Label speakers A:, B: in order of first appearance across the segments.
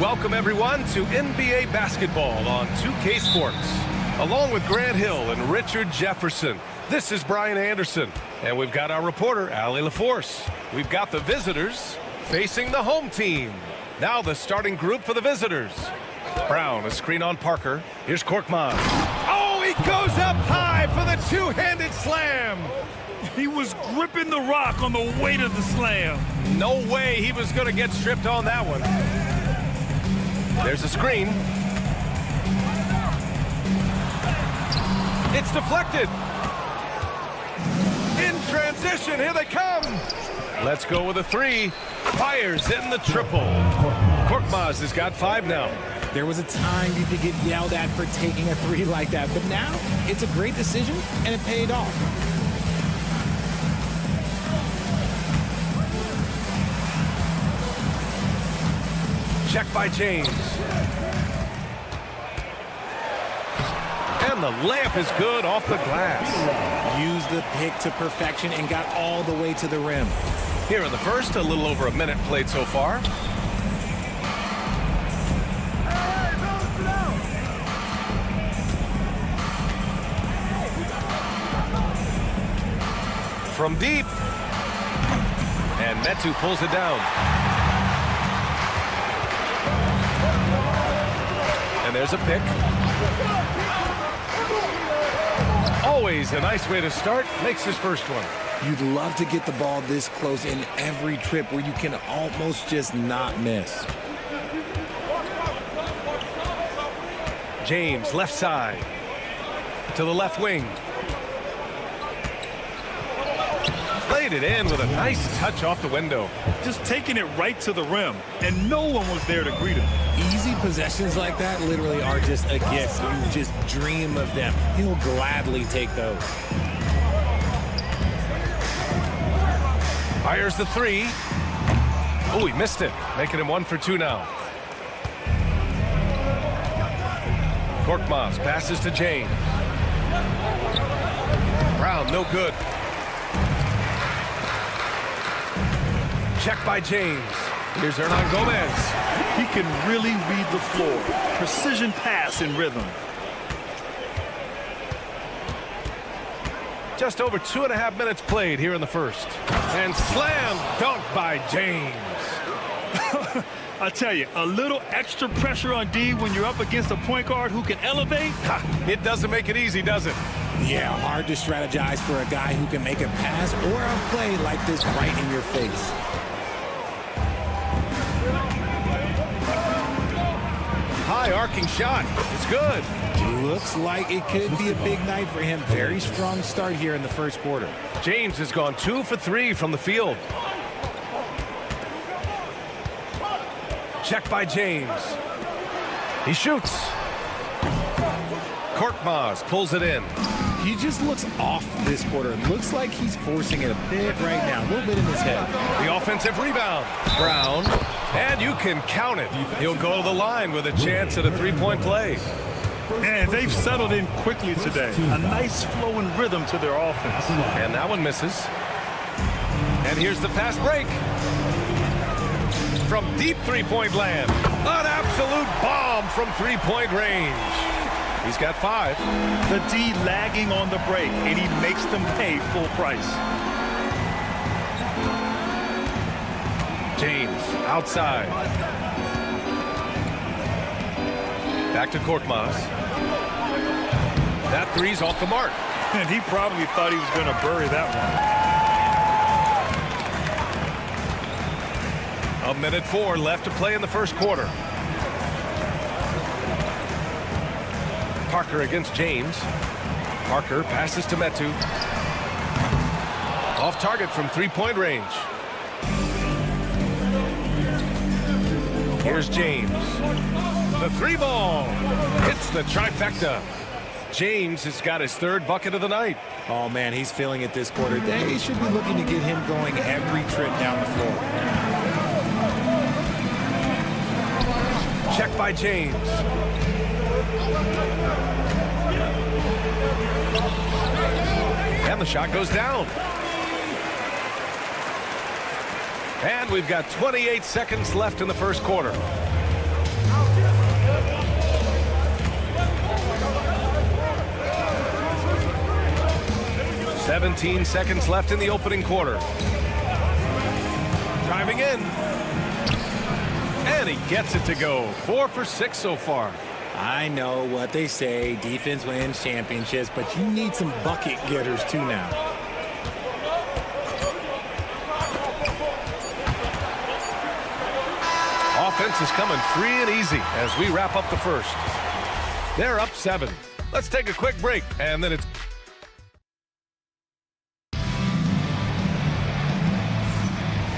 A: Welcome, everyone, to NBA basketball on 2K Sports. Along with Grant Hill and Richard Jefferson, this is Brian Anderson. And we've got our reporter, Allie LaForce. We've got the visitors facing the home team. Now the starting group for the visitors. Brown, a screen on Parker. Here's Korkmaz. Oh, he goes up high for the two-handed slam.
B: He was gripping the rock on the weight of the slam.
A: No way he was going to get stripped on that one. There's a screen. It's deflected. In transition, here they come. Let's go with a three. Fires in the triple. Korkmaz has got 5 now.
C: There was a time you could get yelled at for taking a three like that, but now it's a great decision, and it paid off.
A: Check by James. And the layup is good off the glass.
C: Used the pick to perfection and got all the way to the rim.
A: Here in the first, a little over a minute played so far. From deep. And Metu pulls it down. And there's a pick. Always a nice way to start. Makes his first one.
C: You'd love to get the ball this close in every trip where you can almost just not miss.
A: James, left side. To the left wing. Played it in with a nice touch off the window.
B: Just taking it right to the rim, and no one was there to greet him.
C: Easy possessions like that literally are just a gift. You just dream of them. He'll gladly take those.
A: Fires the three. Oh, he missed it. Making him 1 for 2 now. Korkmaz passes to James. Brown, no good. Check by James. Here's Hernan Gomez.
B: He can really read the floor. Precision pass in rhythm.
A: Just over 2.5 minutes played here in the first. And slam dunk by James.
B: I tell you, a little extra pressure on D when you're up against a point guard who can elevate.
A: It doesn't make it easy, does it?
C: Yeah, hard to strategize for a guy who can make a pass or a play like this right in your face.
A: High arcing shot. It's good.
C: Looks like it could be a big night for him. Very strong start here in the first quarter.
A: James has gone 2 for 3 from the field. Check by James. He shoots. Korkmaz pulls it in.
C: He just looks off this quarter. Looks like he's forcing it a bit right now. A little bit in his head.
A: The offensive rebound. Brown. And you can count it. He'll go to the line with a chance at a three-point play.
B: And they've settled in quickly today. A nice flowing rhythm to their offense.
A: And that one misses. And here's the fast break. From deep three-point land. An absolute bomb from three-point range. He's got 5.
B: The D lagging on the break, and he makes them pay full price.
A: James outside. Back to Korkmaz. That three's off the mark.
B: And he probably thought he was going to bury that one.
A: 1:04 left to play in the first quarter. Parker against James. Parker passes to Metu. Off target from three-point range. Here's James. The three ball hits the trifecta. James has got his third bucket of the night.
C: Oh, man, he's feeling it this quarter. They should be looking to get him going every trip down the floor.
A: Check by James. And the shot goes down. And we've got 28 seconds left in the first quarter. "17 seconds left in the opening quarter. Driving in. And he gets it to go. 4 for 6 so far.
C: I know what they say, defense wins championships, but you need some bucket getters too now.
A: Offense is coming free and easy as we wrap up the first. They're up 7. Let's take a quick break, and then it's...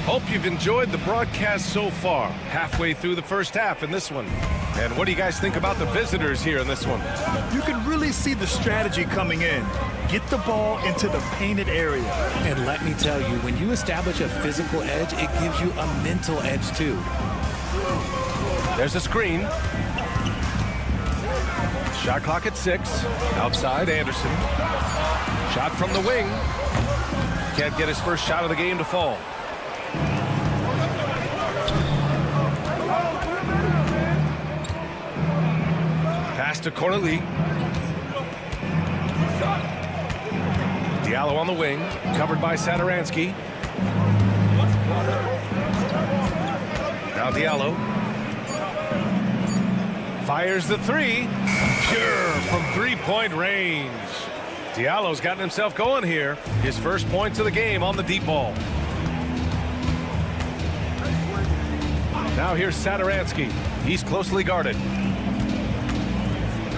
A: Hope you've enjoyed the broadcast so far. Halfway through the first half in this one. And what do you guys think about the visitors here in this one?
B: You can really see the strategy coming in. Get the ball into the painted area.
C: And let me tell you, when you establish a physical edge, it gives you a mental edge too.
A: There's a screen. Shot clock at 6. Outside, Anderson. Shot from the wing. Can't get his first shot of the game to fall. Pass to Corneli. Diallo on the wing, covered by Satoransky. Now Diallo fires the 3. Pure from three-point range. Diallo's gotten himself going here. His first points of the game on the deep ball. Now here's Satoransky. He's closely guarded.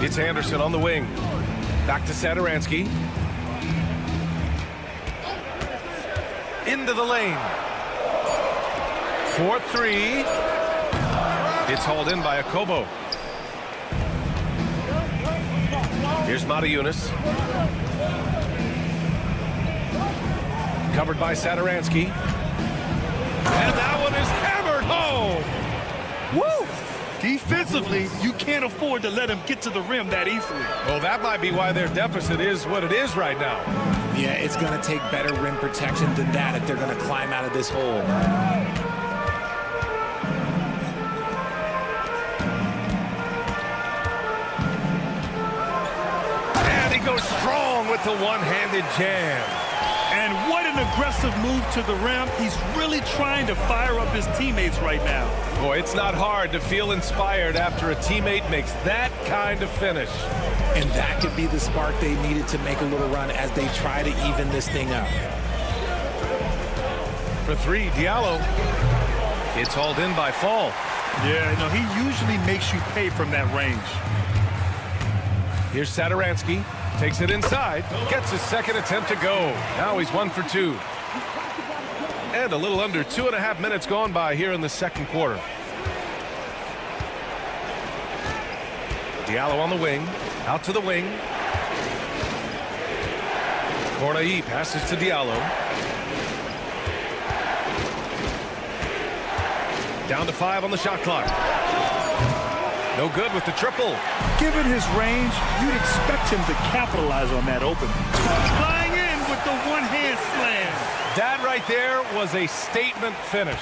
A: It's Anderson on the wing. Back to Satoransky. Into the lane. 4-3. It's hauled in by Akobo. Here's Matajunas. Covered by Satoransky. And that one is hammered home.
B: Woo! Defensively, you can't afford to let him get to the rim that easily.
A: Well, that might be why their deficit is what it is right now.
C: Yeah, it's going to take better rim protection than that if they're going to climb out of this hole.
A: And he goes strong with the one-handed jam.
B: And what an aggressive move to the rim. He's really trying to fire up his teammates right now.
A: Boy, it's not hard to feel inspired after a teammate makes that kind of finish.
C: And that could be the spark they needed to make a little run as they try to even this thing up.
A: For 3, Diallo. It's hauled in by Fall.
B: Yeah, no, he usually makes you pay from that range.
A: Here's Satoransky. Takes it inside. Gets his second attempt to go. Now he's 1 for 2. And a little under 2.5 minutes gone by here in the second quarter. Diallo on the wing. Out to the wing. Corneli passes to Diallo. Down to 5 on the shot clock. No good with the triple.
B: Given his range, you'd expect him to capitalize on that opening. Flying in with the one-hand slam.
A: That right there was a statement finish.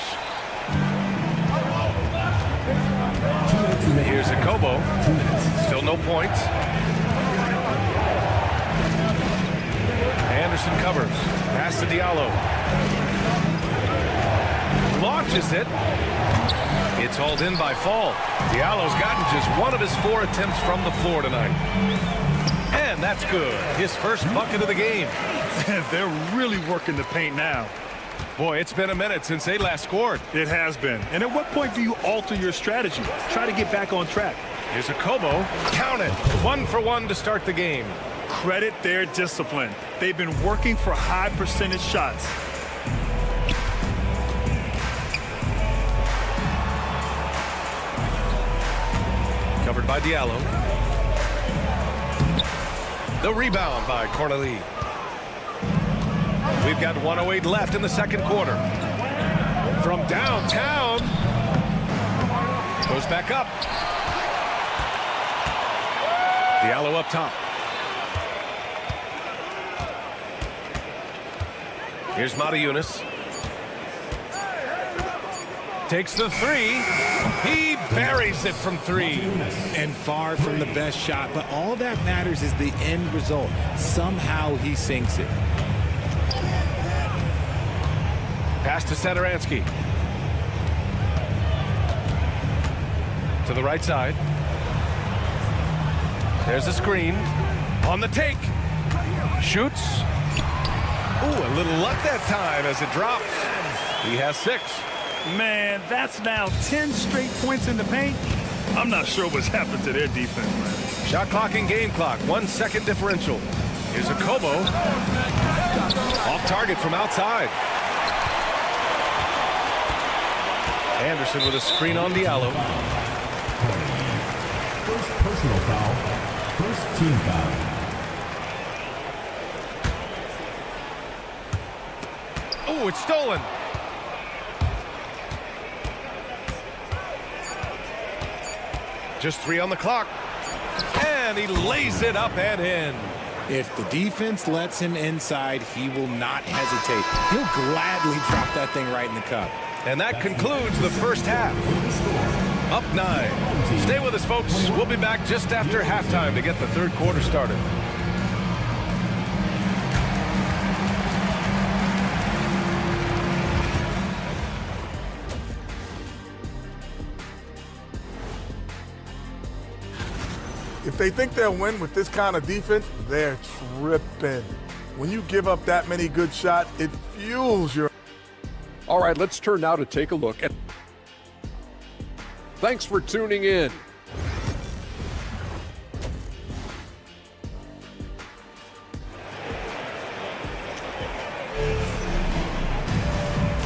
A: Here's Akobo. Still no points. Anderson covers. Pass to Diallo. Launches it. It's hauled in by Fall. Diallo's gotten just 1 of his 4 attempts from the floor tonight. And that's good. His first bucket of the game.
B: They're really working the paint now.
A: Boy, it's been a minute since they last scored.
B: It has been. And at what point do you alter your strategy? Try to get back on track.
A: Here's Akobo. Count it. 1 for 1 to start the game.
B: Credit their discipline. They've been working for high percentage shots.
A: Covered by Diallo. The rebound by Corneli. We've got 1:08 left in the second quarter. From downtown. Goes back up. Diallo up top. Here's Mata-Yunus. Takes the three. He buries it from three.
C: And far from the best shot, but all that matters is the end result. Somehow he sinks it.
A: Pass to Satoransky. To the right side. There's a screen. On the take. Shoots. Ooh, a little luck that time as it drops. He has 6.
B: Man, that's now 10 straight points in the paint. I'm not sure what's happened to their defense, man.
A: Shot clock and game clock. 1 second differential. Here's a Kobo. Off target from outside. Anderson with a screen on Diallo.
D: First personal foul. First team foul.
A: Oh, it's stolen. Just 3 on the clock. And he lays it up and in.
C: If the defense lets him inside, he will not hesitate. He'll gladly drop that thing right in the cup.
A: And that concludes the first half. Up 9. Stay with us, folks. We'll be back just after halftime to get the third quarter started.
E: If they think they'll win with this kind of defense, they're tripping. When you give up that many good shots, it fuels your...
F: All right, let's turn now to take a look at... Thanks for tuning in.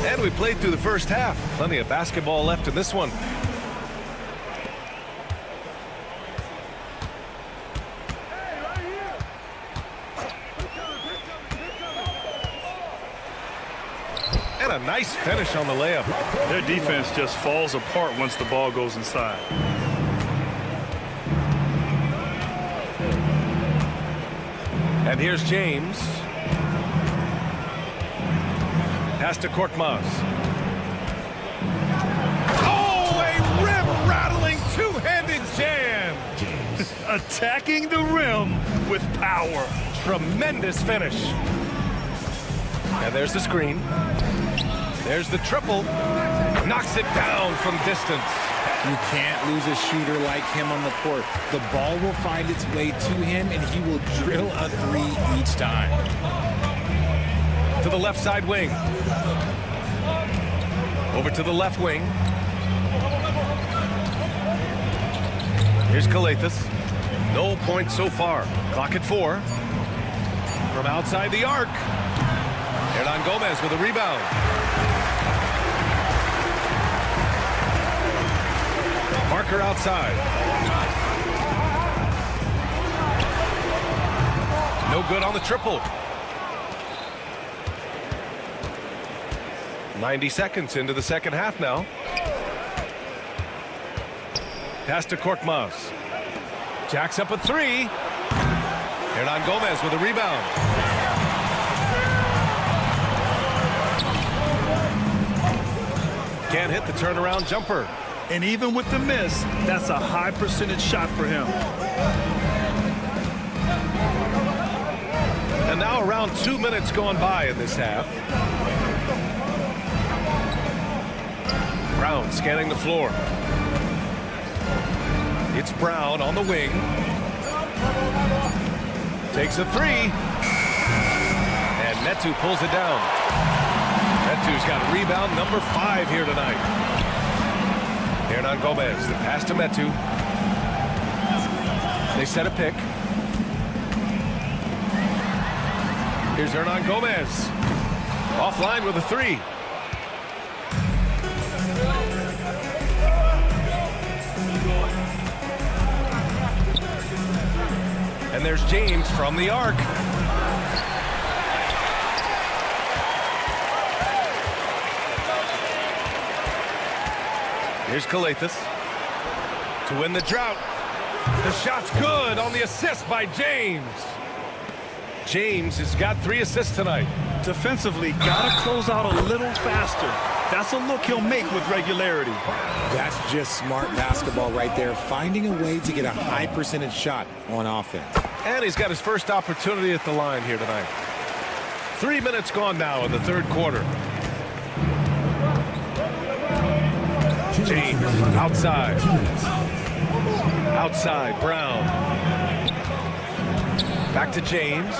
A: And we played through the first half. Plenty of basketball left in this one. And a nice finish on the layup.
B: Their defense just falls apart once the ball goes inside.
A: And here's James. Pass to Korkmaz. Oh, a rim-rattling two-handed jam.
B: Attacking the rim with power.
A: Tremendous finish. And there's the screen. There's the triple. Knocks it down from distance.
C: You can't lose a shooter like him on the court. The ball will find its way to him, and he will drill a 3 each time.
A: To the left side wing. Over to the left wing. Here's Calathes. No points so far. Clock at 4. From outside the arc. Hernan Gomez with a rebound. Marker outside. No good on the triple. 90 seconds into the second half now. Pass to Korkmaz. Jacks up a 3. Hernan Gomez with a rebound. Can't hit the turnaround jumper.
B: And even with the miss, that's a high percentage shot for him.
A: And now around 2 minutes going by in this half. Brown scanning the floor. It's Brown on the wing. Takes a 3. And Neto pulls it down. Neto's got rebound number 5 here tonight. Hernan Gomez, the pass to Metu. They set a pick. Here's Hernan Gomez. Offline with a 3. And And there's James from the arc. Here's Calathis to win the drought. The shot's good on the assist by James. James has got 3 assists tonight.
B: Defensively, got to close out a little faster. That's a look he'll make with regularity.
C: That's just smart basketball right there, finding a way to get a high percentage shot on offense.
A: And he's got his first opportunity at the line here tonight. 3 minutes gone now in the third quarter. James outside. Outside, Brown. Back to James.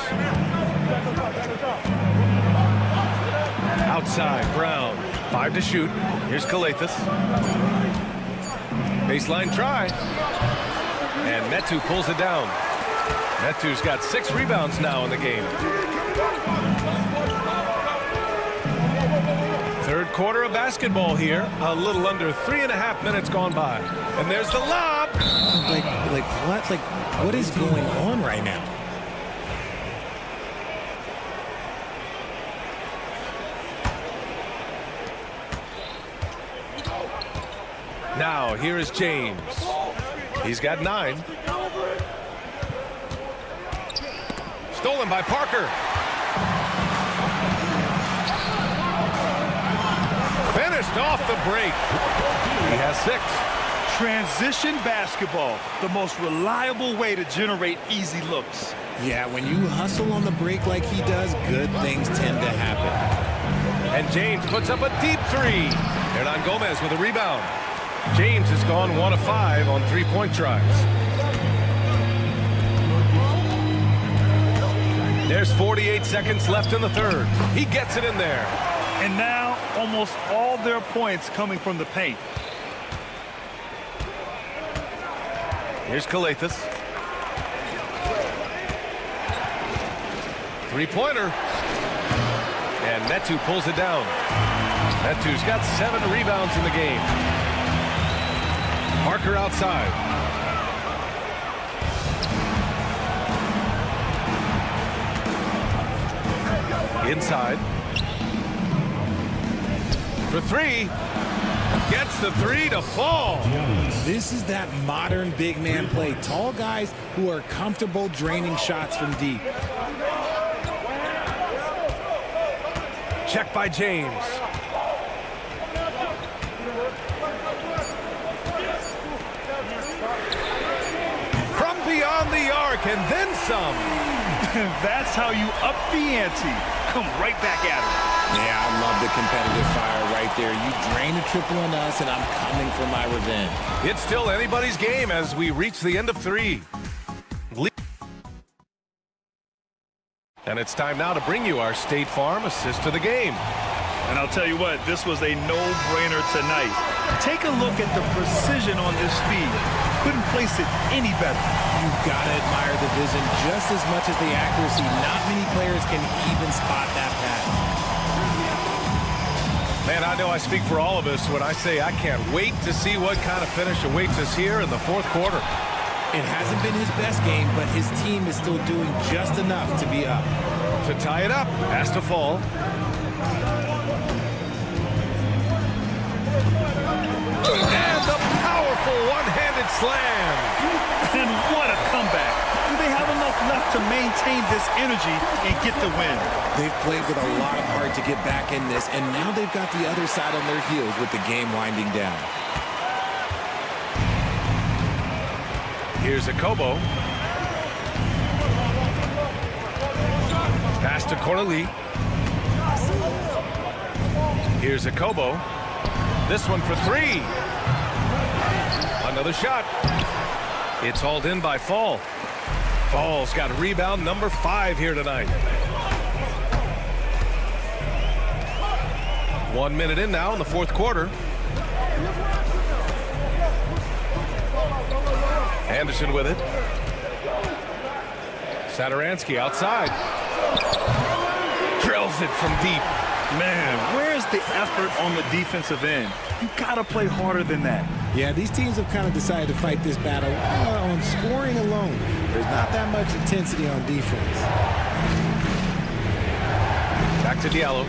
A: Outside, Brown. 5 to shoot. Here's Calathis. Baseline try. And Metu pulls it down. Metu's got 6 rebounds now in the game. Third quarter of basketball here. A little under 3.5 minutes gone by. And there's the lob.
C: What is going on right now?
A: Now, here is James. He's got 9. Stolen by Parker. Finished off the break. He has 6.
B: Transition basketball, the most reliable way to generate easy looks.
C: Yeah, when you hustle on the break like he does, good things tend to happen.
A: And James puts up a deep 3. Hernan Gomez with a rebound. James has gone 1 of 5 on 3-point tries. There's 48 seconds left in the third. He gets it in there.
B: And now almost all their points coming from the paint.
A: Here's Calathis. 3-pointer. And Metu pulls it down. Metu's got 7 rebounds in the game. Parker outside. Inside. For 3. Gets the 3 to fall.
C: This is that modern big man play. Tall guys who are comfortable draining shots from deep.
A: Check by James. From beyond the arc and then some.
B: That's how you up the ante. Come right back at it.
C: Yeah, I love the competitive fire right there. You drain a triple on us, and I'm coming for my revenge.
A: It's still anybody's game as we reach the end of 3. And it's time now to bring you our State Farm assist to the game.
B: And I'll tell you what, this was a no-brainer tonight. Take a look at the precision on this feed. Couldn't place it any better.
C: You've got to admire the vision just as much as the accuracy. Not many players can even spot that pass.
A: Man, I know I speak for all of us when I say I can't wait to see what kind of finish awaits us here in the fourth quarter.
C: It hasn't been his best game, but his team is still doing just enough to be up.
A: To tie it up, has to fall. And the powerful one-handed slam.
B: And what a comeback. Do they have enough left to maintain this energy and get the win?
C: They've played with a lot of heart to get back in this, and now they've got the other side on their heels with the game winding down.
A: Here's Akobo. Pass to Corneli. Here's Akobo. This one for 3. Another shot. It's hauled in by Fall. Fall's got rebound number 5 here tonight. 1 minute in now in the fourth quarter. Anderson with it. Satoransky outside. Drills it from deep.
B: Man, where's the effort on the defensive end? You gotta play harder than that.
C: Yeah, these teams have kind of decided to fight this battle on scoring alone. There's not that much intensity on defense.
A: Back to Diallo.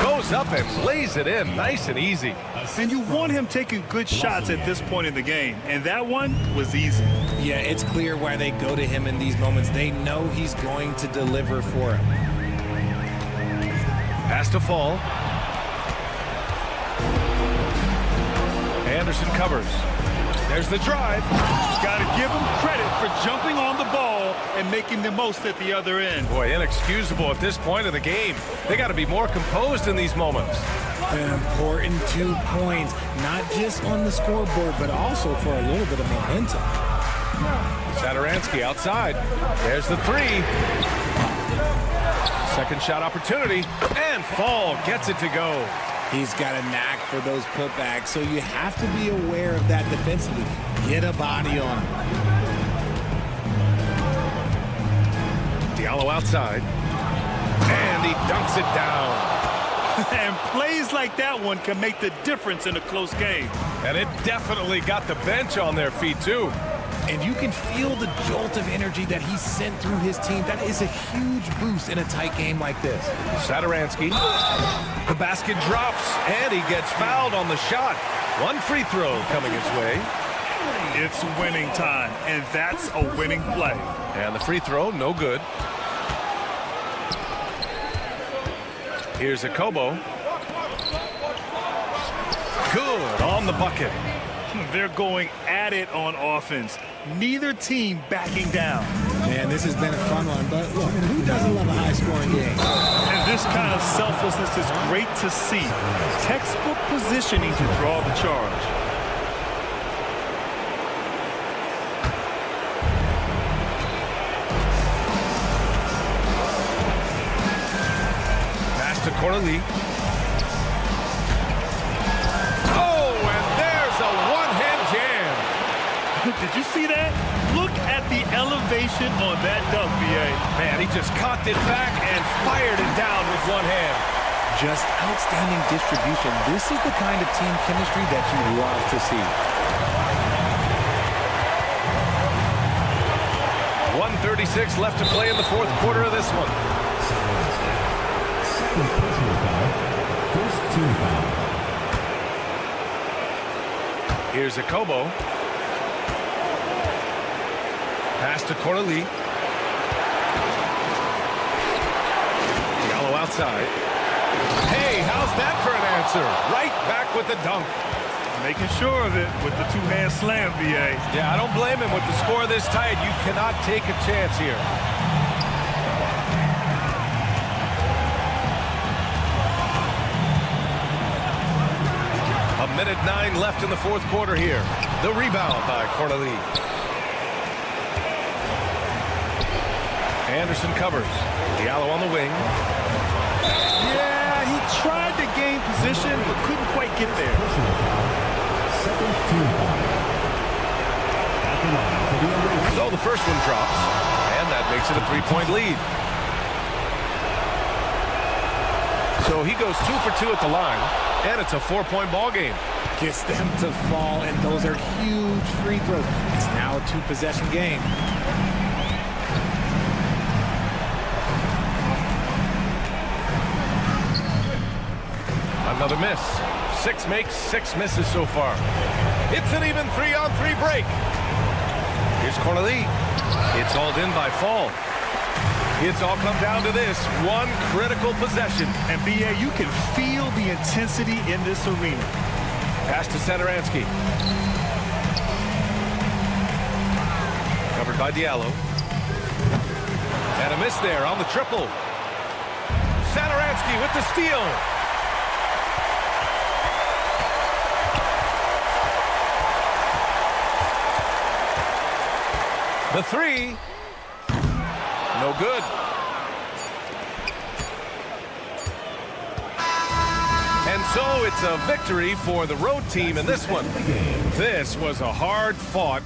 A: Goes up and lays it in, nice and easy.
B: And you want him taking good shots at this point in the game, and that one was easy.
C: Yeah, it's clear why they go to him in these moments. They know he's going to deliver for him.
A: Pass to Fall. Anderson covers. There's the drive.
B: Got to give him credit for jumping on the ball and making the most at the other end.
A: Boy, inexcusable at this point of the game. They got to be more composed in these moments.
C: An important 2 points, not just on the scoreboard, but also for a little bit of momentum.
A: Satoransky outside. There's the three. Second shot opportunity, and Fall gets it to go.
C: He's got a knack for those putbacks, so you have to be aware of that defensively. Get a body on him.
A: Diallo outside, and he dunks it down.
B: And plays like that one can make the difference in a close game.
A: And it definitely got the bench on their feet, too.
C: And you can feel the jolt of energy that he sent through his team. That is a huge boost in a tight game like this.
A: Satoransky, the basket drops, and he gets fouled on the shot. One free throw coming his way.
B: It's winning time, and that's a winning play.
A: And the free throw, no good. Here's a Kobo. Good on the bucket.
B: They're going at it on offense. Neither team backing down.
C: Man, this has been a fun one, but look, who doesn't love a high-scoring game?
B: And this kind of selflessness is great to see. Textbook positioning to draw the charge.
A: Pass to Corley.
B: Did you see that? Look at the elevation on that dunk, B.A.
A: Man, he just caught it back and fired it down with one hand.
C: Just outstanding distribution. This is the kind of team chemistry that you love to see.
A: 1:36 left to play in the fourth quarter of this one.
D: Second personal foul. First team foul.
A: Here's a Kobo. Pass to Corley. Diallo outside. Hey, how's that for an answer? Right back with the dunk.
B: Making sure of it with the two-hand slam, B.A.
A: Yeah, I don't blame him with the score this tight. You cannot take a chance here. A minute 9 left in the fourth quarter here. The rebound by Corley. Anderson covers. Diallo on the wing.
B: Yeah, he tried to gain position, but couldn't quite get there.
D: Second team foul. At the line for the Olympics.
A: So the first one drops, and that makes it a 3-point lead. So he goes 2 for 2 at the line, and it's a 4-point ball game.
C: Gets them to fall, and those are huge free throws. It's now a 2-possession game.
A: Another miss. 6 makes, 6 misses so far. It's an even 3-on-3 break. Here's Corley. It's hauled in by Fall. It's all come down to this one critical possession.
B: And B.A., you can feel the intensity in this arena.
A: Pass to Satoransky. Covered by Diallo. And a miss there on the triple. Satoransky with the steal. The three, no good. And so it's a victory for the road team in this one. This was a hard-fought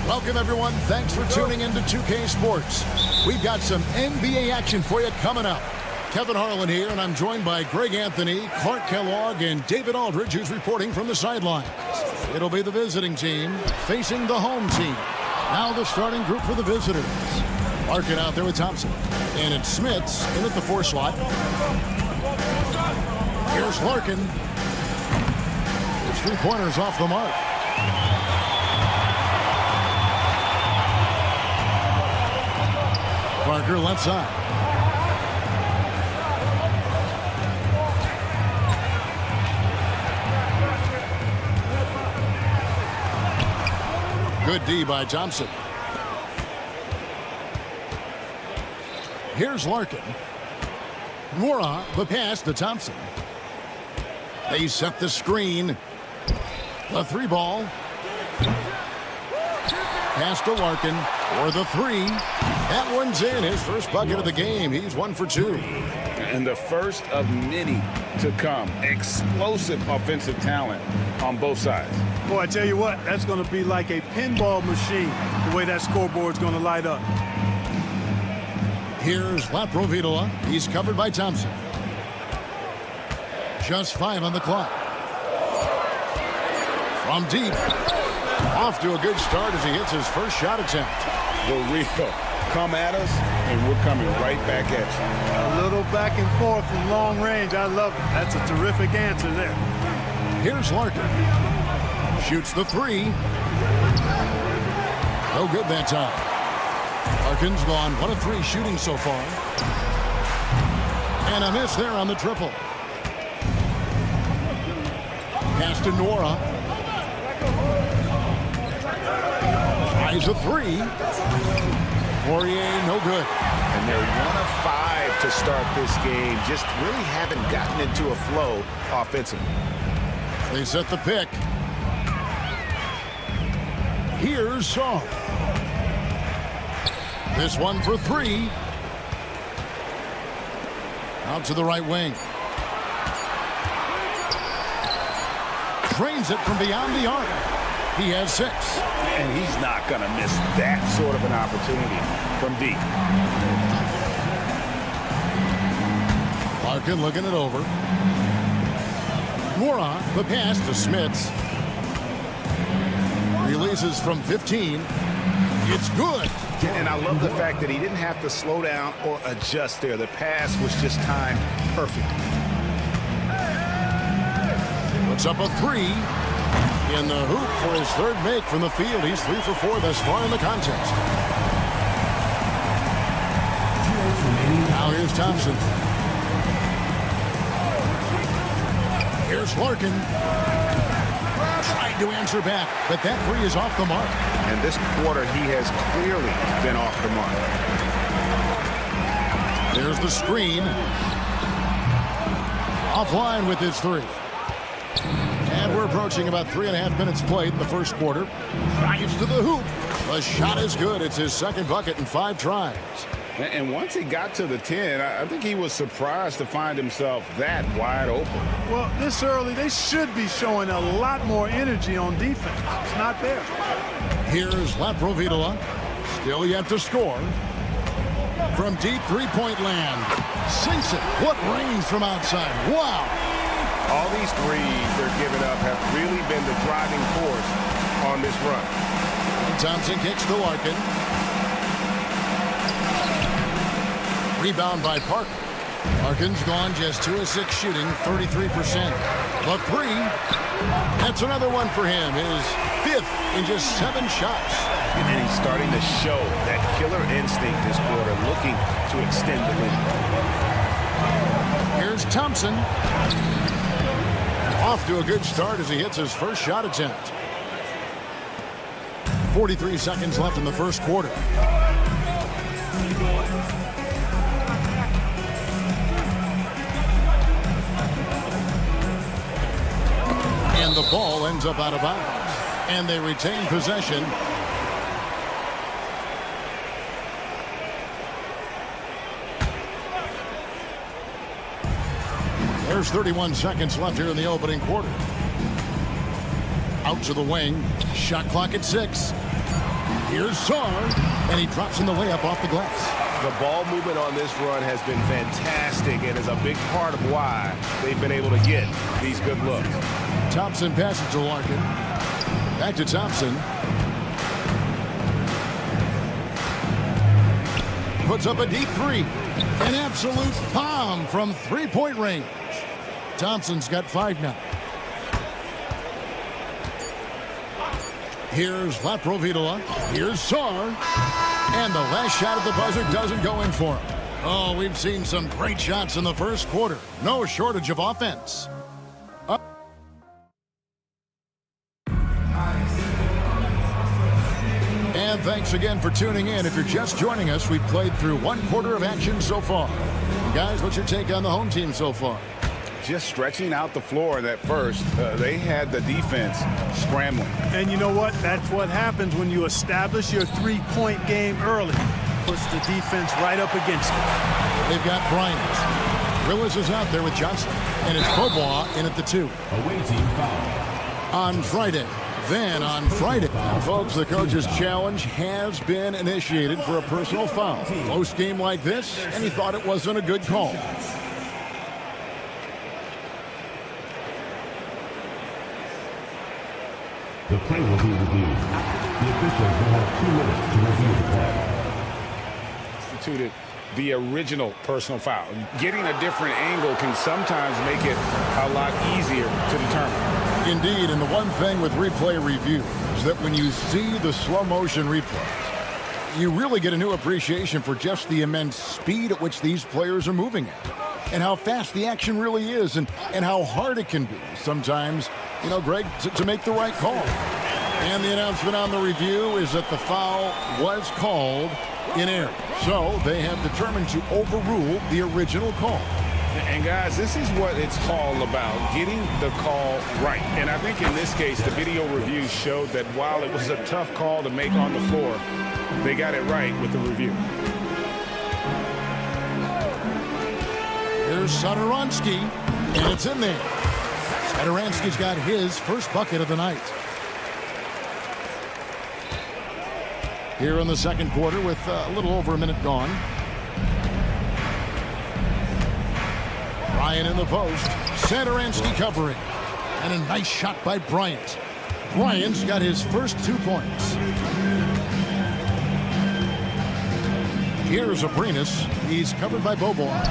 G: Welcome, everyone. Thanks for tuning into 2K Sports. We've got some NBA action for you coming up. Kevin Harlan here, and I'm joined by Greg Anthony, Clark Kellogg, and David Aldridge, who's reporting from the sidelines. It'll be the visiting team facing the home team. Now the starting group for the visitors. Larkin out there with Thompson. And it's Smits in at the 4 slot. Here's Larkin. His 3-pointers off the mark. Parker left side. Good D by Thompson. Here's Larkin. Mora, the pass to Thompson. They set the screen. The 3 ball. Pass to Larkin for the 3. That one's in. His first bucket of the game. He's 1 for 2.
H: And the first of many to come. Explosive offensive talent on both sides.
B: Boy, I tell you what, that's going to be like a pinball machine, the way that scoreboard's going to light up.
G: Here's Laprovitola. He's covered by Thompson. Just 5 on the clock. From deep. Off to a good start as he hits his first shot attempt.
H: The real. Come at us, and we're coming right back at you.
B: A little back and forth from long range. I love it. That's a terrific answer there.
G: Here's Larkin. Shoots the 3. No good that time. Larkin's gone 1 of 3 shooting so far. And a miss there on the triple. Pass to Nora. Tries a 3. Poirier, no good.
H: And they're 1 of 5 to start this game. Just really haven't gotten into a flow offensively.
G: They set the pick. Here's Song. This one for 3. Out to the right wing. Drains it from beyond the arc. He has 6.
H: And he's not going to miss that sort of an opportunity from deep.
G: Larkin looking it over. Mora, the pass to Smits. Releases from 15. It's good.
H: And I love the fact that he didn't have to slow down or adjust there. The pass was just timed perfectly.
G: Puts up a 3. In the hoop for his 3rd make from the field. He's 3 for 4 thus far in the contest. Now here's Thompson. Here's Larkin. Tried to answer back, but that 3 is off the mark.
H: And this quarter, he has clearly been off the mark.
G: There's the screen. Offline with his 3. And we're approaching about 3.5 minutes played in the first quarter. Drives to the hoop. The shot is good. It's his 2nd bucket in 5 tries.
H: And once he got to the 10, I think he was surprised to find himself that wide open.
B: Well, this early, they should be showing a lot more energy on defense. It's not there.
G: Here's Laprovitola. Still yet to score. From deep 3-point land. Sinks it. What range from outside. Wow.
H: All these threes they're giving up have really been the driving force on this run.
G: And Thompson kicks to Larkin. Rebound by Parker. Larkin's gone just 2 of 6 shooting, 33%. The 3. That's another one for him. His 5th in just 7 shots.
H: And then he's starting to show that killer instinct this quarter, looking to extend the lead.
G: Here's Thompson. Off to a good start as he hits his first shot attempt. 43 seconds left in the first quarter. And the ball ends up out of bounds. And they retain possession. There's 31 seconds left here in the opening quarter. Out to the wing. Shot clock at 6. Here's Skarn. And he drops in the layup off the glass.
H: The ball movement on this run has been fantastic and is a big part of why they've been able to get these good looks.
G: Thompson passes to Larkin. Back to Thompson. Puts up a deep three. An absolute bomb from three-point range. Thompson's got 5 now. Here's Laprovitola. Here's Skarn. And the last shot at the buzzer doesn't go in for him. Oh, we've seen some great shots in the first quarter. No shortage of offense. And thanks again for tuning in. If you're just joining us, we've played through 1 quarter of action so far. Guys, what's your take on the home team so far?
H: Just stretching out the floor at first. They had the defense scrambling.
B: And you know what? That's what happens when you establish your three-point game early. Puts the defense right up against it.
G: They've got Bryant. Willis is out there with Johnson. And it's Bobois in at the 2.
D: Awaiting foul.
G: On Friday. Then on Friday, folks, the coach's challenge has been initiated for a personal foul. Close game like this, and he thought it wasn't a good call.
D: The play will be reviewed. The officials will have 2 minutes to review the play.
H: Instituted the original personal foul. Getting a different angle can sometimes make it a lot easier to determine.
G: Indeed, and the one thing with replay review is that when you see the slow motion replays, you really get a new appreciation for just the immense speed at which these players are moving at, and how fast the action really is, and how hard it can be sometimes, you know, Greg, to make the right call. And the announcement on the review is that the foul was called in error. So they have determined to overrule the original call.
H: And guys, this is what it's all about, getting the call right. And I think in this case, the video review showed that while it was a tough call to make on the floor, they got it right with the review.
G: Here's Satoransky, and it's in there. Satoransky's got his first bucket of the night. Here in the second quarter with a little over a minute gone. Bryant in the post. Satoransky covering. And a nice shot by Bryant. Bryant's got his first 2 points. Here's Abrinas. He's covered by Bobois.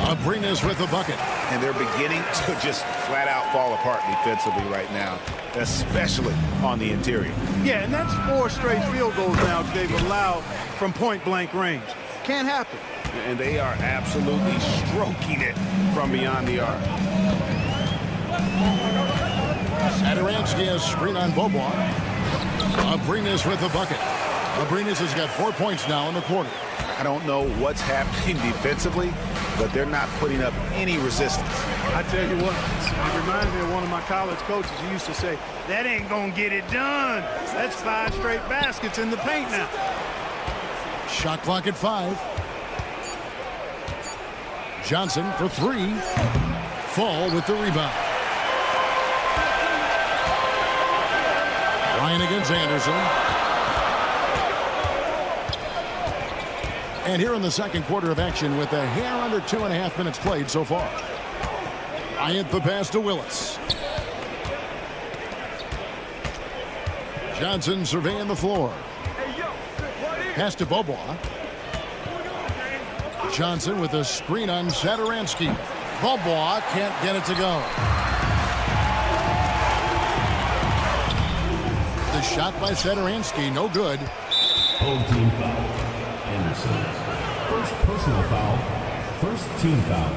G: Abrinas with the bucket.
H: And they're beginning to just flat out fall apart defensively right now, especially on the interior.
B: Yeah, and that's 4 straight field goals now they've allowed from point-blank range. Can't happen.
H: And they are absolutely stroking it from beyond the arc.
G: Satoransky has screen on Bobois. Abrinas with the bucket. Abrinas has got 4 points now in the quarter.
H: I don't know what's happening defensively, but they're not putting up any resistance.
B: I tell you what, it reminds me of one of my college coaches. He used to say, that ain't gonna get it done. That's 5 straight baskets in the paint now.
G: Shot clock at 5. Johnson for 3. Fall with the rebound. Bryant against Anderson. And here in the second quarter of action with a hair under 2.5 minutes played so far. Bryant the pass to Willis. Johnson surveying the floor. Pass to Bobois. Johnson with a screen on Satoransky. Bobois can't get it to go. The shot by Satoransky, no good.
D: Home team foul. Anderson. First personal foul. First team foul.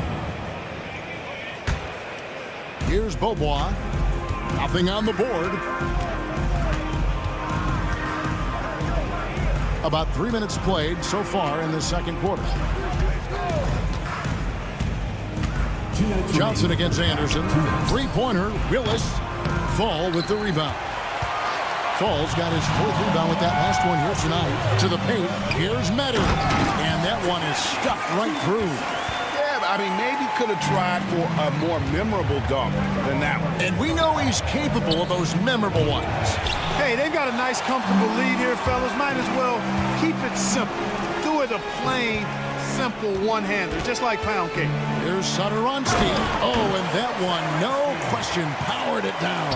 G: Here's Beaubois. Nothing on the board. About 3 minutes played so far in the second quarter. Johnson against Anderson. Three-pointer. Willis. Fall with the rebound. Fall's got his fourth rebound with that last one here tonight. To the paint. Here's Medu. And that one is stuffed right through.
H: Yeah, I mean, maybe could have tried for a more memorable dunk than that one.
G: And we know he's capable of those memorable ones.
I: Hey, they've got a nice, comfortable lead here, fellas. Might as well keep it simple. Do it a plain, simple one-hander, just like pound cake.
G: Here's Sudoronsky. Oh, and that one, no question, powered it down.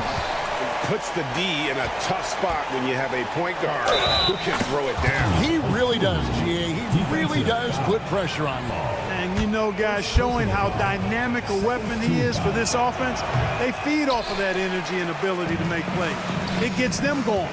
H: Puts the D in a tough spot when you have a point guard who can throw it down.
G: He really does, GA. He really does put pressure on them.
I: And you know, guys, showing how dynamic a weapon he is for this offense, they feed off of that energy and ability to make plays. It gets them going.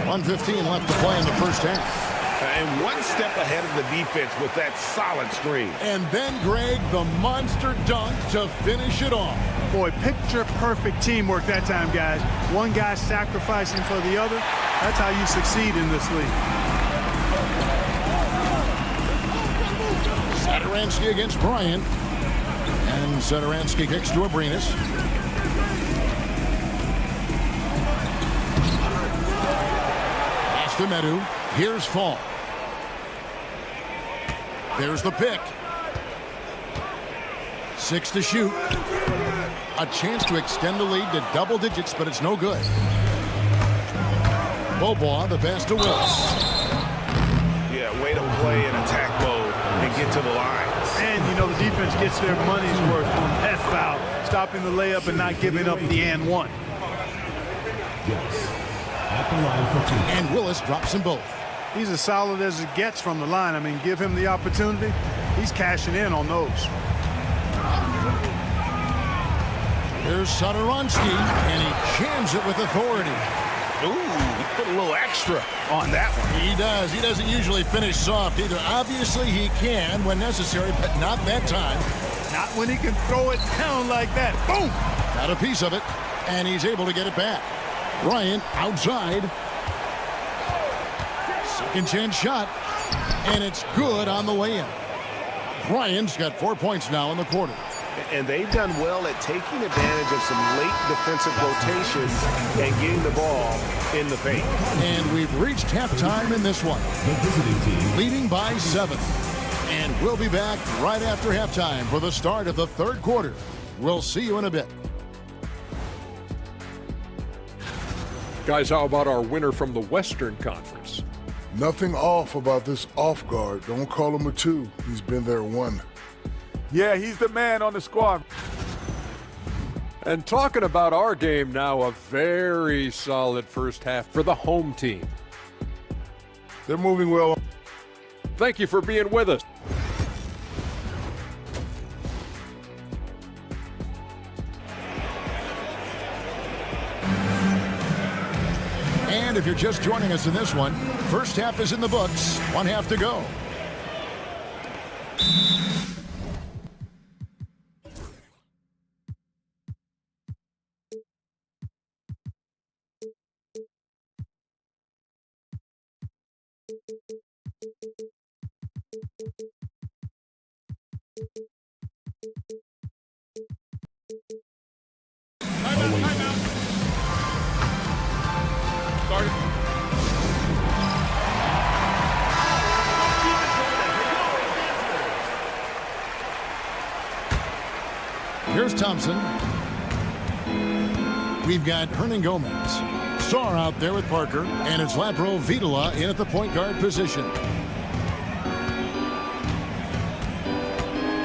G: 1:15 left to play in the first half.
H: And one step ahead of the defense with that solid screen.
G: And then, Greg, the monster dunk to finish it off.
I: Boy, picture-perfect teamwork that time, guys. One guy sacrificing for the other. That's how you succeed in this league.
G: Satoransky against Bryant. And Satoransky kicks to Abrinas. Pass to Medu. Here's Fall. There's the pick. 6 to shoot. A chance to extend the lead to double digits, but it's no good. Beaubois, the pass to Willis.
H: Yeah, way to play in attack mode and get to the line.
I: And, you know, the defense gets their money's worth on that foul, stopping the layup and not giving up the and one.
D: Yes. At the line for 2.
G: And Willis drops them both.
I: He's as solid as it gets from the line. I mean, give him the opportunity. He's cashing in on those.
G: Here's Sudoronsky, and he jams it with authority.
H: Ooh, he put a little extra on that one.
G: He does. He doesn't usually finish soft either. Obviously, he can when necessary, but not that time.
I: Not when he can throw it down like that. Boom!
G: Got a piece of it, and he's able to get it back. Bryant outside. Second chance shot, and it's good on the way in. Bryant's got 4 points now in the quarter.
H: And they've done well at taking advantage of some late defensive rotations and getting the ball in the paint.
G: And we've reached halftime in this one.
D: The visiting team
G: Leading by 7. And we'll be back right after halftime for the start of the third quarter. We'll see you in a bit.
F: Guys, how about our winner from the Western Conference?
E: Nothing off about this off guard. Don't call him a 2. He's been there 1. Yeah, he's the man on the squad.
F: And talking about our game now, a very solid first half for the home team.
E: They're moving well.
F: Thank you for being with us.
G: And if you're just joining us in this one, first half is in the books. 1 half to go. Here's Thompson. We've got Hernan Gomez. Sarr out there with Parker, and it's Lapro Vitola in at the point guard position.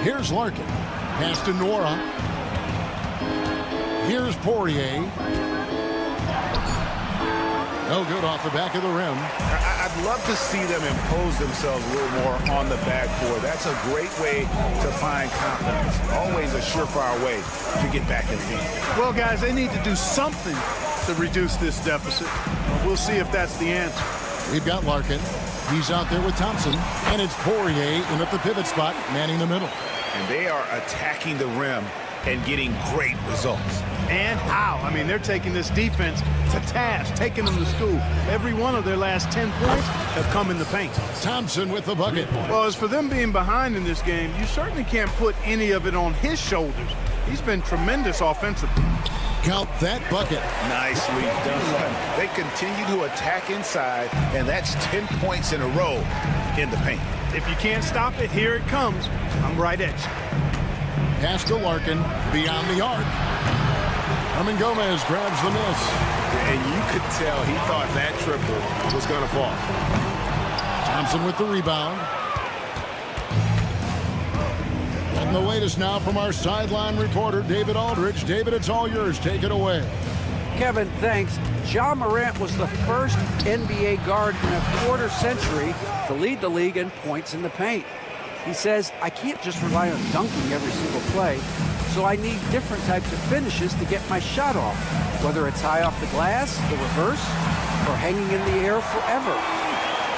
G: Here's Larkin. Pass to Nora. Here's Poirier. No good off the back of the rim.
H: I'd love to see them impose themselves a little more on the backboard. That's a great way to find confidence. Always a surefire way to get back in the game.
I: Well, guys, they need to do something to reduce this deficit. We'll see if that's the answer.
G: We've got Larkin. He's out there with Thompson, and it's Poirier in at the pivot spot, manning the middle.
H: And they are attacking the rim and getting great results.
I: And how? I mean, they're taking this defense to task, taking them to school. Every one of their last 10 points have come in the paint.
G: Thompson with the bucket.
I: Well, as for them being behind in this game, you certainly can't put any of it on his shoulders. He's been tremendous offensively.
G: Count that bucket.
H: Nicely done. They continue to attack inside, and that's 10 points in a row in the paint.
I: If you can't stop it, here it comes. I'm right at you.
G: Pass to Larkin, beyond the arc. Herman Gomez grabs the miss.
H: And you could tell he thought that triple was going to fall.
G: Thompson with the rebound. And the latest now from our sideline reporter, David Aldridge. David, it's all yours. Take it away.
J: Kevin, thanks. Ja Morant was the first NBA guard in a quarter century to lead the league in points in the paint. He says, I can't just rely on dunking every single play, so I need different types of finishes to get my shot off, whether it's high off the glass, the reverse, or hanging in the air forever.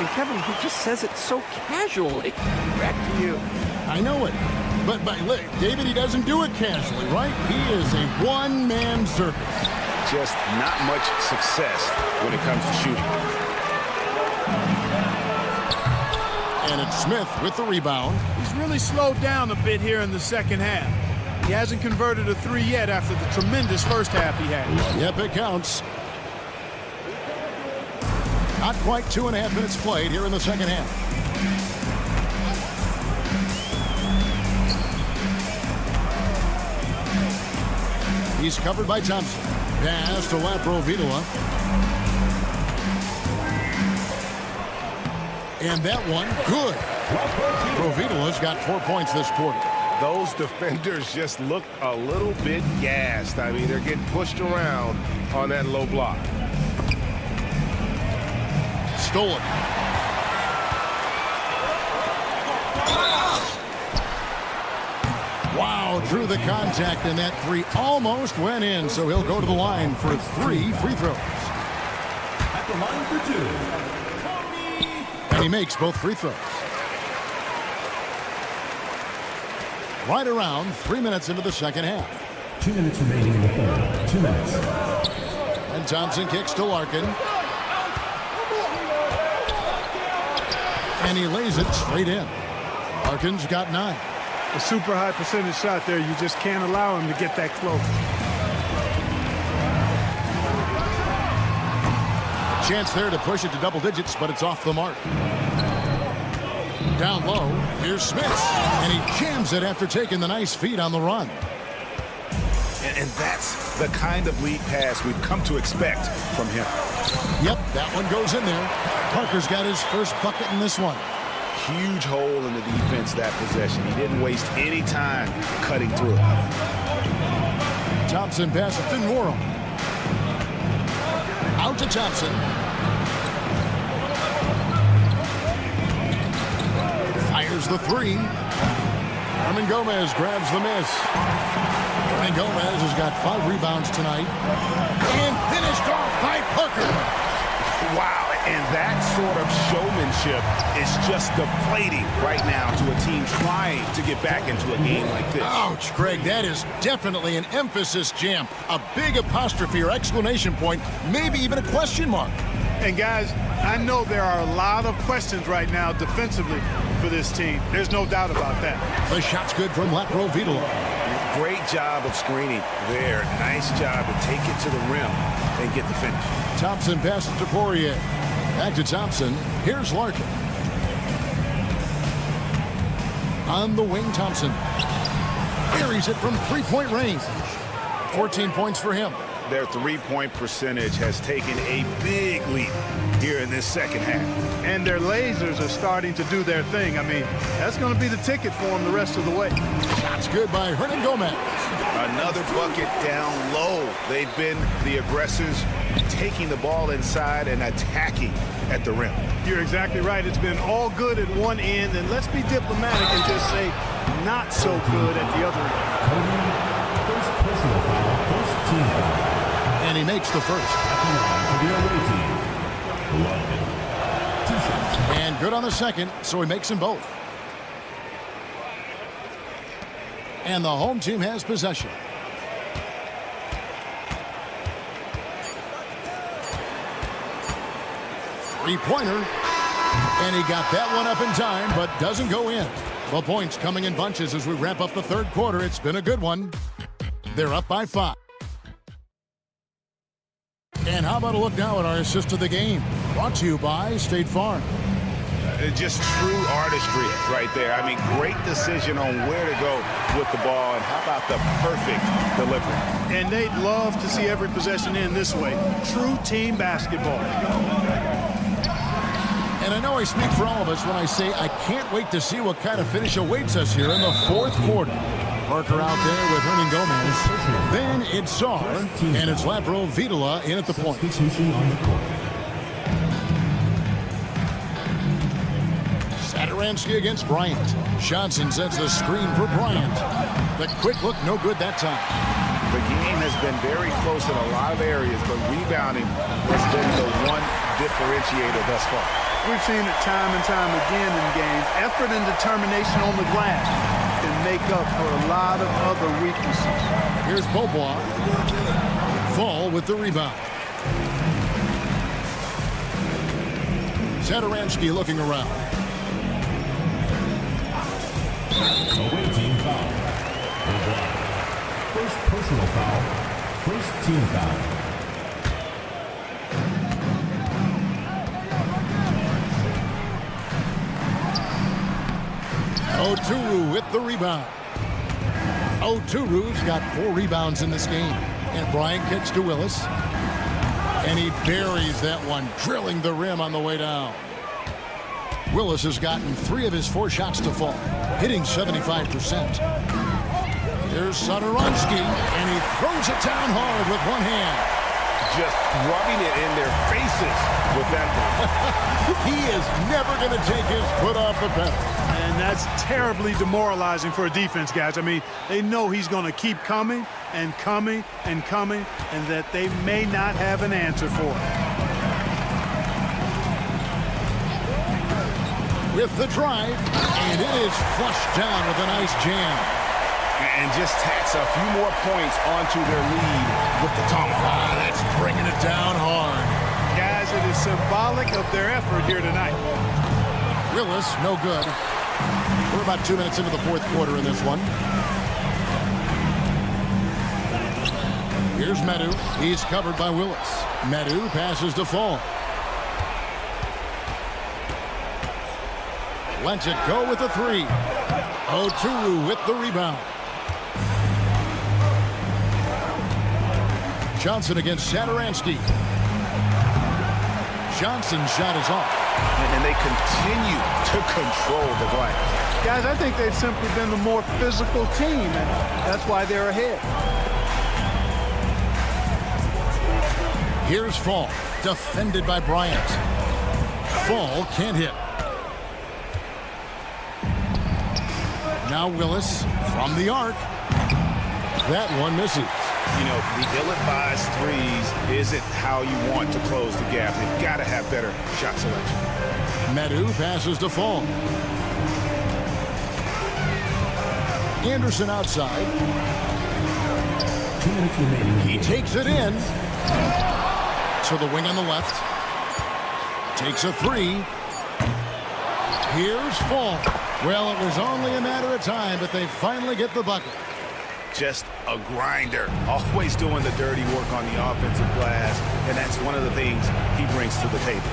J: And Kevin, he just says it so casually. Back to you.
G: I know it. But look, David, he doesn't do it casually, right? He is a one-man circus.
H: Just not much success when it comes to shooting.
G: And it's Smith with the rebound.
I: He's really slowed down a bit here in the second half. He hasn't converted a three yet after the tremendous first half he had.
G: Yep, it counts. Not quite 2.5 minutes played here in the second half. He's covered by Thompson. Pass to Laprovitola. And that one, good. Provitola's got 4 points this quarter.
H: Those defenders just look a little bit gassed. I mean, they're getting pushed around on that low block.
G: Stolen. Wow, drew the contact, and that three almost went in, so he'll go to the line for 3 free throws.
D: At the line for 2.
G: And he makes both free throws. Right around 3 minutes into the second half.
D: 2 minutes remaining in the third. 2 minutes.
G: And Thompson kicks to Larkin. And he lays it straight in. Larkin's got 9.
I: A super high percentage shot there. You just can't allow him to get that close.
G: Chance there to push it to double digits, but it's off the mark. Down low, here's Smith. And he jams it after taking the nice feed on the run.
H: And that's the kind of lead pass we've come to expect from him.
G: Yep, that one goes in there. Parker's got his first bucket in this one.
H: Huge hole in the defense that possession. He didn't waste any time cutting through it.
G: Thompson passes to Norrell. Out to Thompson. Fires the three. Herman Gomez grabs the miss. Herman Gomez has got 5 rebounds tonight. And finished off by Parker.
H: Wow, and that sort of showmanship is just deflating right now to a team trying to get back into a game like this.
G: Ouch, Greg, that is definitely an emphasis jam. A big apostrophe or exclamation point, maybe even a question mark.
I: And guys, I know there are a lot of questions right now defensively for this team. There's no doubt about that.
G: The shot's good from Laprovitola.
H: Great job of screening there. Nice job to take it to the rim and get the finish.
G: Thompson passes to Poirier. Back to Thompson. Here's Larkin. On the wing, Thompson buries it from 3-point range. 14 points for him.
H: Their three-point percentage has taken a big leap here in this second half.
I: And their lasers are starting to do their thing. I mean, that's going to be the ticket for them the rest of the way.
G: Shot's good by Hernan Gomez.
H: Another bucket down low. They've been the aggressors, taking the ball inside and attacking at the rim.
I: You're exactly right. It's been all good at one end, and let's be diplomatic and just say not so good at the other end.
D: First personal foul, first team foul.
G: And he makes the first.
D: At the line for the away team. Larkin. 2 shots.
G: And And good on the second, so he makes them both. And the home team has possession. Three-pointer. And he got that one up in time, but doesn't go in. The points coming in bunches as we wrap up the third quarter. It's been a good one. They're up by 5. And how about a look now at our assist of the game? Brought to you by State Farm.
H: Just true artistry right there. I mean, great decision on where to go with the ball, and how about the perfect delivery?
I: And they'd love to see every possession end this way. True team basketball.
G: And I know I speak for all of us when I say I can't wait to see what kind of finish awaits us here in the fourth quarter. Parker out there with Hernan Gomez. Then it's Sar, and it's Lapro Vidala in at the point. Saturansky against Bryant. Johnson sets the screen for Bryant. The quick look, no good that time.
H: The game has been very close in a lot of areas, but rebounding has been the one differentiator thus far.
I: We've seen it time and time again in games. Effort and determination on the glass can make up for a lot of other weaknesses.
G: Here's Beaubois. Fall with the rebound. Saturansky looking around.
D: Away team foul. First personal foul. First team foul.
G: Oturu with the rebound. Oturu's got 4 rebounds in this game. And Bryant gets to Willis. And he buries that one, drilling the rim on the way down. Willis has gotten 3 of his 4 shots to fall, hitting 75%. Here's Saturansky, and he throws it down hard with one hand.
H: Just rubbing it in their faces with that one.
G: He is never going to take his foot off the pedal.
I: And that's terribly demoralizing for a defense, guys. I mean, they know he's going to keep coming and coming and coming, and that they may not have an answer for it.
G: With the drive, and it is flushed down with a nice jam.
H: And just tacks a few more points onto their lead with the tomahawk.
G: That's bringing it down hard.
I: Guys, it is symbolic of their effort here tonight.
G: Willis, no good. We're about 2 minutes into the fourth quarter in this one. Here's Medu. He's covered by Willis. Medu passes to Fall. Lets it go with the 3. Oturu with the rebound. Johnson against Saturansky. Johnson's shot is off.
H: And they continue to control the glass.
I: Guys, I think they've simply been the more physical team, and that's why they're ahead.
G: Here's Fall, defended by Bryant. Fall can't hit. Now Willis from the arc. That one misses.
H: You know, the ill-advised threes isn't how you want to close the gap. You've got to have better shot selection.
G: Medu passes to Fall. Anderson outside.
D: 2 minutes remaining.
G: He takes it in. To the wing on the left. Takes a 3. Here's Fall. Well, it was only a matter of time, but they finally get the bucket.
H: Just a grinder, always doing the dirty work on the offensive glass, and that's one of the things he brings to the table.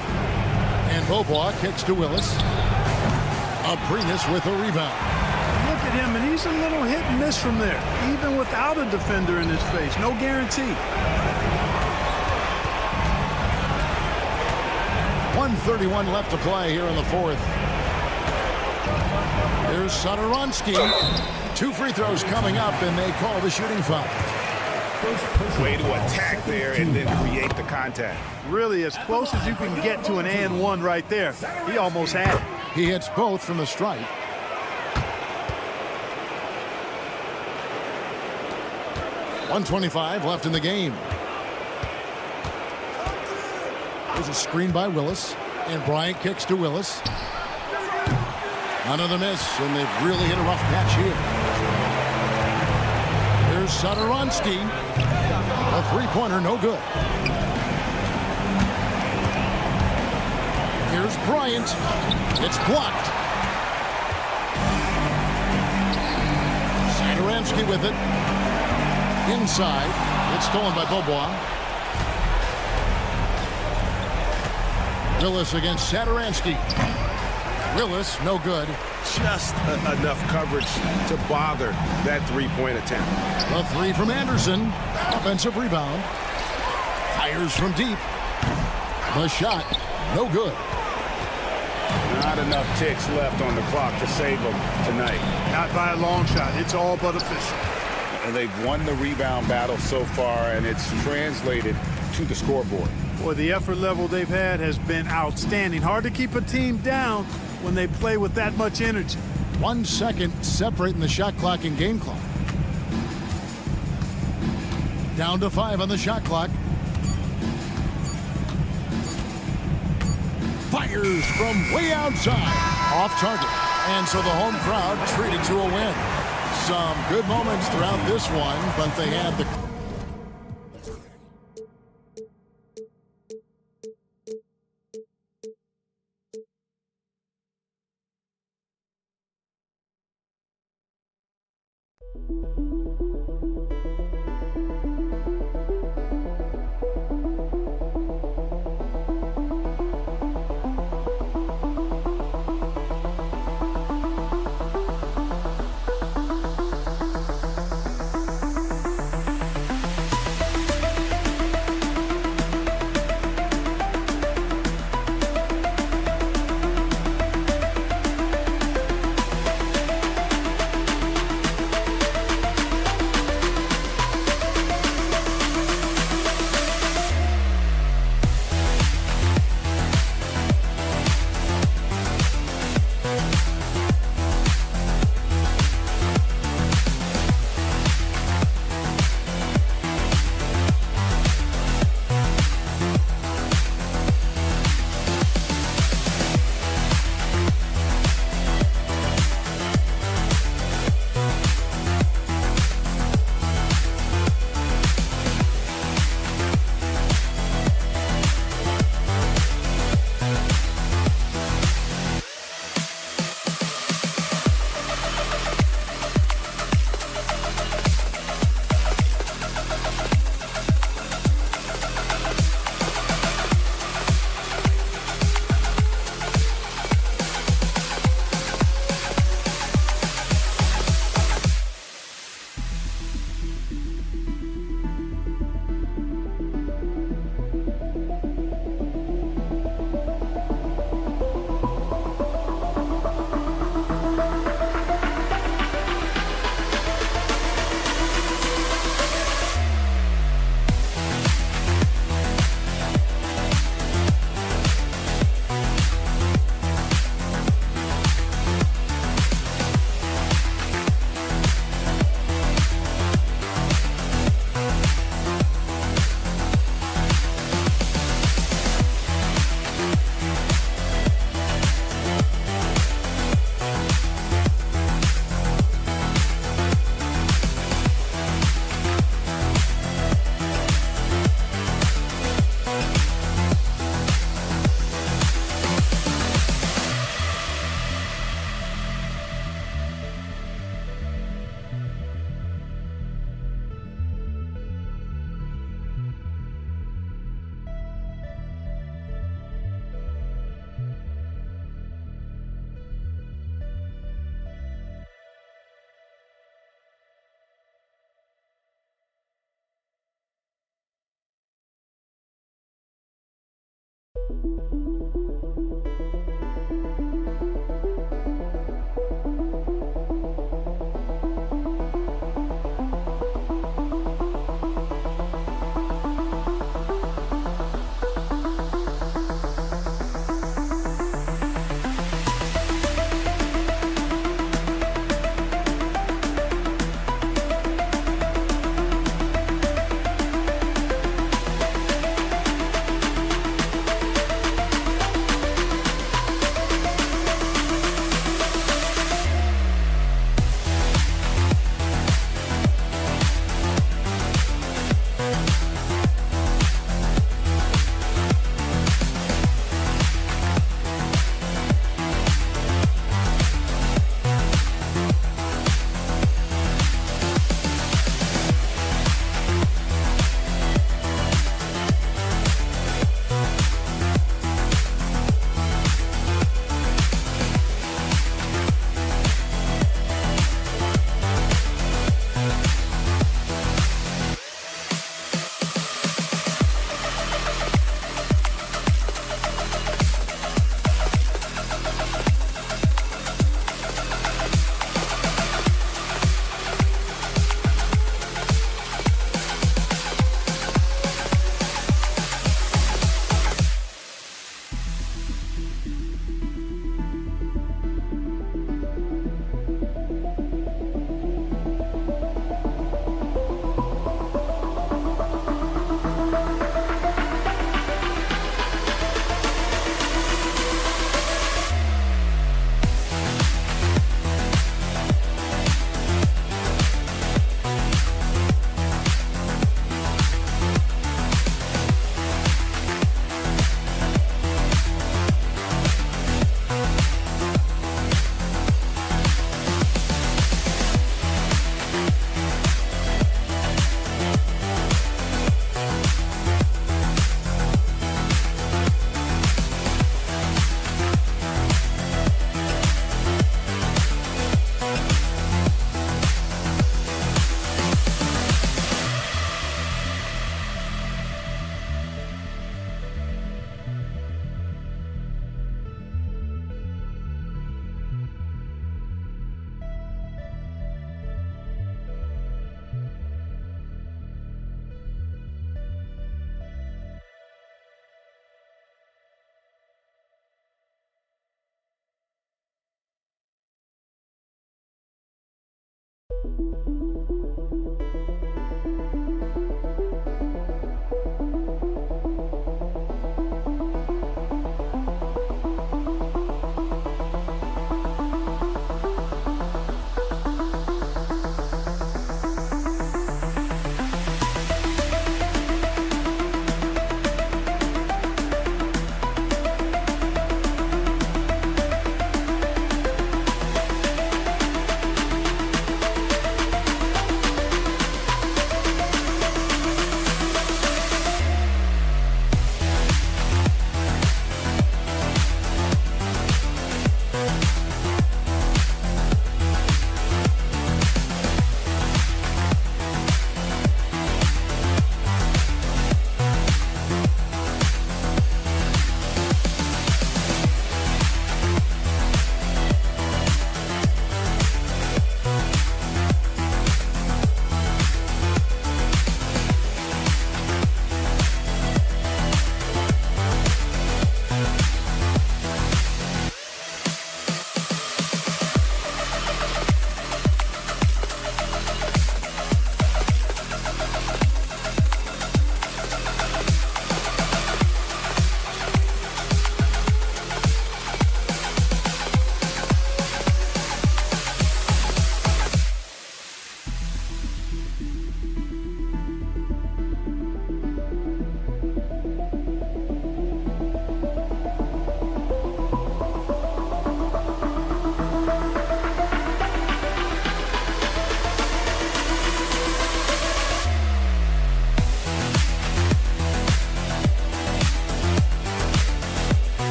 G: And Beaubois kicks to Willis. Aprinas with a rebound.
I: Look at him, and he's a little hit and miss from there, even without a defender in his face. No guarantee.
G: 1:31 left to play here in the fourth. Here's Saturansky. 2 free throws coming up, and they call the shooting foul.
H: Way to attack there and then create the contact.
I: Really, as close as you can get to an and one right there. He almost had it.
G: He hits both from the stripe. .125 left in the game. There's a screen by Willis. And Bryant kicks to Willis. Another miss, and they've really hit a rough patch here. Here's Satoransky. A three-pointer, no good. Here's Bryant. It's blocked. Satoransky with it. Inside. It's stolen by Beaubois. Willis against Satoransky. Willis, no good.
H: Just enough coverage to bother that three-point attempt.
G: A three from Anderson. Offensive rebound. Fires from deep. The shot, no good.
H: Not enough ticks left on the clock to save them tonight.
I: Not by a long shot. It's all but official.
H: And they've won the rebound battle so far, and it's translated to the scoreboard.
I: Boy, the effort level they've had has been outstanding. Hard to keep a team down when they play with that much energy.
G: 1 second separating the shot clock and game clock. Down to 5 on the shot clock. Fires from way outside. Off target. And so the home crowd treated to a win. Some good moments throughout this one, but they had the...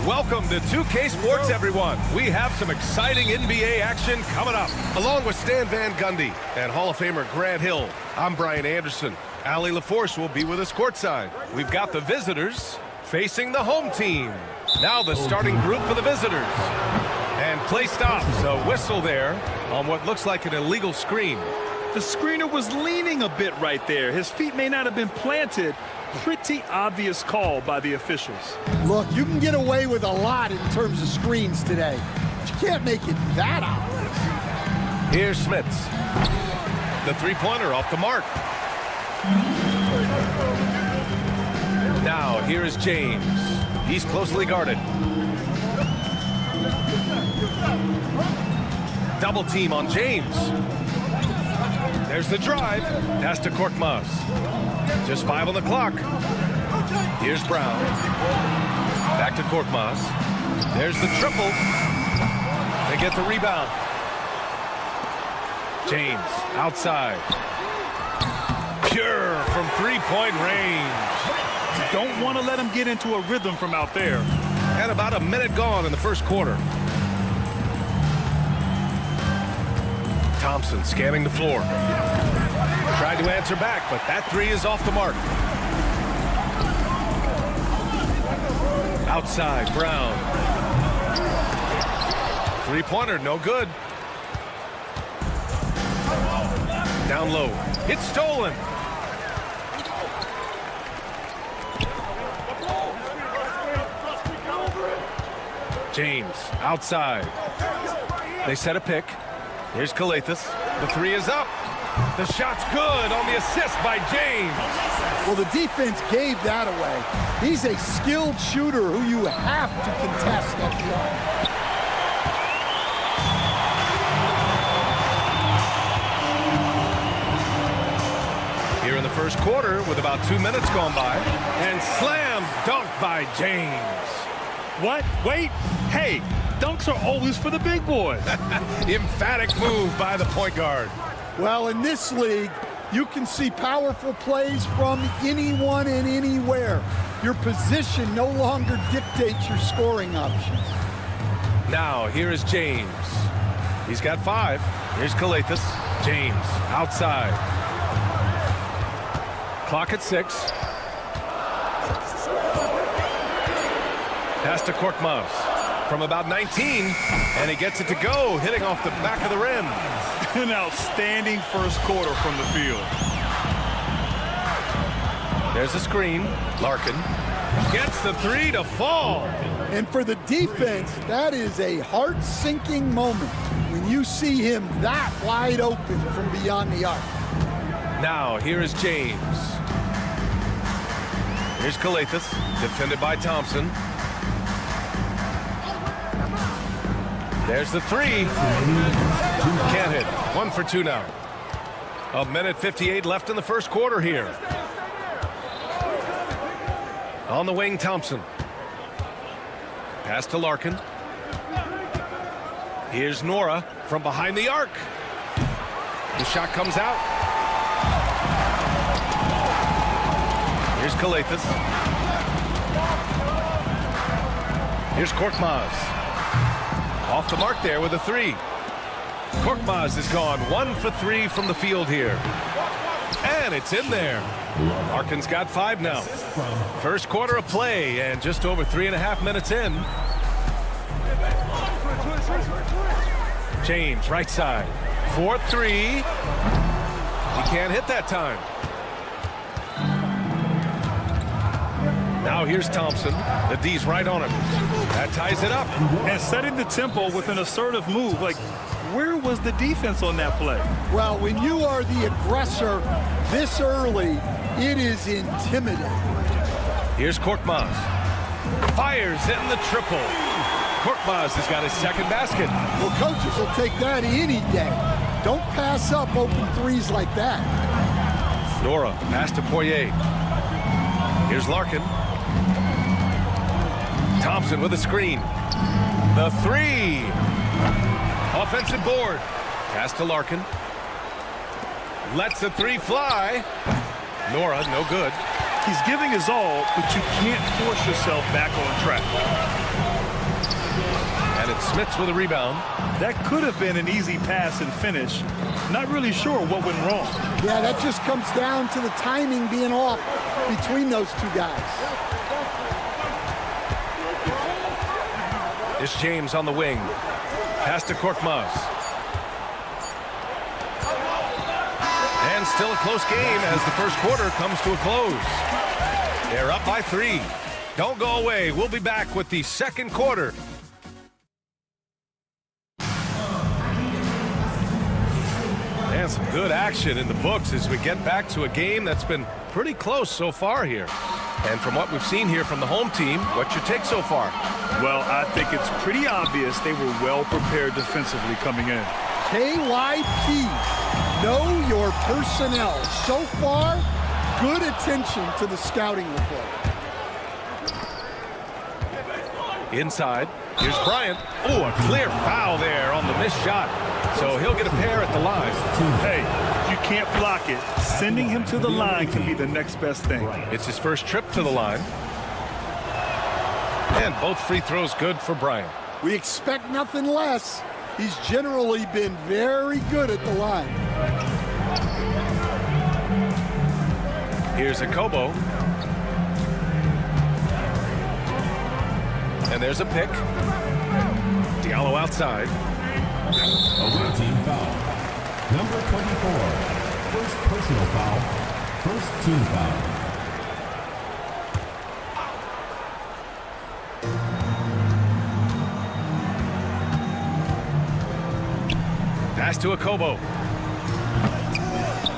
A: Welcome to 2K Sports, everyone. We have some exciting NBA action coming up. Along with Stan Van Gundy and Hall of Famer Grant Hill, I'm Brian Anderson. Ali LaForce will be with us courtside. We've got the visitors facing the home team. Now the starting group for the visitors. And play stops, a whistle there on what looks like an illegal screen.
B: The screener was leaning a bit right there. His feet may not have been planted. Pretty obvious call by the officials.
K: Look, you can get away with a lot in terms of screens today, but you can't make it that obvious.
A: Here's Smits. The three-pointer off the mark. Now, here is James. He's closely guarded. Double team on James. There's the drive. Pass to Korkmaz. Just 5 on the clock. Here's Brown. Back to Korkmaz. There's the triple. They get the rebound. James outside. Pure from three-point range.
B: Don't want to let him get into a rhythm from out there.
A: And about a minute gone in the first quarter. Thompson scanning the floor. Tried to answer back, but that three is off the mark. Outside, Brown. Three-pointer, no good. Down low. It's stolen. James outside. They set a pick. Here's Calathes. The three is up. The shot's good on the assist by James.
K: Well, the defense gave that away. He's a skilled shooter who you have to contest at the arc.
A: Here in the first quarter with about 2 minutes gone by. And slam dunk by James.
B: What? Wait. Hey, dunks are always for the big boys.
A: Emphatic move by the point guard.
K: Well, in this league, you can see powerful plays from anyone and anywhere. Your position no longer dictates your scoring options.
A: Now, here is James. He's got 5. Here's Calathes. James outside. Clock at 6. Pass to Korkmaz from about 19, and he gets it to go, hitting off the back of the rim.
B: An outstanding first quarter from the field.
A: There's a screen. Larkin gets the three to fall.
K: And for the defense, that is a heart-sinking moment when you see him that wide open from beyond the arc.
A: Now, here is James. Here's Calathes, defended by Thompson. There's the three. Can't hit. 1 for 2 now. 1:58 left in the first quarter here. On the wing, Thompson. Pass to Larkin. Here's Nora from behind the arc. The shot comes out. Here's Calathes. Here's Korkmaz. Off the mark there with a three. Korkmaz is gone 1 for 3 from the field here. And it's in there. Larkin's got 5 now. First quarter of play and just over 3.5 minutes in. James, right side. 4-3. He can't hit that time. Now here's Thompson. The D's right on him. That ties it up.
B: And setting the tempo with an assertive move. Like, where was the defense on that play?
K: Well, when you are the aggressor this early, it is intimidating.
A: Here's Korkmaz. Fires in the triple. Korkmaz has got his second basket.
K: Well, coaches will take that any day. Don't pass up open threes like that.
A: Nora, pass to Poirier. Here's Larkin. Thompson with a screen. The three. Offensive board. Pass to Larkin. Lets the three fly. Nora, no good.
B: He's giving his all, but you can't force yourself back on track.
A: And it's Smits with a rebound.
B: That could have been an easy pass and finish. Not really sure what went wrong.
K: Yeah, that just comes down to the timing being off between those two guys.
A: It's James on the wing. Pass to Korkmaz. And still a close game as the first quarter comes to a close. They're up by 3. Don't go away. We'll be back with the second quarter. And some good action in the books as we get back to a game that's been pretty close so far here. And from what we've seen here from the home team, what's your take so far?
B: Well, I think it's pretty obvious they were well prepared defensively coming in.
K: KYP, know your personnel. So far, good attention to the scouting report.
A: Inside, here's Bryant. Oh, a clear foul there on the missed shot. So he'll get a pair at the line.
B: Hey, you can't block it. Sending him to the line can be the next best thing.
A: It's his first trip to the line. And both free throws good for Bryant.
K: We expect nothing less. He's generally been very good at the line.
A: Here's a Kobo. And there's a pick. Diallo outside.
D: Away team foul. Number 24. First personal foul. First team foul.
A: Pass to Akobo.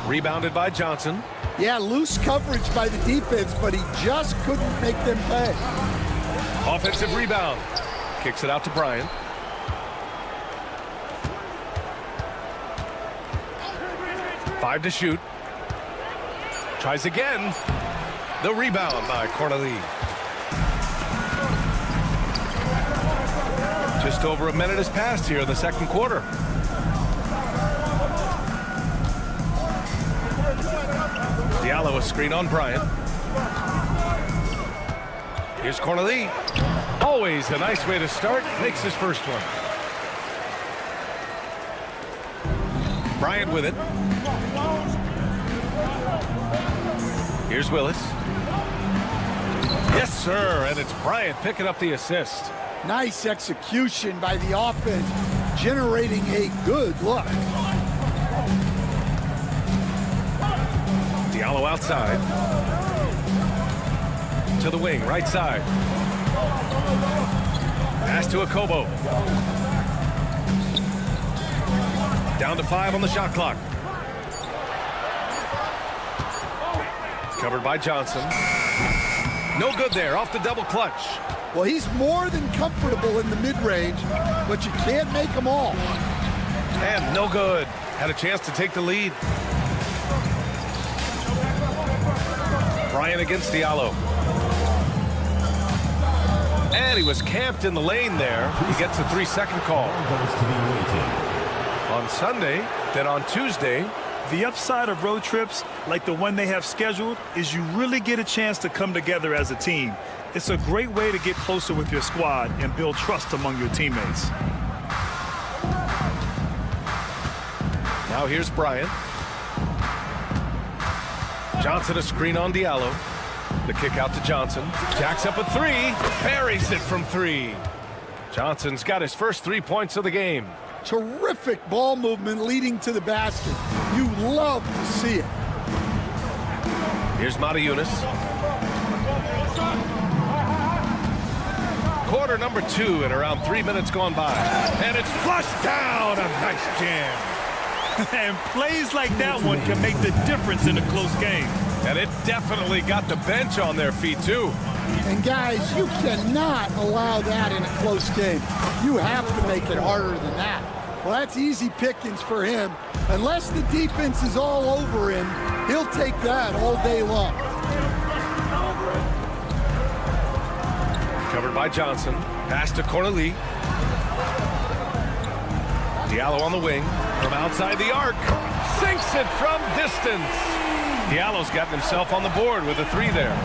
A: Rebounded by Johnson.
K: Yeah, loose coverage by the defense, but he just couldn't make them pay.
A: Offensive rebound. Kicks it out to Bryant. Five to shoot. Tries again. The rebound by Corneli. Just over a minute has passed here in the second quarter. Diallo a screen on Bryant. Here's Corneli. Always a nice way to start. Makes his first one. Bryant with it. Here's Willis. Yes, sir. And it's Bryant picking up the assist.
K: Nice execution by the offense, generating a good look.
A: Diallo outside. To the wing, right side. Pass to Akobo. Down to 5 on the shot clock. Covered by Johnson. No good there, off the double clutch.
K: Well, he's more than comfortable in the mid-range, but you can't make them all.
A: And no good. Had a chance to take the lead. Bryant against Diallo. And he was camped in the lane there. He gets a 3-second call. On Sunday, then on Tuesday.
B: The upside of road trips, like the one they have scheduled, is you really get a chance to come together as a team. It's a great way to get closer with your squad and build trust among your teammates.
A: Now here's Bryant. Johnson a screen on Diallo. The kick out to Johnson. Jacks up a 3. Buries it from 3. Johnson's got his first 3 points of the game.
K: Terrific ball movement leading to the basket. You love to see it.
A: Here's Matajunas. Quarter number 2 and around 3 minutes gone by. And it's flushed down. A nice jam.
B: And plays like that one can make the difference in a close game.
A: And it definitely got the bench on their feet, too.
K: And, guys, you cannot allow that in a close game. You have to make it harder than that. Well, that's easy pickings for him. Unless the defense is all over him, he'll take that all day long.
A: Covered by Johnson. Pass to Corneli. Diallo on the wing. From outside the arc. Sinks it from distance. Diallo's gotten himself on the board with a 3 there.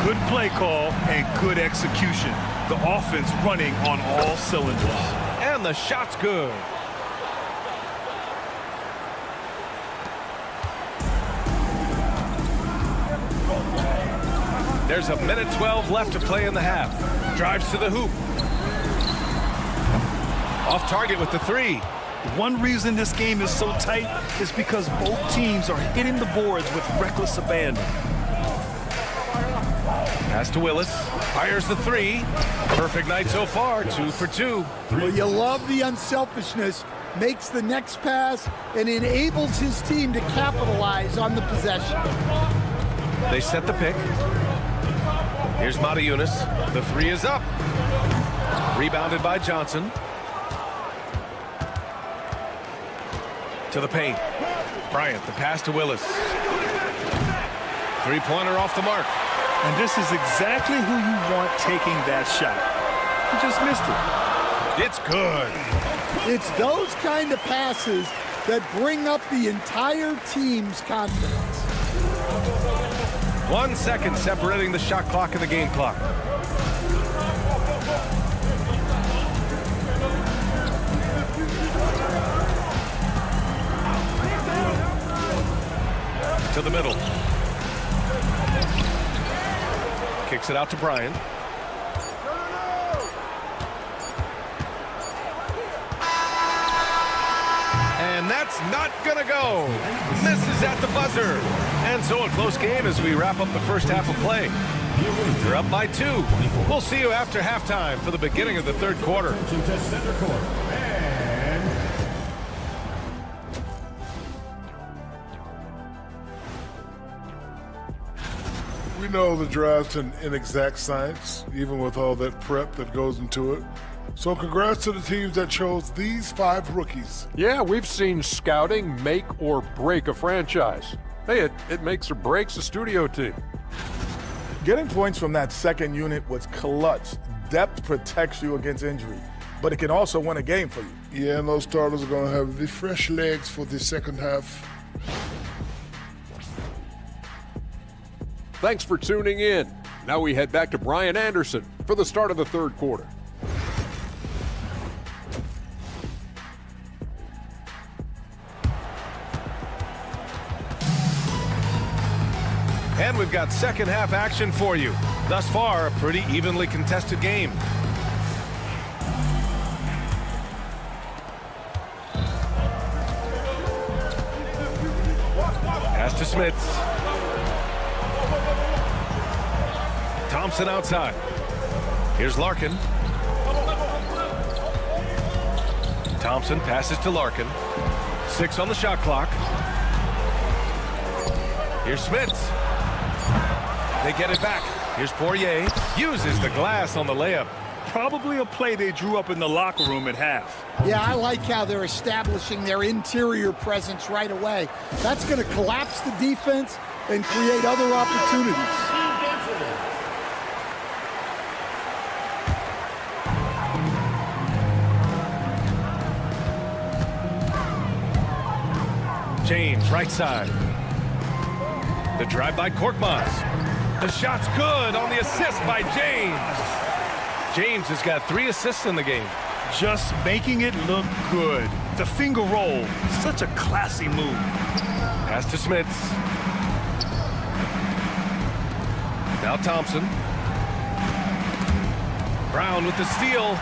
B: Good play call and good execution. The offense running on all cylinders.
A: And the shot's good. There's a minute 12 left to play in the half. Drives to the hoop. Off target with the 3.
B: One reason this game is so tight is because both teams are hitting the boards with reckless abandon.
A: Pass to Willis. Fires the 3. Perfect night so far. 2 for 2.
K: Well, you love the unselfishness. Makes the next pass and enables his team to capitalize on the possession.
A: They set the pick. Here's Matajunas. The 3 is up. Rebounded by Johnson. To the paint. Bryant, the pass to Willis. 3-pointer off the mark.
B: And this is exactly who you want taking that shot. He just missed it.
A: It's good.
K: It's those kind of passes that bring up the entire team's confidence.
A: 1 second separating the shot clock and the game clock. To the middle. Kicks it out to Bryant. that's not going to go. Misses at the buzzer. And so a close game as we wrap up the first half of play. You're up by 2. We'll see you after halftime for the beginning of the third quarter.
L: We know the draft's an inexact science, even with all that prep that goes into it. So congrats to the teams that chose these 5 rookies.
F: Yeah, we've seen scouting make or break a franchise. Hey, it makes or breaks a studio team.
E: Getting points from that second unit was clutch. Depth protects you against injury, but it can also win a game for you.
L: Yeah, and those starters are going to have the fresh legs for the second half.
F: Thanks for tuning in. Now we head back to Brian Anderson for the start of the third quarter.
A: And we've got second half action for you. Thus far, a pretty evenly contested game. Pass to Smits. Thompson outside. Here's Larkin. Thompson passes to Larkin. 6 on the shot clock. Here's Smits. They get it back. Here's Poirier. Uses the glass on the layup.
B: Probably a play they drew up in the locker room at half.
K: Yeah, I like how they're establishing their interior presence right away. That's going to collapse the defense and create other opportunities.
A: James, right side. The drive by Korkmaz. The shot's good on the assist by James. James has got 3 assists in the game.
B: Just making it look good. The finger roll, such a classy move.
A: Pass to Smits. Now Thompson. Brown with the steal.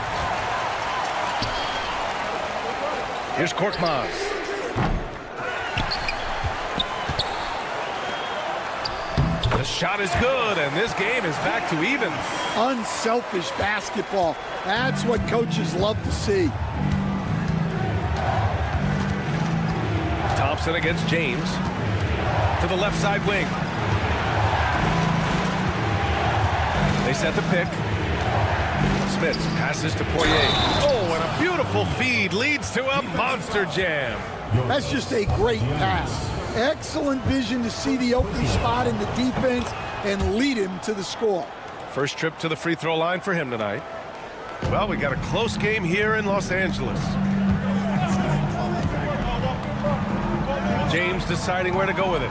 A: Here's Korkmaz. The shot is good, and this game is back to even.
K: Unselfish basketball. That's what coaches love to see.
A: Thompson against James. To the left side wing. They set the pick. Smits passes to Poirier. Oh, and a beautiful feed leads to a monster jam.
K: That's just a great pass. Excellent vision to see the open spot in the defense and lead him to the score.
A: First trip to the free throw line for him tonight. Well, we got a close game here in Los Angeles. James deciding where to go with it.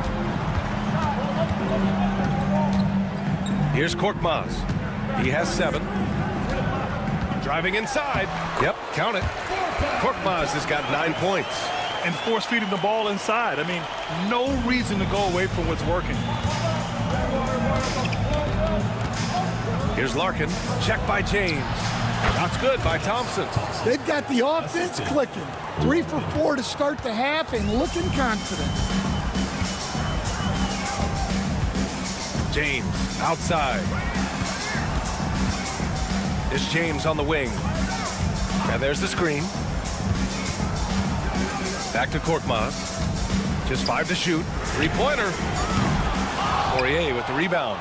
A: Here's Korkmaz. He has 7. Driving inside. Yep, count it. Korkmaz has got 9 points.
B: And force feeding the ball inside. I mean, no reason to go away from what's working.
A: Here's Larkin. Check by James. Shot's good by Thompson.
K: They've got the offense clicking. 3 for 4 to start the half and looking confident.
A: James outside. It's James on the wing. And there's the screen. Back to Korkmaz. Just 5 to shoot. 3-pointer. Poirier with the rebound.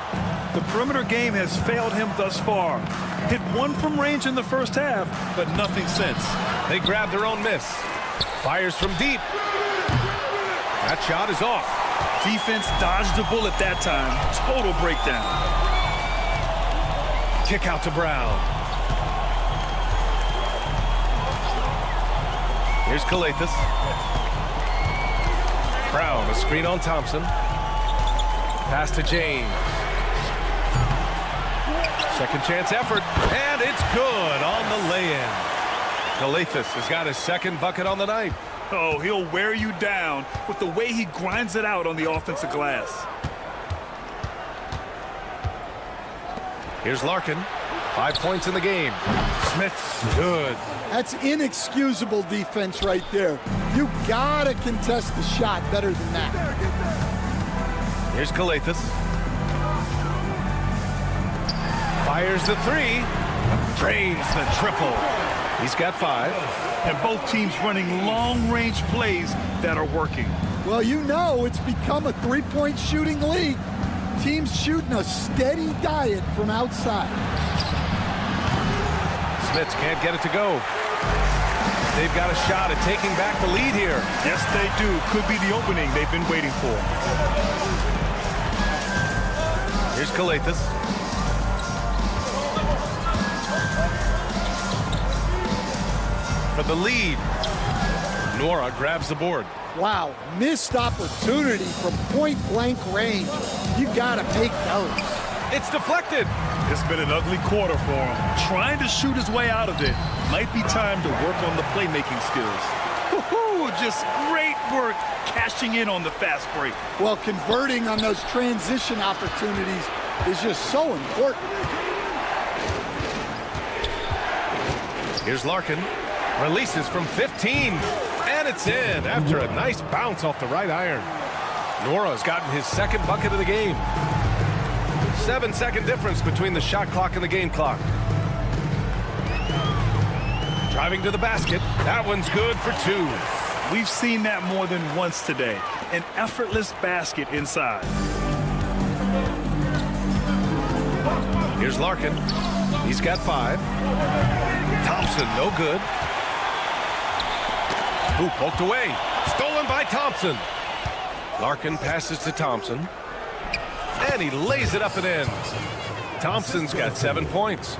B: The perimeter game has failed him thus far. Hit 1 from range in the first half, but nothing since.
A: They grab their own miss. Fires from deep. That shot is off.
B: Defense dodged a bullet that time. Total breakdown.
A: Kick out to Brown. Here's Kalathis. Brown, a screen on Thompson. Pass to James. Second chance effort, and it's good on the lay-in. Kalathis has got his second bucket on the night.
B: Oh, he'll wear you down with the way he grinds it out on the offensive glass.
A: Here's Larkin. 5 points in the game. Smith's good.
K: That's inexcusable defense right there. You gotta contest the shot better than that.
A: Here's Kalathis. Fires the three. Drains the triple. He's got 5.
B: And both teams running long-range plays that are working.
K: Well, you know it's become a three-point shooting league. Teams shooting a steady diet from outside.
A: Smiths can't get it to go. They've got a shot at taking back the lead here.
B: Yes, they do. Could be the opening they've been waiting for.
A: Here's Kalathis. For the lead. Nora grabs the board.
K: Wow, missed opportunity from point-blank range. You gotta make those.
A: It's deflected.
B: It's been an ugly quarter for him. Trying to shoot his way out of it. Might be time to work on the playmaking skills. Woo-hoo, just great work cashing in on the fast break.
K: Well, converting on those transition opportunities is just so important.
A: Here's Larkin. Releases from 15. And it's in after a nice bounce off the right iron. Nora's gotten his second bucket of the game. 7-second difference between the shot clock and the game clock. Driving to the basket. That one's good for 2.
B: We've seen that more than once today. An effortless basket inside.
A: Here's Larkin. He's got 5. Thompson, no good. Ooh, poked away. Stolen by Thompson. Larkin passes to Thompson. And he lays it up and in. Thompson's got 7 points.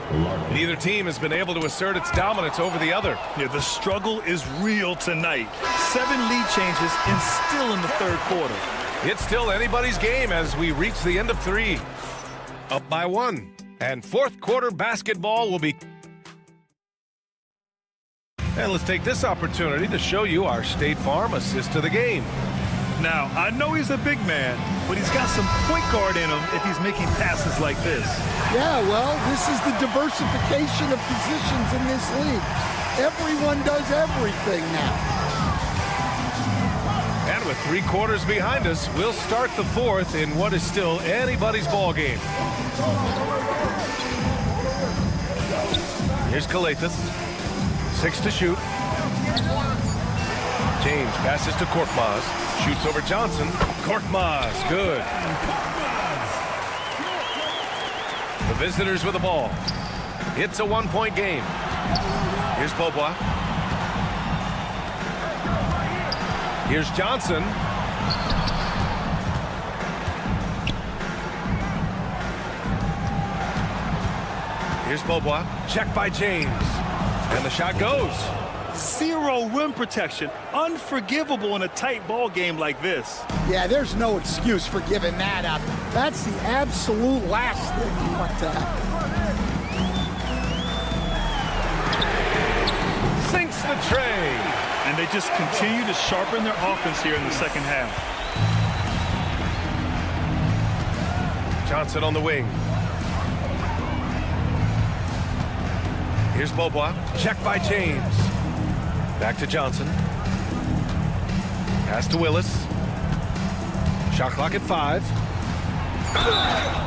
A: Neither team has been able to assert its dominance over the other.
B: Yeah, the struggle is real tonight. 7 lead changes and still in the third quarter.
A: It's still anybody's game as we reach the end of 3. Up by 1. And fourth quarter basketball will be... And let's take this opportunity to show you our State Farm assist to the game.
B: Now, I know he's a big man, but he's got some point guard in him if he's making passes like this.
K: Yeah, well, this is the diversification of positions in this league. Everyone does everything now.
A: And with 3 quarters behind us, we'll start the fourth in what is still anybody's ball game. Here's Kalathis. 6 to shoot. James passes to Korkmaz. Shoots over Johnson. Korkmaz, good. The visitors with the ball. It's a 1-point game. Here's Beaubois. Here's Johnson. Here's Beaubois. Check by James. And the shot goes.
B: 0 rim protection. Unforgivable in a tight ball game like this.
K: Yeah, there's no excuse for giving that up. That's the absolute last thing you want to happen.
A: Sinks the tray.
B: And they just continue to sharpen their offense here in the second half.
A: Johnson on the wing. Here's Beaubois. Check by James. Back to Johnson. Pass to Willis. Shot clock at 5.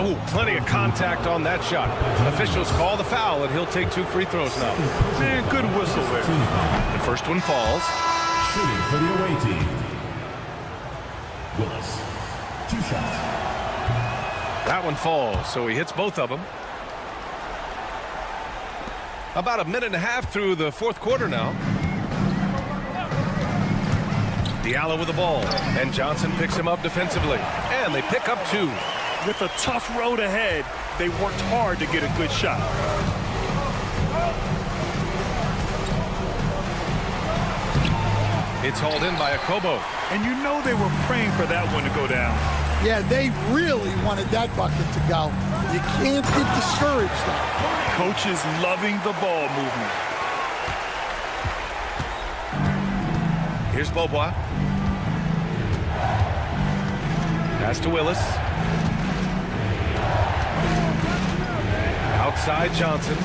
A: Oh, plenty of contact on that shot. Officials call the foul, and he'll take 2 free throws now.
B: Man, good whistle there.
A: The first one falls.
D: Shooting for the away team. Willis. 2 shots.
A: That one falls, so he hits both of them. About a minute and a half through the fourth quarter now. Diallo with the ball, and Johnson picks him up defensively. And they pick up 2.
B: With a tough road ahead, they worked hard to get a good shot.
A: It's hauled in by Akobo.
B: And you know they were praying for that one to go down.
K: Yeah, they really wanted that bucket to go. You can't get discouraged though.
B: Coaches loving the ball movement.
A: Here's Beaubois. Pass to Willis. Outside Johnson.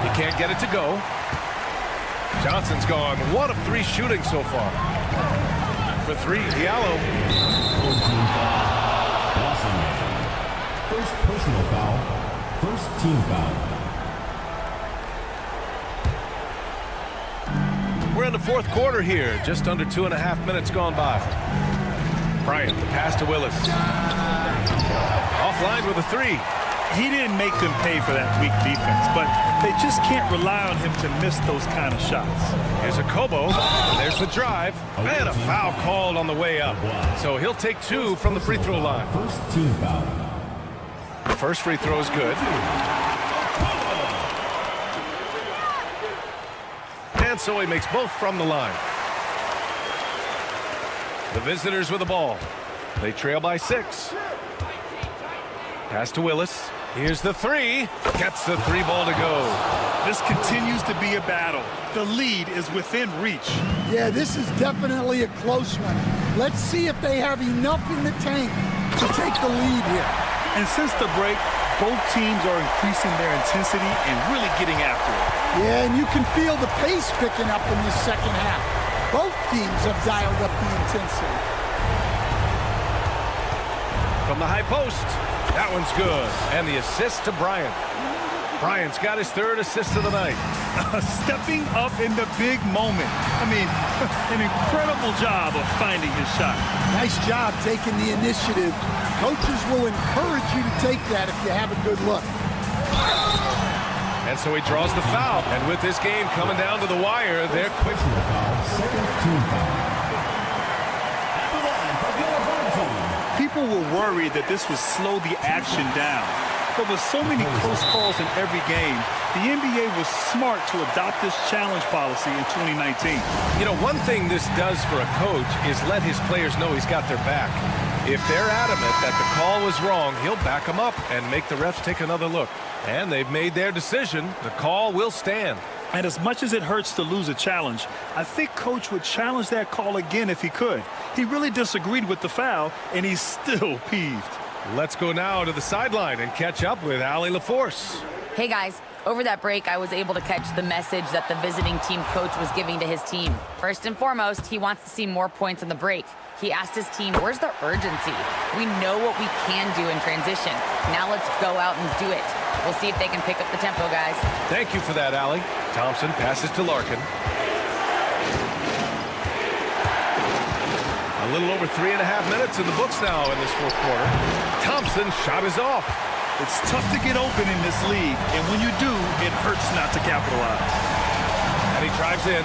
A: He can't get it to go. Johnson's gone 1 of 3 shooting so far. For 3, Diallo.
D: First personal foul. First team foul.
A: We're in the 4th quarter here. Just under 2.5 minutes gone by. Bryant, the pass to Willis. Offline with a 3.
B: He didn't make them pay for that weak defense, but they just can't rely on him to miss those kind of shots.
A: Here's a Kobo. There's the drive. And a foul called on the way up. So he'll take 2 from the free throw line.
D: First team foul.
A: The first free throw is good. And so he makes both from the line. The visitors with the ball. They trail by 6. Pass to Willis. Here's the 3. Gets the 3 ball to go.
B: This continues to be a battle. The lead is within reach.
K: Yeah, this is definitely a close one. Let's see if they have enough in the tank to take the lead here.
B: And since the break, both teams are increasing their intensity and really getting after it.
K: Yeah, and you can feel the pace picking up in this second half. Both teams have dialed up the intensity.
A: From the high post. That one's good. And the assist to Bryant. Bryant's got his 3rd assist of the night.
B: Stepping up in the big moment. I mean, an incredible job of finding his shot.
K: Nice job taking the initiative. Coaches will encourage you to take that if you have a good look.
A: And so he draws the foul. And with this game coming down to the wire, they're quick.
D: Second team foul.
B: People were worried that this would slow the action down. But with so many close calls in every game, the NBA was smart to adopt this challenge policy in 2019.
A: You know, one thing this does for a coach is let his players know he's got their back. If they're adamant that the call was wrong, he'll back them up and make the refs take another look. And they've made their decision. The call will stand.
B: And as much as it hurts to lose a challenge, I think Coach would challenge that call again if he could. He really disagreed with the foul, and he's still peeved.
A: Let's go now to the sideline and catch up with Allie LaForce.
M: Hey, guys. Over that break, I was able to catch the message that the visiting team coach was giving to his team. First and foremost, he wants to see more points on the break. He asked his team, where's the urgency? We know what we can do in transition. Now let's go out and do it. We'll see if they can pick up the tempo, guys.
A: Thank you for that, Allie. Thompson passes to Larkin. A little over 3.5 minutes in the books now in this 4th quarter. Thompson's shot is off.
B: It's tough to get open in this league, and when you do, it hurts not to capitalize.
A: And he drives in.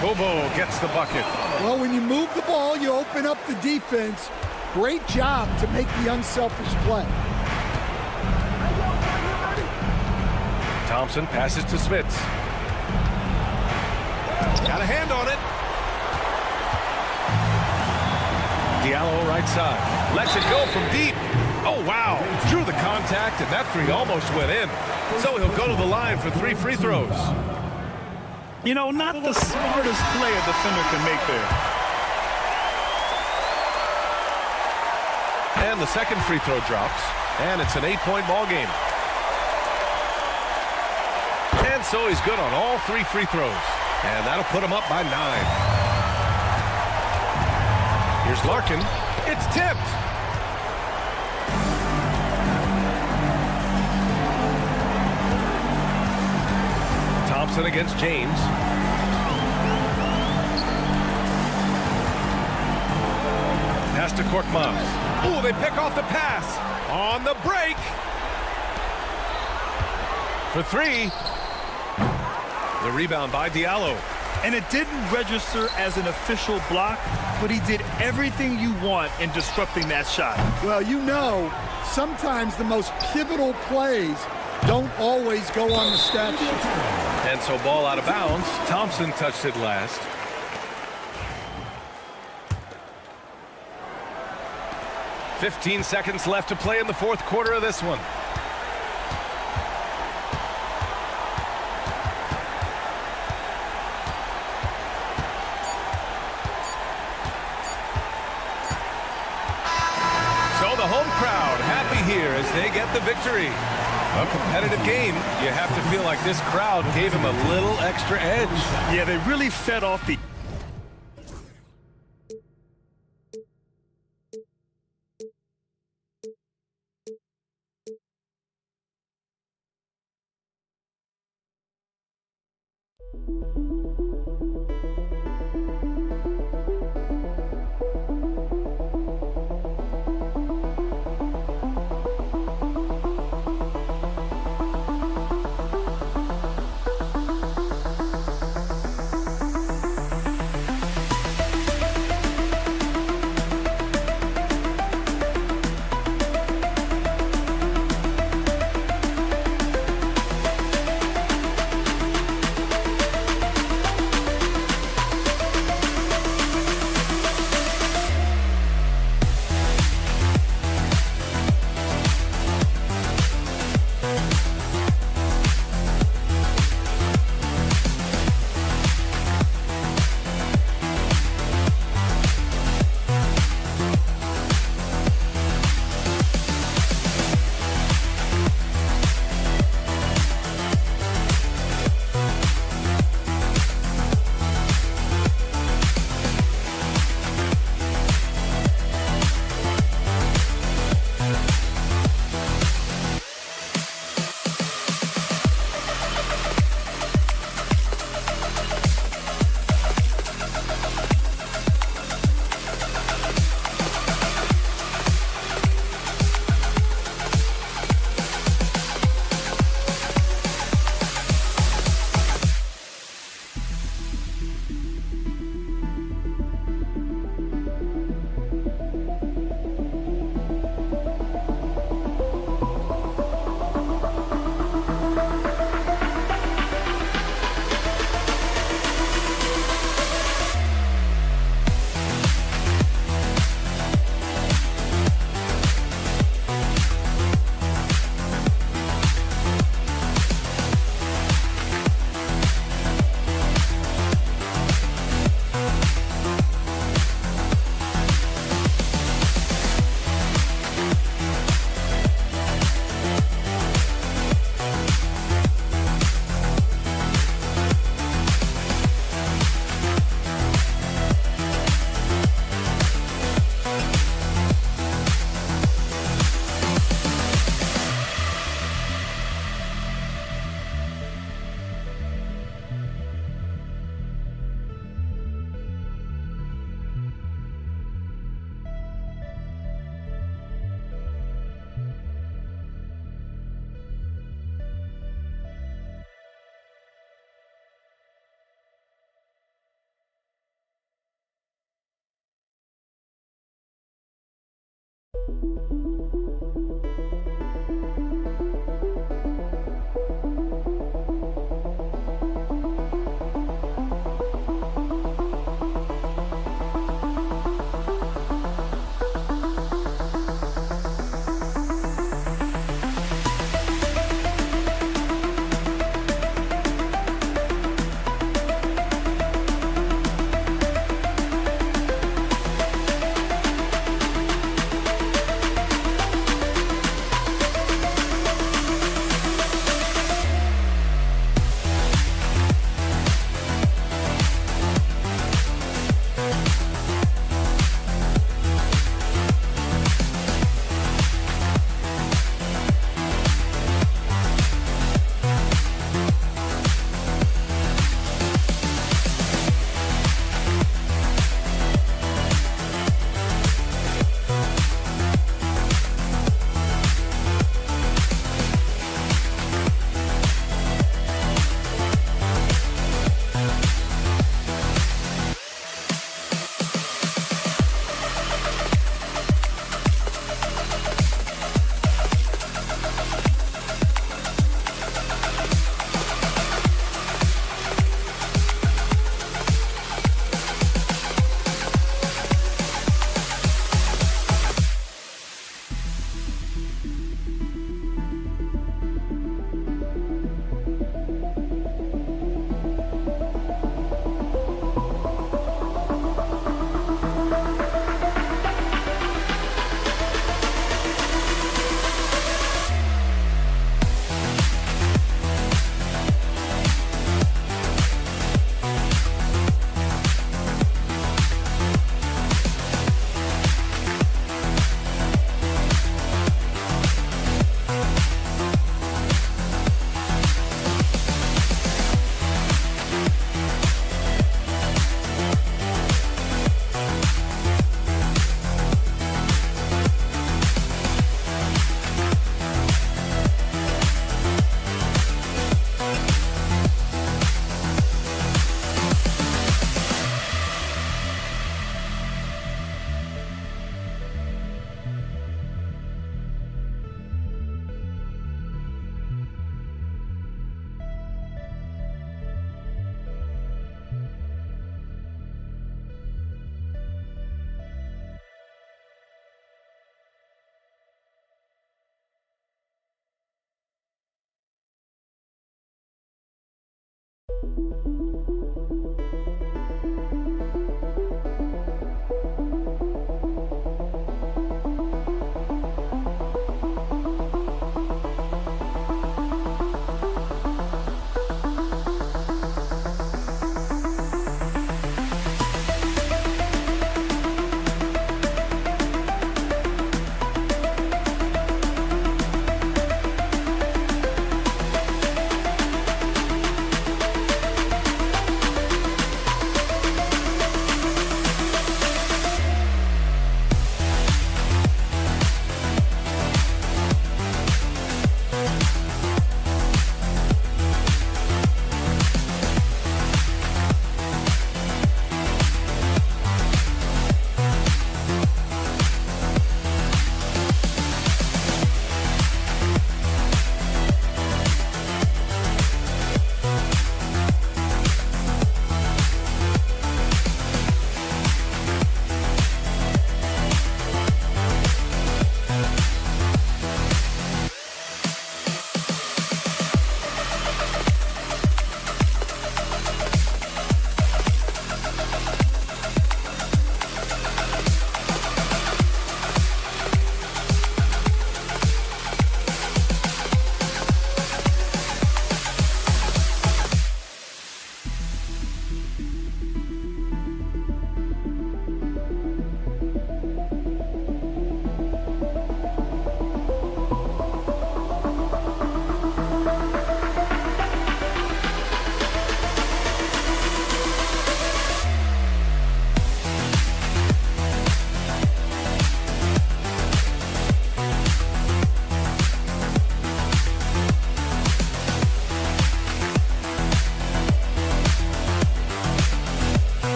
A: Kobo gets the bucket.
K: Well, when you move the ball, you open up the defense. Great job to make the unselfish play.
A: Thompson passes to Smits. Got a hand on it. Diallo right side. Lets it go from deep. Oh, wow. Drew the contact, and that 3 almost went in. So he'll go to the line for 3 free throws.
B: You know, not the smartest play a defender can make there.
A: And the second free throw drops, and it's an 8-point ball game. And so he's good on all 3 free throws, and that'll put him up by 9. Here's Larkin. It's tipped. Thompson against James. Pass to Korkmaz. Ooh, they pick off the pass. On the break. For 3. The rebound by Diallo.
B: And it didn't register as an official block, but he did everything you want in disrupting that shot.
K: Well, you know, sometimes the most pivotal plays don't always go on the stat sheet.
A: And so ball out of bounds. Thompson touched it last. "15 seconds left to play in the 4th quarter of this one. crowd happy here as they get the victory. A competitive game. You have to feel like this crowd gave him a little extra edge.
B: Yeah, they really fed off the...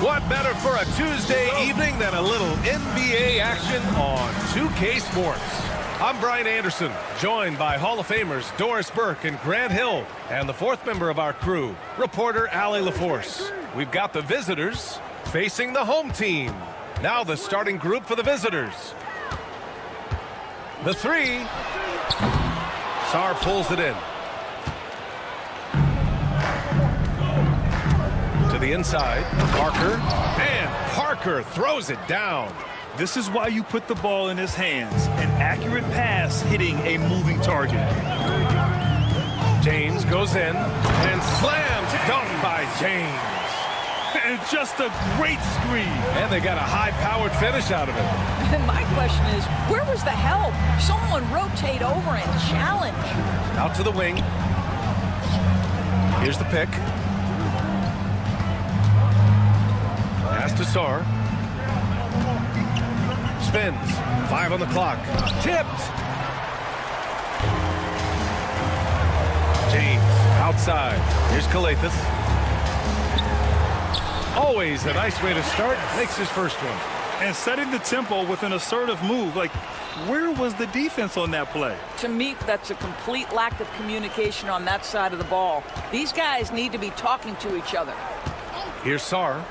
A: What better for a Tuesday evening than a little NBA action on 2K Sports? I'm Brian Anderson, joined by Hall of Famers Doris Burke and Grant Hill, and the fourth member of our crew, reporter Allie LaForce. We've got the visitors facing the home team. Now the starting group for the visitors. The three. Sar pulls it in. To the inside, Parker, and Parker throws it down.
B: This is why you put the ball in his hands. An accurate pass hitting a moving target.
A: James goes in and slams dunk by James.
B: And just a great screen.
A: And they got a high-powered finish out of it.
N: My question is, where was the help? Someone rotate over and challenge.
A: Out to the wing. Here's the pick. Pass to Sar. Spins. 5 on the clock. Tipped. James outside. Here's Calathis. Always a nice way to start. Makes his first one.
B: And setting the tempo with an assertive move. Like, where was the defense on that play?
N: To me, that's a complete lack of communication on that side of the ball. These guys need to be talking to each other.
A: Here's Sar.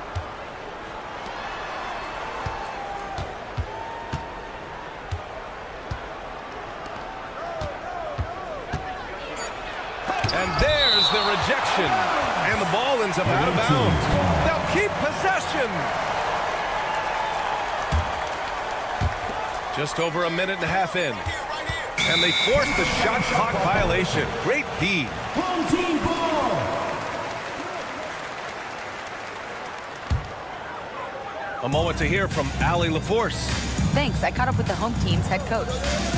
A: And there's the rejection. And the ball ends up out of bounds. They'll keep possession. Just over a minute and a half in. And they force the shot clock violation. Great D.
D: Home team ball.
A: A moment to hear from Allie LaForce.
M: Thanks. I caught up with the home team's head coach.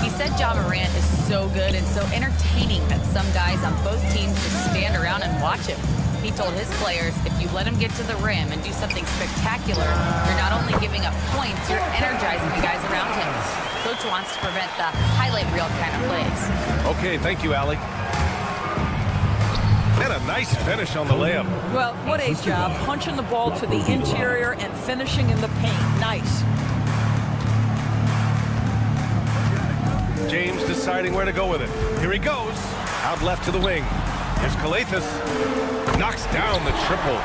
M: He said Ja Morant is so good and so entertaining that some guys on both teams just stand around and watch him. He told his players, if you let him get to the rim and do something spectacular, you're not only giving up points, you're energizing the guys around him. Coach wants to prevent the highlight reel kind of plays.
A: Okay, thank you, Allie. And a nice finish on the layup.
N: Well, what a job. Punching the ball to the interior and finishing in the paint. Nice.
A: James deciding where to go with it. Here he goes. Out left to the wing. Here's Calathis. Knocks down the triple.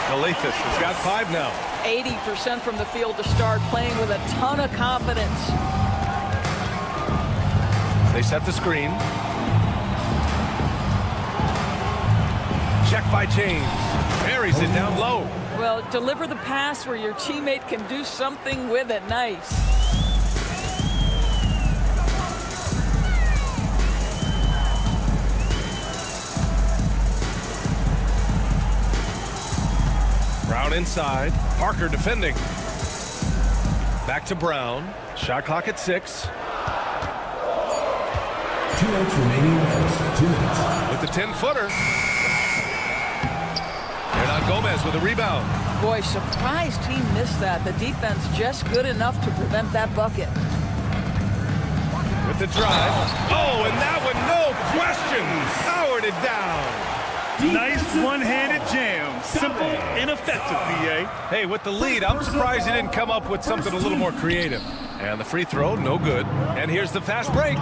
A: Calathis has got 5 now.
N: 80% from the field to start, playing with a ton of confidence.
A: They set the screen. Check by James. Buries it down low.
N: Well, deliver the pass where your teammate can do something with it. Nice.
A: Brown inside. Parker defending. Back to Brown. Shot clock at 6.
D: 2 minutes remaining in the first. 2 minutes.
A: With the 10-footer. Hernan Gomez with a rebound.
N: Boy, surprised he missed that. The defense just good enough to prevent that bucket.
A: With the drive. Oh, and that one, no questions. Powered it down.
B: Nice one-handed jam. Simple and effective, PA.
A: Hey, with the lead, I'm surprised he didn't come up with something a little more creative. And the free throw, no good. And here's the fast break.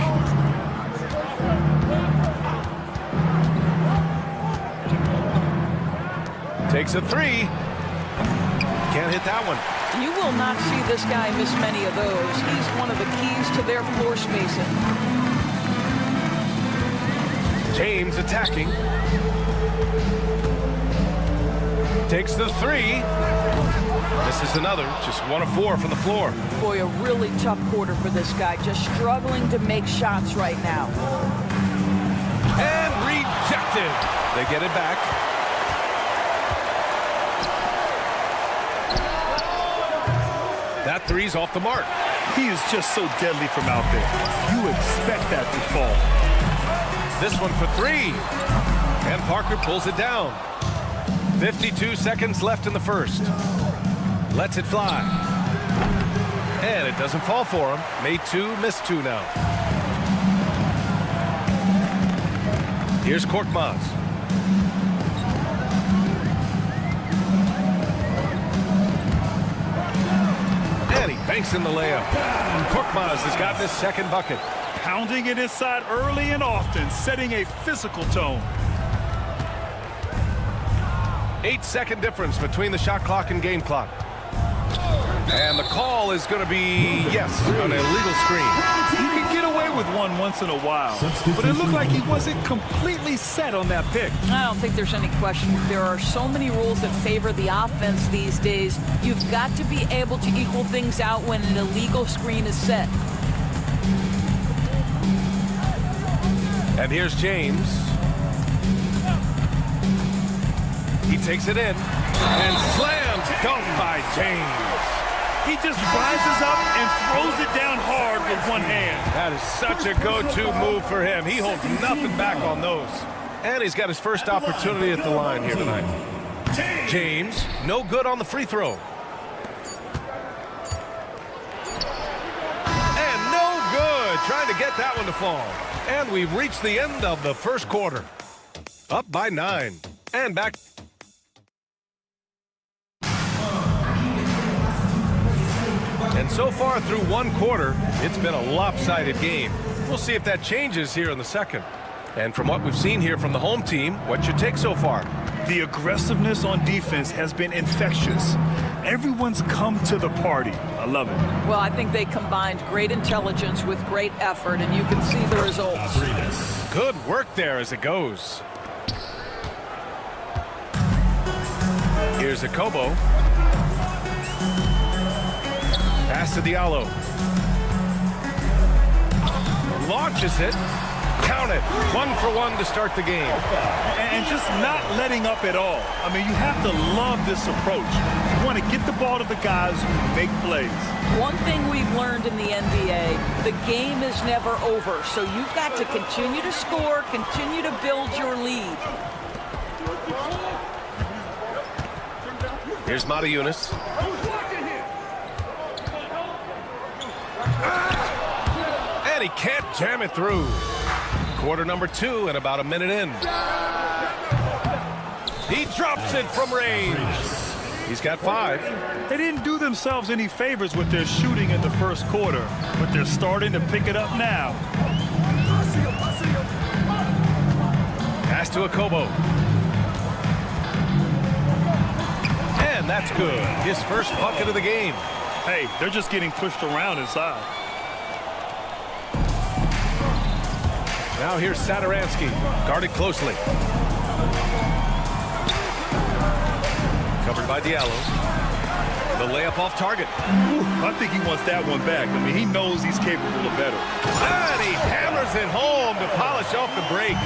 A: Takes a 3. Can't hit that one.
N: You will not see this guy miss many of those. He's one of the keys to their floor spacing.
A: James attacking. Takes the three. This is another, just 1 of 4 from the floor.
N: Boy, a really tough quarter for this guy. Just struggling to make shots right now.
A: And rejected. They get it back. That three's off the mark.
B: He is just so deadly from out there. You expect that to fall.
A: This one for 3. And Parker pulls it down. 52 seconds left in the first. Lets it fly. And it doesn't fall for him. Made 2, missed 2 now. Here's Korkmaz. And he banks in the layup. Korkmaz has gotten his second bucket.
B: Pounding it inside early and often, setting a physical tone.
A: 8-second difference between the shot clock and game clock. And the call is going to be, yes, an illegal screen.
B: You can get away with one once in a while, but it looked like he wasn't completely set on that pick.
N: I don't think there's any question. There are so many rules that favor the offense these days. You've got to be able to equal things out when an illegal screen is set.
A: And here's James. He takes it in and slams dunk by James.
B: He just rises up and throws it down hard with one hand.
A: That is such a go-to move for him. He holds nothing back on those. And he's got his first opportunity at the line here tonight. James, no good on the free throw. And no good. Trying to get that one to fall. And we've reached the end of the first quarter. Up by 9. And back. And so far through one quarter, it's been a lopsided game. We'll see if that changes here in the second. And from what we've seen here from the home team, what's your take so far?
B: The aggressiveness on defense has been infectious. Everyone's come to the party. I love it.
N: Well, I think they combined great intelligence with great effort, and you can see the results.
A: Good work there as it goes. Here's Akobo. Pass to Diallo. Launches it. Count it. 1 for 1 to start the game.
B: And just not letting up at all. I mean, you have to love this approach. You want to get the ball to the guys who make plays.
N: One thing we've learned in the NBA, the game is never over. So you've got to continue to score, continue to build your lead.
A: Here's Mata Yunus. And he can't jam it through. Quarter number 2 and about a minute in. He drops it from range. He's got 5.
B: They didn't do themselves any favors with their shooting in the first quarter, but they're starting to pick it up now.
A: Pass to Akobo. And that's good. His first bucket of the game.
B: Hey, they're just getting pushed around inside.
A: Now here's Satoransky, guarded closely. Covered by Diallo. The layup off target.
B: Ooh, I think he wants that one back. I mean, he knows he's capable of better.
A: And he hammers it home to polish off the break.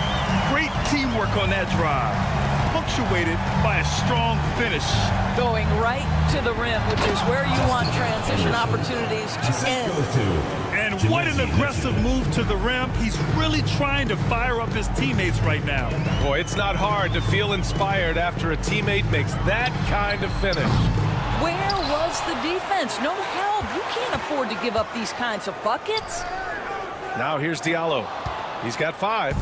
B: Great teamwork on that drive. Punctuated by a strong finish.
N: Going right to the rim, which is where you want transition opportunities to end.
B: And what an aggressive move to the rim. He's really trying to fire up his teammates right now.
A: Boy, it's not hard to feel inspired after a teammate makes that kind of finish.
N: Where was the defense? No help. You can't afford to give up these kinds of buckets.
A: Now here's Diallo. He's got 5.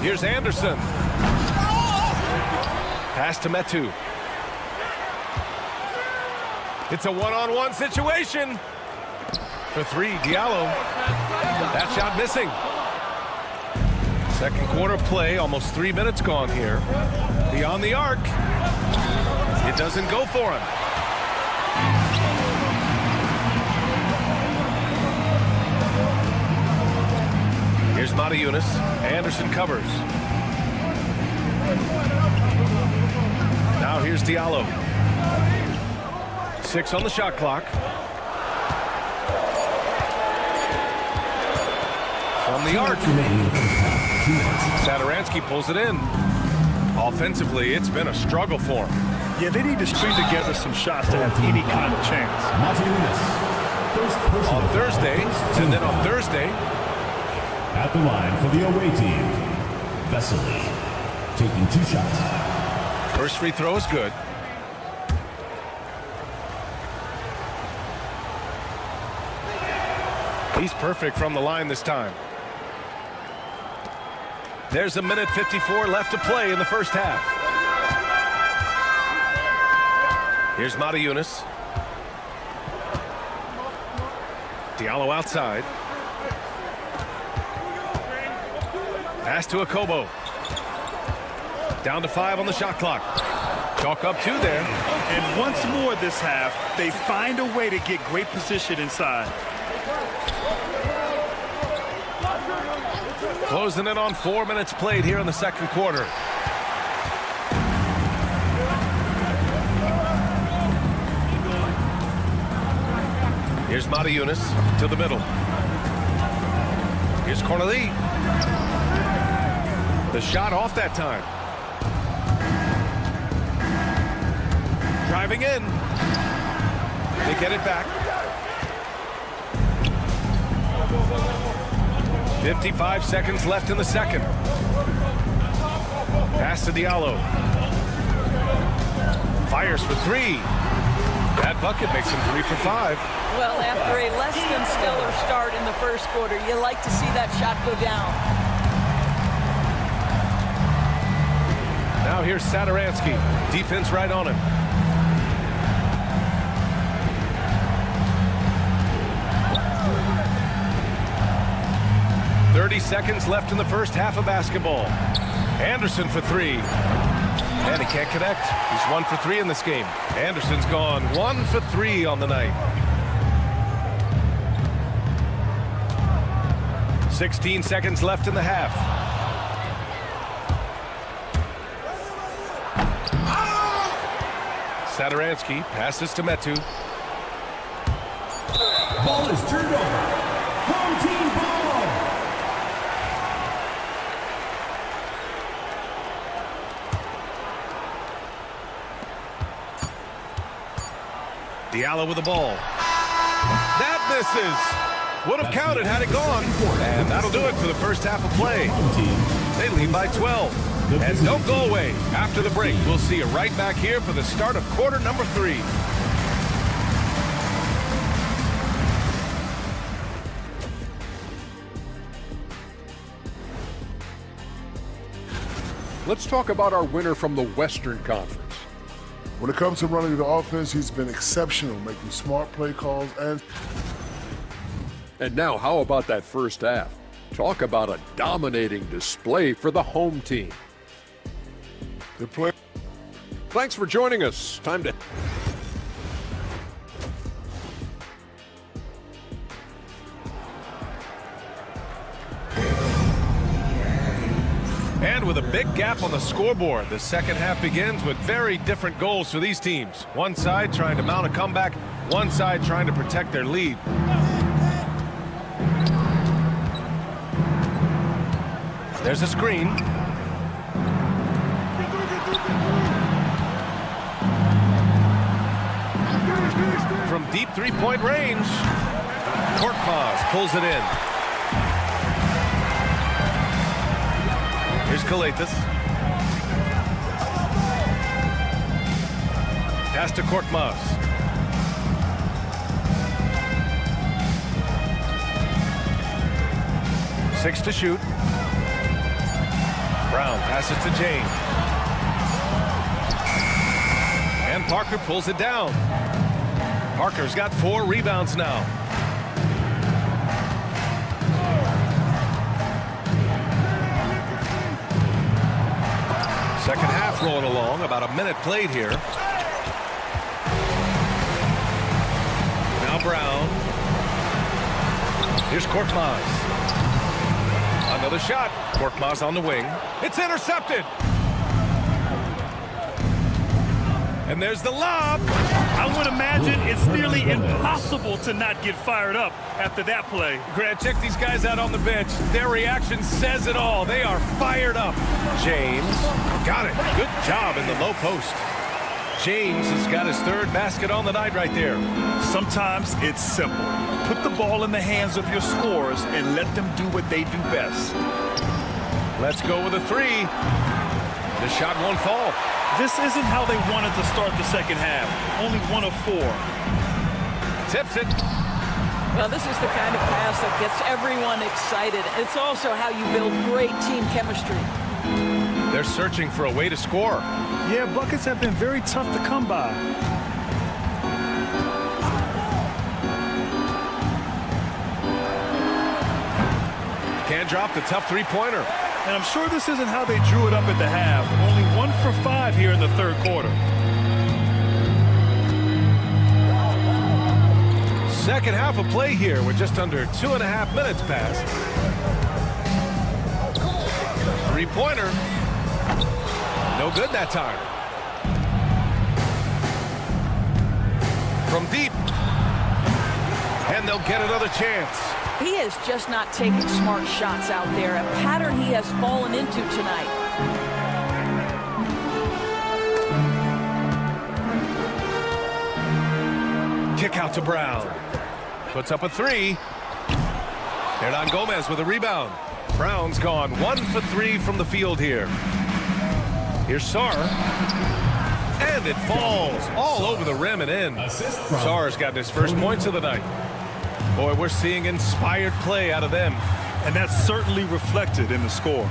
A: Here's Anderson. Pass to Metu. It's a one-on-one situation. For 3, Diallo. That shot missing. Second quarter play, almost 3 minutes gone here. Beyond the arc. It doesn't go for him. Here's Matajunas. Anderson covers. Now here's Diallo. 6 on the shot clock. From the arc. Satoransky pulls it in. Offensively, it's been a struggle for him.
B: Yeah, they need to string together some shots to have any kind of chance.
A: On Thursday, and then on Thursday.
D: At the line for the away team, Vesely, taking 2 shots.
A: First free throw is good. He's perfect from the line this time. There's 1:54 left to play in the first half. Here's Matajunas. Diallo outside. Pass to Akobo. Down to 5 on the shot clock. Chalk up 2 there.
B: And once more this half, they find a way to get great position inside.
A: Closing in on 4 minutes played here in the second quarter. Here's Matajunas to the middle. Here's Corneli. The shot off that time. Driving in. They get it back. 55 seconds left in the second. Pass to Diallo. Fires for 3. That bucket makes him 3 for 5.
N: Well, after a less than stellar start in the first quarter, you like to see that shot go down.
A: Now here's Satoransky. Defense right on him. .30 seconds left in the first half of basketball. Anderson for 3. And he can't connect. He's 1 for 3 in this game. Anderson's gone 1 for 3 on the night. 16 seconds left in the half. Satoransky passes to Metu.
D: Ball is turned over. Home team ball.
A: Diallo with the ball. That misses. Would have counted had it gone. And that'll do it for the first half of play. They lead by 12. And don't go away. After the break, we'll see you right back here for the start of quarter number 3.
F: Let's talk about our winner from the Western Conference.
L: When it comes to running the offense, he's been exceptional, making smart play calls.
F: And now, how about that first half? Talk about a dominating display for the home team. Thanks for joining us. Time to...
A: And with a big gap on the scoreboard, the second half begins with very different goals for these teams. One side trying to mount a comeback, one side trying to protect their lead. There's a screen. From deep three-point range, Korkmaz pulls it in. Here's Kalathis. Pass to Korkmaz. Six to shoot. Brown passes to James. And Parker pulls it down. Parker's got 4 rebounds now. Second half rolling along, about a minute played here. Brown. Here's Korkmaz. Another shot. Korkmaz on the wing. It's intercepted. And there's the lob.
B: I would imagine it's nearly impossible to not get fired up after that play.
A: Grant, check these guys out on the bench. Their reaction says it all. They are fired up. James got it. Good job in the low post. James has got his third basket on the night right there.
B: Sometimes it's simple. Put the ball in the hands of your scorers and let them do what they do best.
A: Let's go with a three. The shot won't fall.
B: This isn't how they wanted to start the second half. Only 1 of 4.
A: Tips it.
N: Well, this is the kind of pass that gets everyone excited. It's also how you build great team chemistry.
A: They're searching for a way to score.
B: Yeah, buckets have been very tough to come by.
A: Can't drop the tough three-pointer.
B: And I'm sure this isn't how they drew it up at the half. Only 1 for 5 here in the third quarter.
A: Second half of play here with just under 2.5 minutes passed. Three-pointer. No good that time. From deep. And they'll get another chance.
N: He is just not taking smart shots out there, a pattern he has fallen into tonight.
A: Kick out to Brown. Puts up a three. Hernan Gomez with a rebound. Brown's gone 1 for 3 from the field here. Here's Sar. And it falls all over the rim and in. Sar's gotten his first points of the night. Boy, we're seeing inspired play out of them.
B: And that's certainly reflected in the score.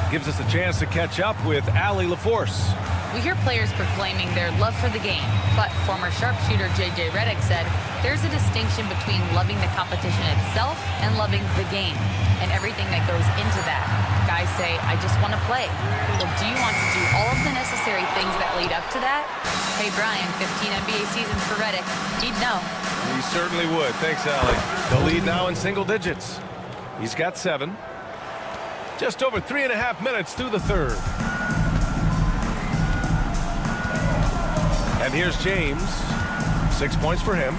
A: Gives us a chance to catch up with Ali LaForce.
M: We hear players proclaiming their love for the game, but former sharpshooter J.J. Redick said there's a distinction between loving the competition itself and loving the game and everything that goes into that. Guys say, I just want to play. Well, do you want to do all of the necessary things that lead up to that? Hey, Brian, 15 NBA seasons for Redick. He'd know.
A: He certainly would. Thanks, Ali. The lead now in single digits. He's got 7. Just over 3.5 minutes through the third. And here's James. 6 points for him.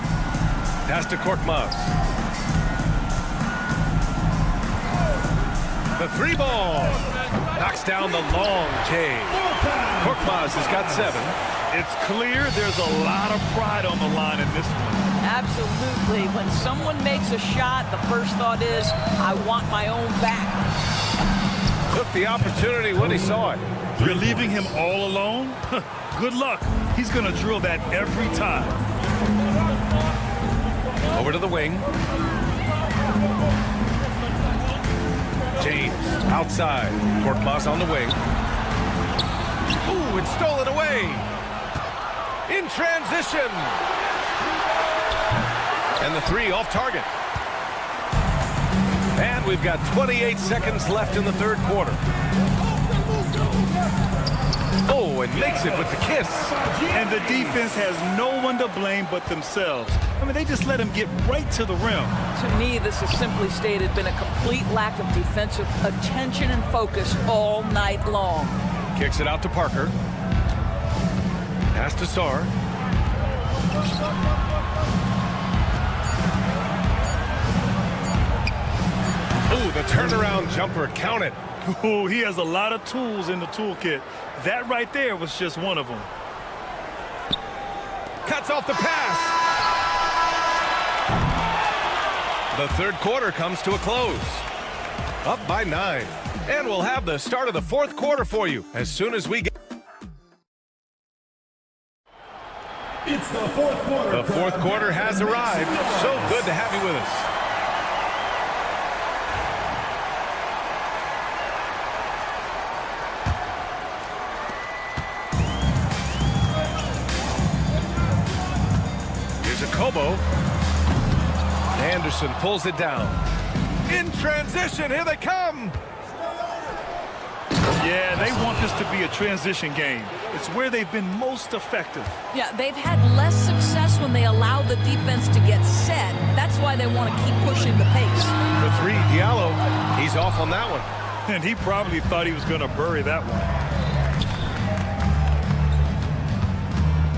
A: Pass to Korkmaz. The 3 ball. Knocks down the long J. Korkmaz has got 7.
B: It's clear there's a lot of pride on the line in this one.
N: Absolutely. When someone makes a shot, the first thought is, I want my own back.
A: Took the opportunity when he saw it.
B: You're leaving him all alone? Good luck. He's going to drill that every time.
A: Over to the wing. James outside. Korkmaz on the wing. Ooh, it's stolen away. In transition. And the 3 off target. And we've got 28 seconds left in the third quarter. Oh, and makes it with the kiss.
B: And the defense has no one to blame but themselves. I mean, they just let him get right to the rim.
N: To me, this has simply stated been a complete lack of defensive attention and focus all night long.
A: Kicks it out to Parker. Pass to Sar. Ooh, the turnaround jumper, count it.
B: Ooh, he has a lot of tools in the toolkit. That right there was just one of them.
A: Cuts off the pass. The third quarter comes to a close. Up by 9. And we'll have the start of the fourth quarter for you as soon as we get.
D: It's the fourth quarter.
A: The fourth quarter has arrived. So good to have you with us. Here's a Kobo. Anderson pulls it down. In transition, here they come.
B: Yeah, they want this to be a transition game. It's where they've been most effective.
N: Yeah, they've had less success when when they allow the defense to get set. That's why they want to keep pushing the pace.
A: For three, Diallo, he's off on that one.
B: And he probably thought he was going to bury that one.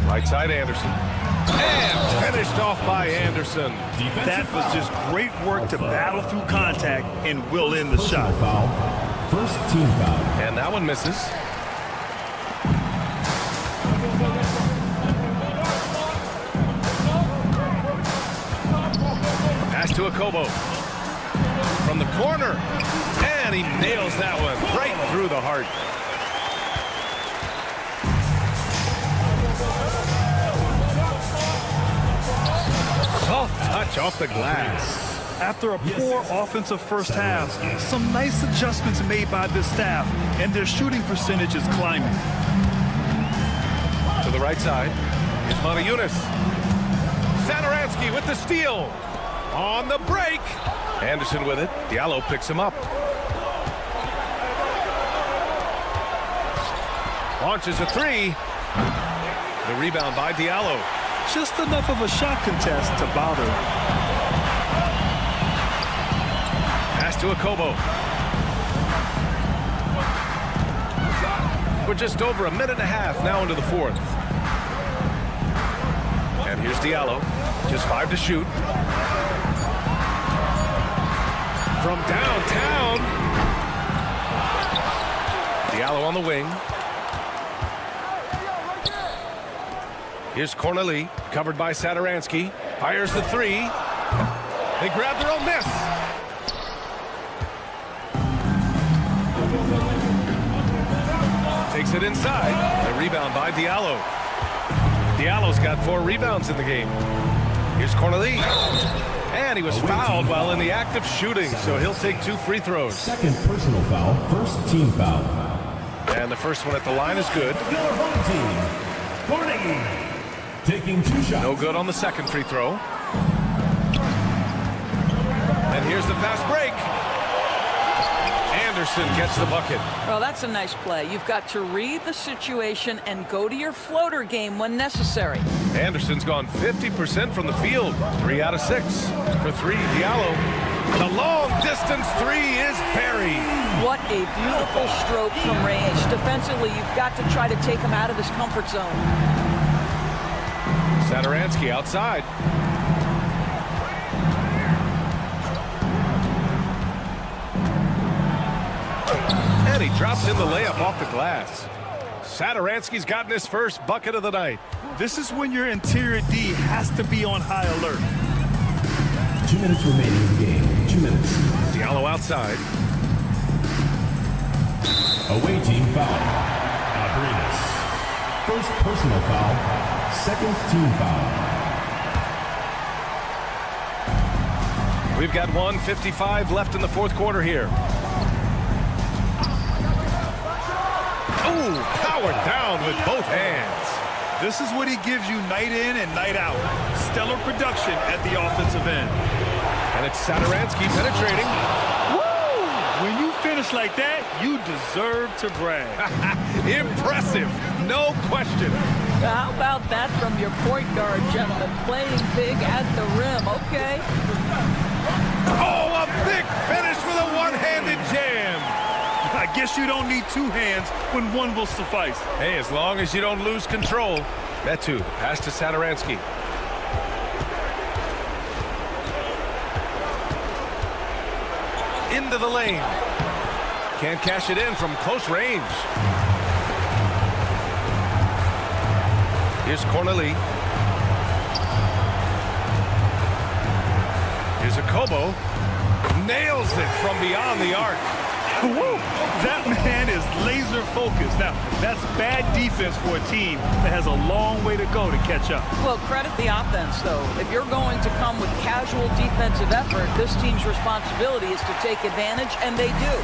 A: Right side, Anderson. And finished off by Anderson.
B: That was just great work to battle through contact and will end the shot.
D: Foul. First team foul.
A: And that one misses. Pass to Akobo. From the corner. And he nails that one right through the heart. Soft touch off the glass.
B: After a poor offensive first half, some nice adjustments made by this staff, and their shooting percentage is climbing.
A: To the right side, it's Motiejunas. Satoransky with the steal. On the break. Anderson with it. Diallo picks him up. Launches a three. The rebound by Diallo.
B: Just enough of a shot contest to bother.
A: Pass to Akobo. We're just over a minute and a half now into the fourth. And here's Diallo. Just 5 to shoot. From downtown. Diallo on the wing. Here's Cornelie, covered by Satoransky. Fires the three. They grab their own miss. Takes it inside. The rebound by Diallo. Diallo's got 4 rebounds in the game. Here's Cornelie. And he was fouled while in the act of shooting, so he'll take 2 free throws.
D: Second personal foul. First team foul.
A: And the first one at the line is good.
D: Your home team. Corning. Taking 2 shots.
A: No good on the second free throw. And here's the fast break. Anderson gets the bucket.
N: Well, that's a nice play. You've got to read the situation and go to your floater game when necessary.
A: Anderson's gone 50% from the field. 3 out of 6. For 3, Diallo. The long distance 3 is buried.
N: What a beautiful stroke from range. Defensively, you've got to try to take him out of his comfort zone.
A: Satoransky outside. And he drops in the layup off the glass. Satoransky's gotten his first bucket of the night.
B: This is when your interior D has to be on high alert.
D: 2 minutes remaining in the game. 2 minutes.
A: Diallo outside.
D: Away team foul. Abrinas. First personal foul. Second team foul.
A: We've got 1:55 left in the fourth quarter here. Oh, powered down with both hands.
B: This is what he gives you night in and night out. Stellar production at the offensive end.
A: And it's Satoransky penetrating.
B: Woo! When you finish like that, you deserve to brag.
A: Impressive, no question.
N: How about that from your point guard, gentlemen? Playing big at the rim, okay?
A: Oh, a big finish with a one-handed jam.
B: I guess you don't need 2 hands when one will suffice.
A: Hey, as long as you don't lose control. Metu, pass to Satoransky. Into the lane. Can't cash it in from close range. Here's Cornelie. Here's Akobo. Nails it from beyond the arc.
B: Woo! That man is laser focused. Now, that's bad defense for a team that has a long way to go to catch up.
N: Well, credit the offense, though. If you're going to come with casual defensive effort, this team's responsibility is to take advantage, and they do.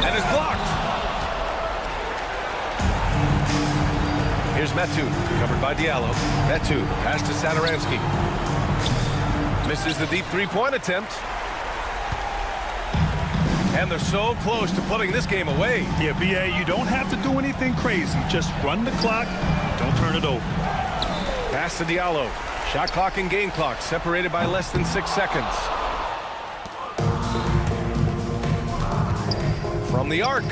A: And is blocked. Here's Metu, covered by Diallo. Metu, pass to Satoransky. Misses the deep three-point attempt. And they're so close to putting this game away.
B: Yeah, B.A., you don't have to do anything crazy. Just run the clock. Don't turn it over.
A: Pass to Diallo. Shot clock and game clock separated by less than 6 seconds. From the arc.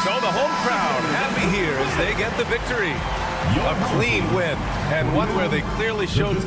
A: So the home crowd happy here as they get the victory. A clean win, and one where they clearly showed...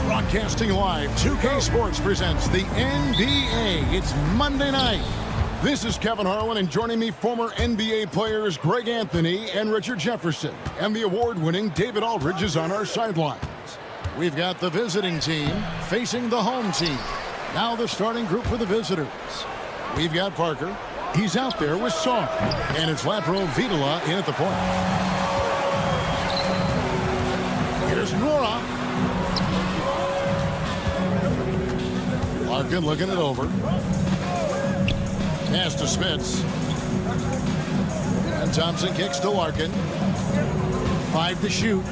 G: Broadcasting live, 2K Sports presents the NBA. It's Monday night. This is Kevin Harlan, and joining me, former NBA players Greg Anthony and Richard Jefferson. And the award-winning David Aldridge is on our sidelines. We've got the visiting team facing the home team. Now the starting group for the visitors. We've got Parker. He's out there with Skarn. And it's Lapro Vitola in at the point. Here's Nora. Larkin looking it over. Pass to Smits. And Thompson kicks to Larkin. 5 to shoot.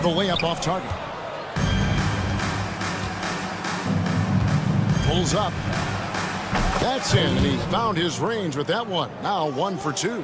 G: The layup off target. Pulls up. That's in, and he found his range with that one. Now 1 for 2.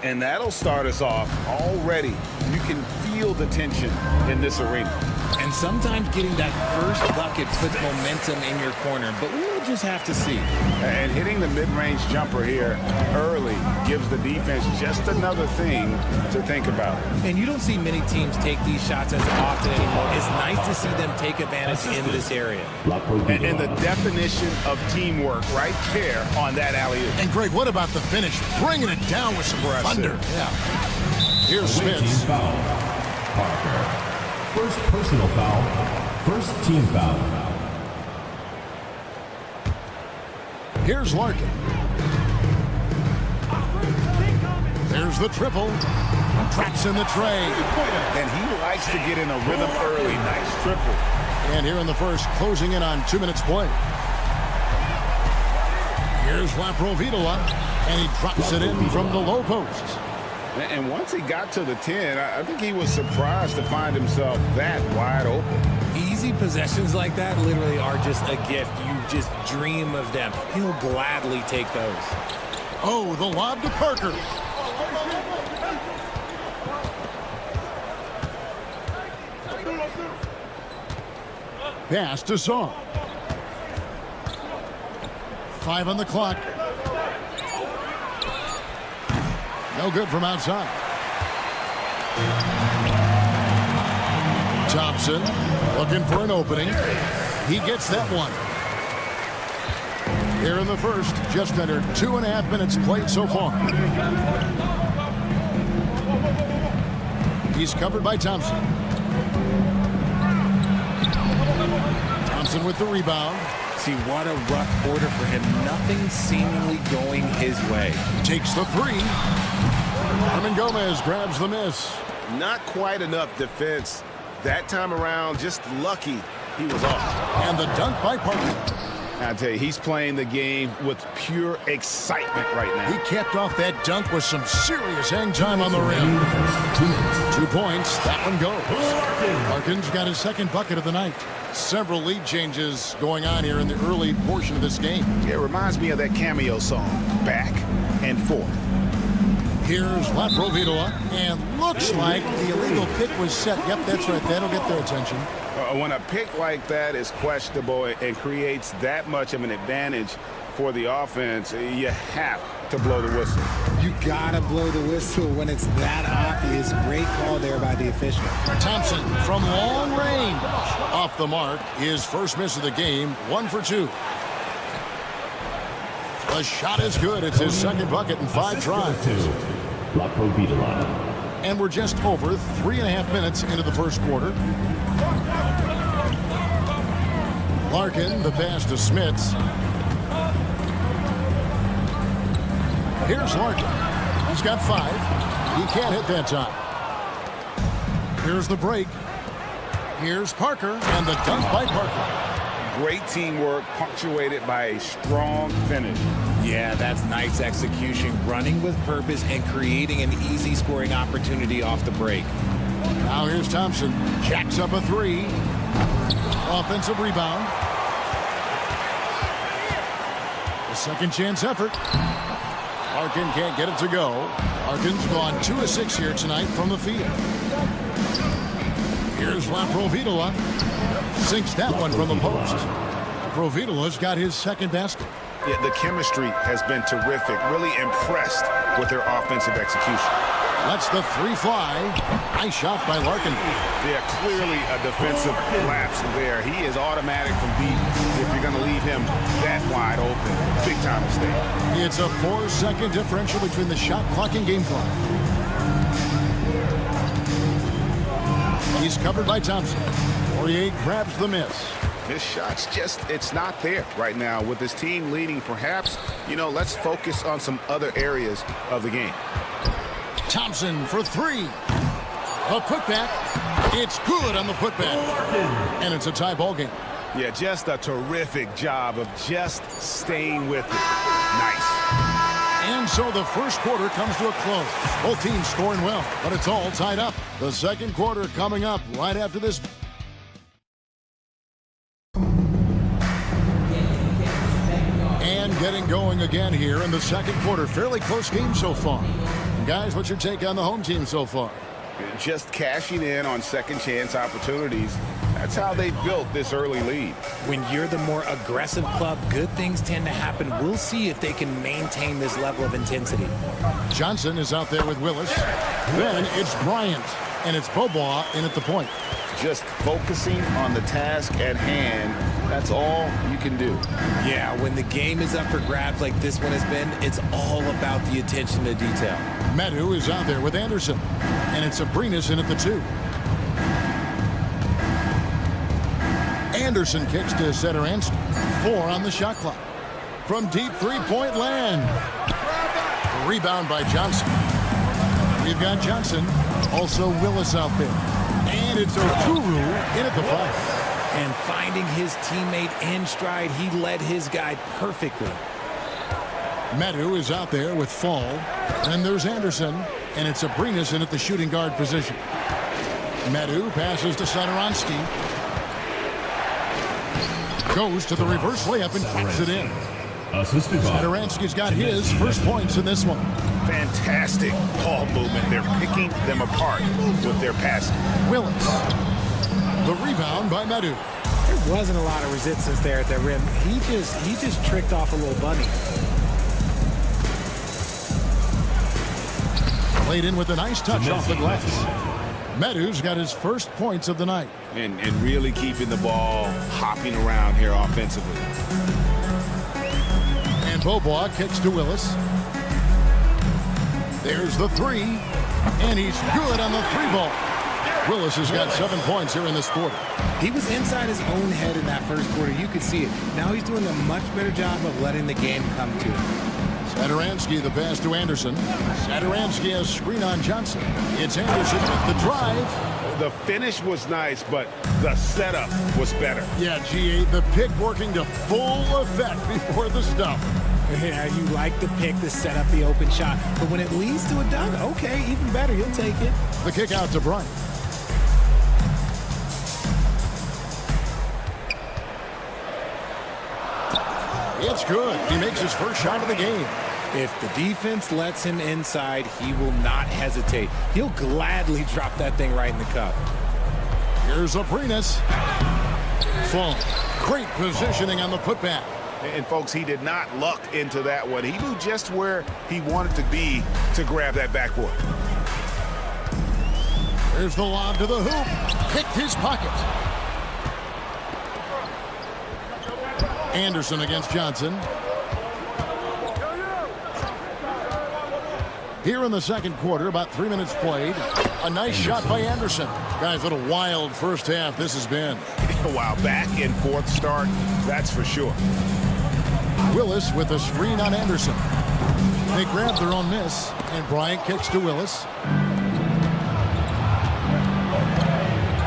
H: And that'll start us off already. You can feel the tension in this arena.
C: And sometimes getting that first bucket puts momentum in your corner, but we'll just have to see.
H: And hitting the mid-range jumper here early gives the defense just another thing to think about.
C: And you don't see many teams take these shots as often anymore. It's nice to see them take advantage in this area.
H: And the definition of teamwork right there on that alley-oop.
G: And Greg, what about the finish? Bringing it down with some thunder. Yeah. Here's Smits.
D: Parker. First personal foul. First team foul.
G: Here's Larkin. There's the triple. Traps in the tray.
H: And he likes to get in a rhythm early. Nice triple.
G: And here in the first, closing in on 2 minutes play. Here's Lapro Vitola. And he drops it in from the low post.
H: And once he got to the 10, I think he was surprised to find himself that wide open.
C: Easy possessions like that literally are just a gift. You just dream of them. He'll gladly take those.
G: Oh, the lob to Parker. Pass to Skarn. 5 on the clock. No good from outside. Thompson looking for an opening. He gets that one. Here in the first, just under 2.5 minutes played so far. He's covered by Thompson. Thompson with the rebound.
C: See, what a rough quarter for him. Nothing seemingly going his way.
G: Takes the 3. Herman Gomez grabs the miss.
H: Not quite enough defense. That time around, just lucky he was off.
G: And the dunk by Parker.
H: I tell you, he's playing the game with pure excitement right now.
G: He capped off that dunk with some serious hang time on the rim. 2 points. That one goes. Larkin's got his second bucket of the night. Several lead changes going on here in the early portion of this game.
H: It reminds me of that cameo song, Back and Forth.
G: Here's Lapro Vitola, and looks like the illegal pick was set. Yep, that's right. That'll get their attention.
H: When a pick like that is questionable and creates that much of an advantage for the offense, you have to blow the whistle.
C: You gotta blow the whistle when it's that obvious. Great call there by the official.
G: Thompson from long range. Off the mark. His first miss of the game. 1 for 2. The shot is good. It's his second bucket in 5 tries. And we're just over 3.5 minutes into the first quarter. Larkin, the pass to Smits. Here's Larkin. He's got 5. He can't hit that time. Here's the break. Here's Parker, and the dunk by Parker.
H: Great teamwork, punctuated by a strong finish.
C: Yeah, that's nice execution, running with purpose and creating an easy scoring opportunity off the break.
G: Now here's Thompson. Jacks up a 3. Offensive rebound. A second chance effort. Larkin can't get it to go. Larkin's gone 2 of 6 here tonight from the field. Here's Laprovitola. Sinks that one from the post. Laprovitola's got his second basket.
H: Yeah, the chemistry has been terrific. Really impressed with their offensive execution.
G: Lets the three fly. Nice shot by Larkin.
H: Yeah, clearly a defensive lapse there. He is automatic from deep if you're going to leave him that wide open. Big time mistake.
G: It's a 4-second differential between the shot clock and game clock. He's covered by Thompson. Poirier grabs the miss.
H: His shot's just, it's not there right now. With his team leading, perhaps, let's focus on some other areas of the game.
G: Thompson for three. A putback. It's good on the putback. And it's a tie ball game.
H: Yeah, just a terrific job of just staying with it. Nice.
G: And so the first quarter comes to a close. Both teams scoring well, but it's all tied up. The second quarter coming up right after this. And getting going again here in the second quarter. Fairly close game so far. Guys, what's your take on the home team so far?
H: Just cashing in on second chance opportunities. That's how they built this early lead.
C: When you're the more aggressive club, good things tend to happen. We'll see if they can maintain this level of intensity.
G: Johnson is out there with Willis. Then it's Bryant, and it's Bobois in at the point.
H: Just focusing on the task at hand. That's all you can do.
C: Yeah, when the game is up for grabs like this one has been, it's all about the attention to detail.
G: Medu is out there with Anderson, and it's Abrinas in at the 2. Anderson kicks to Satoransky. 4 on the shot clock. From deep three-point land. Rebound by Johnson. We've got Johnson. Also Willis out there. And it's Okuru in at the 5.
C: And finding his teammate in stride, he led his guy perfectly.
G: Medu is out there with Fall. And there's Anderson. And it's Abrinas in at the shooting guard position. Medu passes to Satoransky. Goes to the reverse layup and kicks it in. Satoransky's got his first points in this one.
H: Fantastic ball movement. They're picking them apart with their passing.
G: Willis. The rebound by Medu.
C: There wasn't a lot of resistance there at the rim. He just tricked off a little bunny.
G: Played in with a nice touch off the glass. Medu's got his first points of the night.
H: And really keeping the ball hopping around here offensively.
G: And Bobois kicks to Willis. There's the 3. And he's good on the 3-ball. Willis has got 7 points here in this quarter.
C: He was inside his own head in that first quarter. You could see it. Now he's doing a much better job of letting the game come to him.
G: Satoransky, the pass to Anderson. Satoransky has screen on Johnson. It's Anderson with the drive.
H: The finish was nice, but the setup was better.
G: Yeah, G8, the pick working to full effect before the stuff.
C: Yeah, you like the pick to set up the open shot. But when it leads to a dunk, okay, even better, you'll take it.
G: The kick out to Bryant. It's good. He makes his first shot of the game.
C: If the defense lets him inside, he will not hesitate. He'll gladly drop that thing right in the cup.
G: Here's Abrinas. Fall. Great positioning on the putback.
H: And, folks, he did not luck into that one. He knew just where he wanted to be to grab that backboard.
G: There's the lob to the hoop. Picked his pocket. Anderson against Johnson. Here in the second quarter, about 3 minutes played. A nice shot by Anderson. Guys, what a wild first half this has been.
H: Wow, back and forth start, that's for sure.
G: Willis with a screen on Anderson. They grab their own miss, and Bryant kicks to Willis.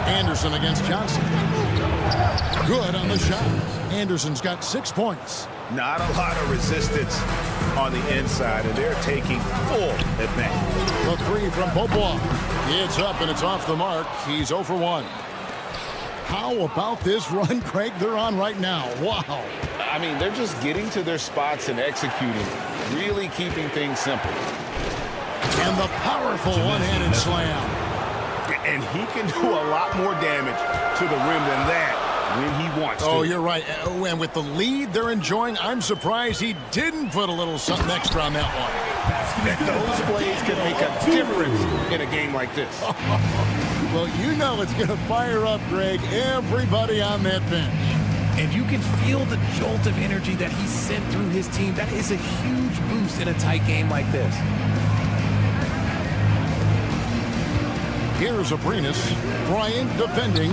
G: Anderson against Johnson. Good on the shot. Anderson's got 6 points.
H: Not a lot of resistance on the inside, and they're taking full advantage.
G: The 3 from Bobois. It's up and it's off the mark. He's 0 for 1. How about this run, Craig, they're on right now? Wow.
H: I mean, they're just getting to their spots and executing. really keeping things simple.
G: And the powerful one-handed slam.
H: And he can do a lot more damage to the rim than that when he wants to.
G: Oh, you're right. And with the lead they're enjoying, I'm surprised he didn't put a little something extra on that one.
H: Those plays can make a difference in a game like this.
G: Well, you know it's going to fire up, Greg, everybody on that bench.
C: And you can feel the jolt of energy that he sent through his team. That is a huge boost in a tight game like this.
G: Here's Abrinas. Bryant defending.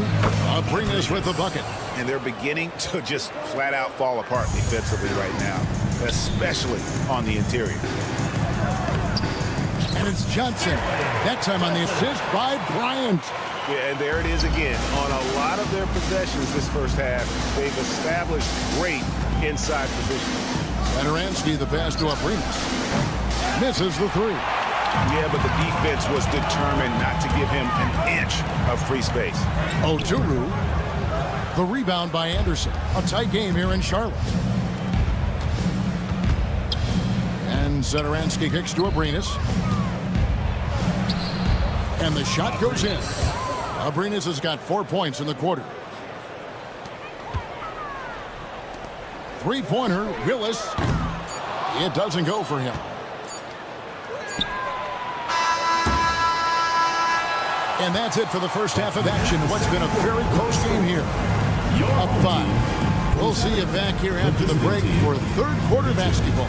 G: Abrinas with the bucket.
H: And they're beginning to just flat out fall apart defensively right now, especially on the interior.
G: And it's Johnson. That time on the assist by Bryant.
H: Yeah, and there it is again. On a lot of their possessions this first half, they've established great inside position.
G: Satoransky the pass to Abrinas. Misses the three.
H: Yeah, but the defense was determined not to give him an inch of free space.
G: Oturu. The rebound by Anderson. A tight game here in Charlotte. And Satoransky kicks to Abrinas. And the shot goes in. Abrinas has got 4 points in the quarter. Three-pointer, Willis. It doesn't go for him. And that's it for the first half of action. What's been a very close game here. Up 5. We'll see you back here after the break for third quarter basketball.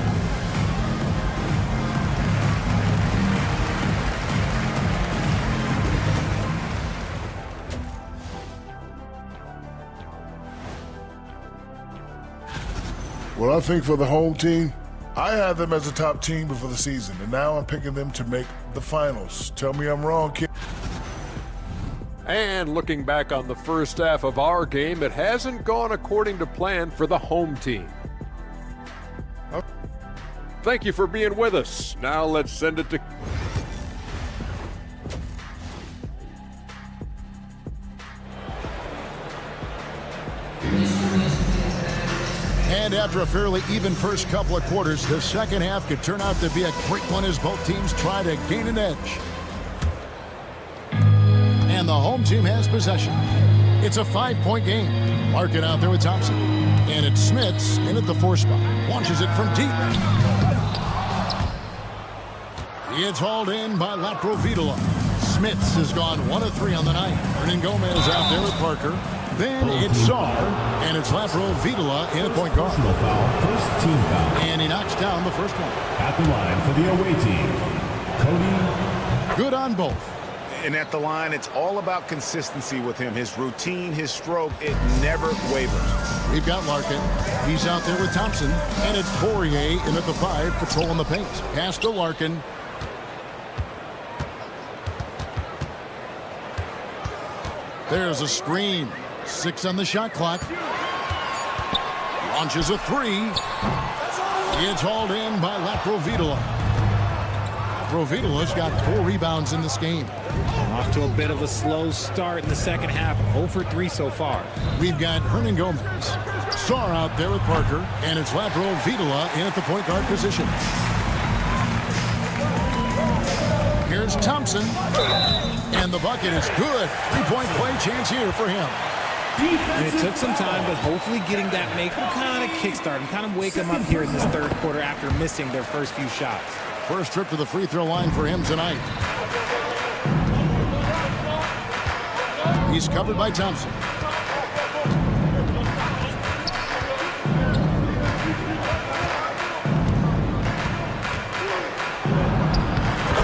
L: Well, I think for the home team, I had them as a top team before the season, and now I'm picking them to make the finals. Tell me I'm wrong, kid.
F: And looking back on the first half of our game, it hasn't gone according to plan for the home team. Thank you for being with us. Now let's send it to...
G: And after a fairly even first couple of quarters, the second half could turn out to be a great one as both teams try to gain an edge. And the home team has possession. It's a 5-point game. Larkin out there with Thompson. And it's Smits in at the 4 spot. Launches it from deep. It's hauled in by Laprovitola. Smits has gone 1 of 3 on the night. Hernan Gomez out there with Parker. Then it's Sar, and it's Laprovitola in at point guard.
D: First team foul.
G: And he knocks down the first one.
D: At the line for the away team, Cody.
G: Good on both.
H: And at the line, it's all about consistency with him. His routine, his stroke, it never wavers.
G: We've got Larkin. He's out there with Thompson. And it's Poirier in at the 5, patrolling the paint. Pass to Larkin. There's a screen. 6 on the shot clock. Launches a 3. It's hauled in by Laprovitola. Laprovitola's got 4 rebounds in this game.
C: Off to a bit of a slow start in the second half. 0 for 3 so far.
G: We've got Hernan Gomez. Sar out there with Parker. And it's Laprovitola in at the point guard position. Here's Thompson. And the bucket is good. 3-point play chance here for him.
C: And it took some time, but hopefully getting that make will kind of kickstart and kind of wake them up here in this third quarter after missing their first few shots.
G: First trip to the free throw line for him tonight. He's covered by Thompson.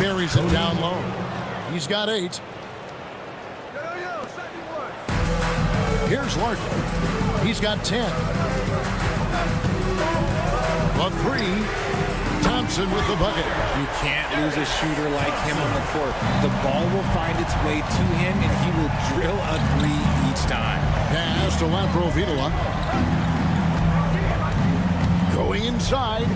G: Carries it down low. He's got 8. Here's Larkin. He's got 10. A 3. Thompson with the bucket.
C: You can't lose a shooter like him on the court. The ball will find its way to him, and he will drill a 3 each time.
G: Pass to Laprovitola. Going inside.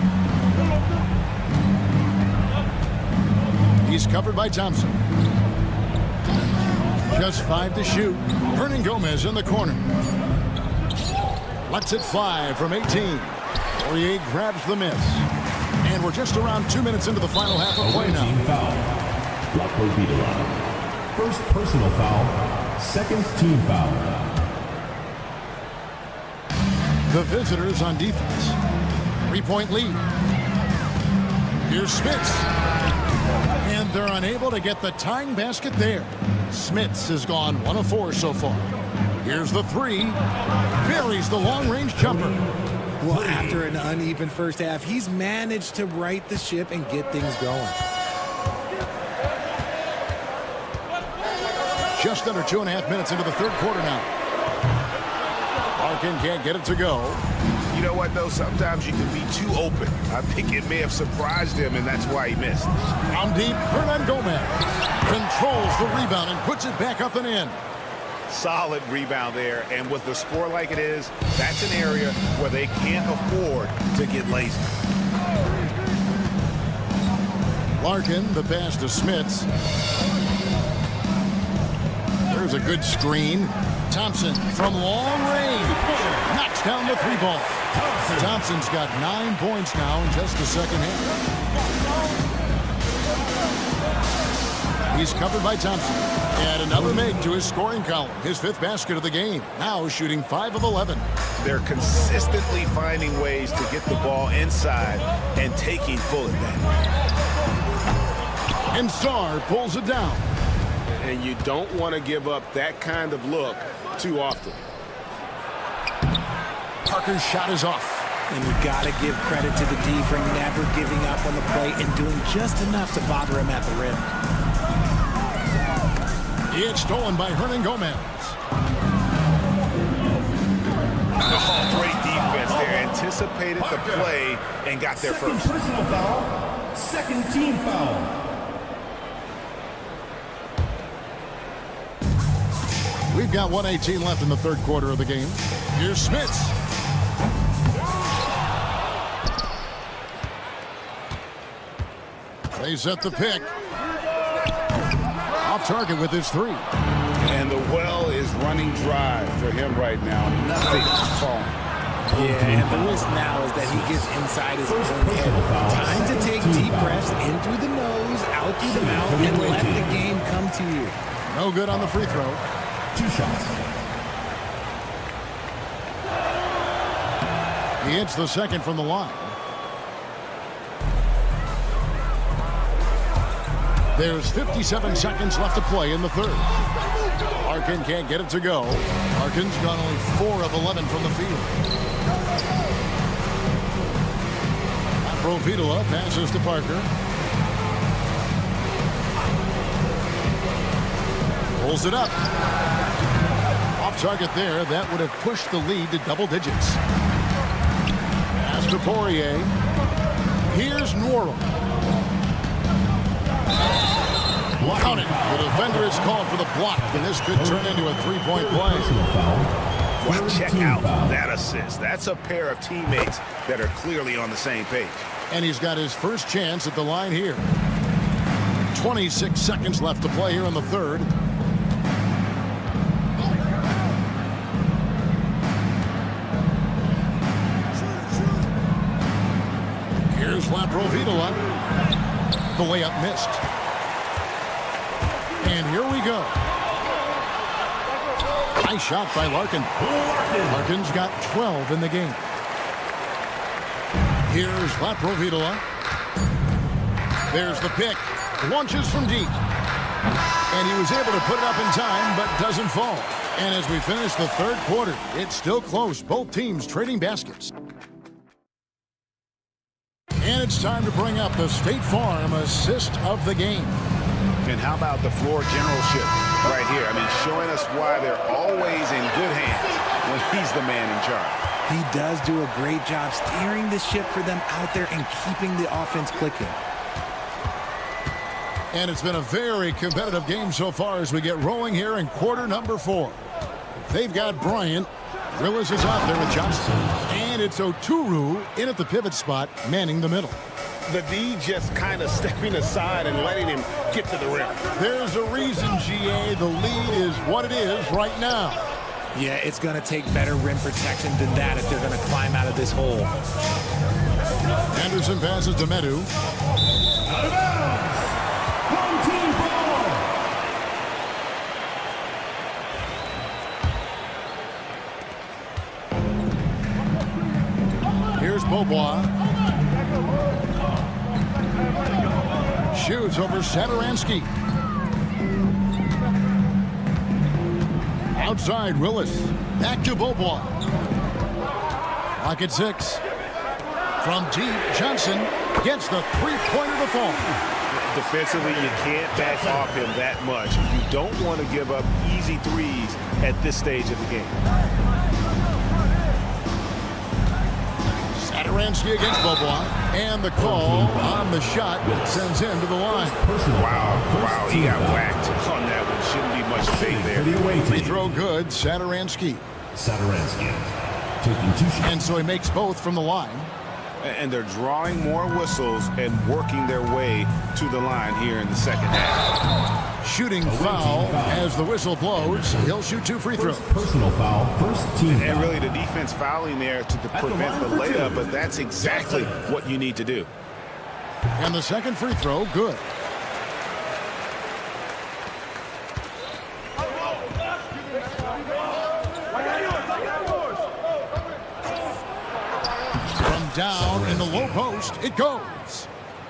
G: He's covered by Thompson. Just 5 to shoot. Hernan Gomez in the corner. Lets it fly from 18. Poirier grabs the miss. And And we're just around 2 minutes into the final half of play now.
D: Team foul. La Providola. First personal foul. Second team foul.
G: The visitors on defense. 3-point lead. Here's Smits. And they're unable to get the tying basket there. Smits has gone 1 of 4 so far. Here's the three. Buries the long-range jumper.
C: Well, after an uneven first half, he's managed to right the ship and get things going.
G: Just under 2.5 minutes into the third quarter now. Larkin can't get it to go.
H: You know what, though? Sometimes you can be too open. I think it may have surprised him, and that's why he missed.
G: From deep, Hernan Gomez controls the rebound and puts it back up and in.
H: Solid rebound there, and with the score like it is, that's an area where they can't afford to get lazy.
G: Larkin, the pass to Smits. There's a good screen. Thompson from long range knocks down the 3 ball. Thompson's got 9 points now in just the second half. He's covered by Thompson. And another make to his scoring column. His 5th basket of the game. Now shooting 5 of 11.
H: They're consistently finding ways to get the ball inside and taking full advantage.
G: And Skarn pulls it down.
H: And you don't want to give up that kind of look too often.
G: Parker's shot is off.
C: And you got to give credit to the D for never giving up on the play and doing just enough to bother him at the rim.
G: It's stolen by Hernan Gomez.
H: Oh, great defense there. Anticipated the play and got there first.
D: Personal foul. Second team foul.
G: We've got 1:18 left in the third quarter of the game. Here's Smits. They set the pick. Off target with his 3.
H: And the well is running dry for him right now. Nothing falling.
C: Yeah, and the risk now is that he gets inside his own head. Time to take deep breaths in through the nose, out through the mouth, and let the game come to you.
G: No good on the free throw.
D: 2 shots.
G: He hits the second from the line. There's 57 seconds left to play in the third. Larkin can't get it to go. Larkin's gone only 4 of 11 from the field. Providola passes to Parker. Pulls it up. Off target there. That would have pushed the lead to double digits. Pass to Poirier. Here's Norrell. Count it. The defender is called for the block, and this could turn into a 3-point play.
H: Well, check out that assist. That's a pair of teammates that are clearly on the same page.
G: And he's got his first chance at the line here. 26 seconds left to play here in the third. Here's La Providola. The layup missed. And here we go. Nice shot by Larkin. Larkin's got 12 in the game. Here's La Providola. There's the pick. Launches from deep. And he was able to put it up in time, but doesn't fall. And as we finish the third quarter, it's still close. Both teams trading baskets. And it's time to bring up the State Farm assist of the game.
H: And how about the floor generalship right here? I mean, showing us why they're always in good hands when he's the man in charge.
C: He does do a great job steering the ship for them out there and keeping the offense clicking.
G: And it's been a very competitive game so far as we get rolling here in quarter number 4. They've got Bryant. Willis is out there with Johnson. And it's Oturu in at the pivot spot, manning the middle.
H: The D just kind of stepping aside and letting him get to the rim.
G: There's a reason, GA. The lead is what it is right now.
C: Yeah, it's going to take better rim protection than that if they're going to climb out of this hole.
G: Anderson passes to Medu. Here's Beaubois. Shoots over Satoransky. Outside Willis. Back to Beaubois. Pocket 6. From deep, Johnson gets the three-pointer to fall.
H: Defensively, you can't back off him that much. You don't want to give up easy threes at this stage of the game.
G: Satoransky against Beaubois. And the call on the shot sends him to the line.
H: Wow, he got whacked on that one. Shouldn't be much fade there.
G: Free throw good, Satoransky.
D: Taking 2 shots.
G: And so he makes both from the line.
H: And they're drawing more whistles and working their way to the line here in the second half.
G: Shooting foul as the whistle blows. He'll shoot 2 free throws.
D: Personal foul, first team.
H: And really the defense fouling there to prevent the layup, but that's exactly what you need to do.
G: And the second free throw, good. From down in the low post, it goes.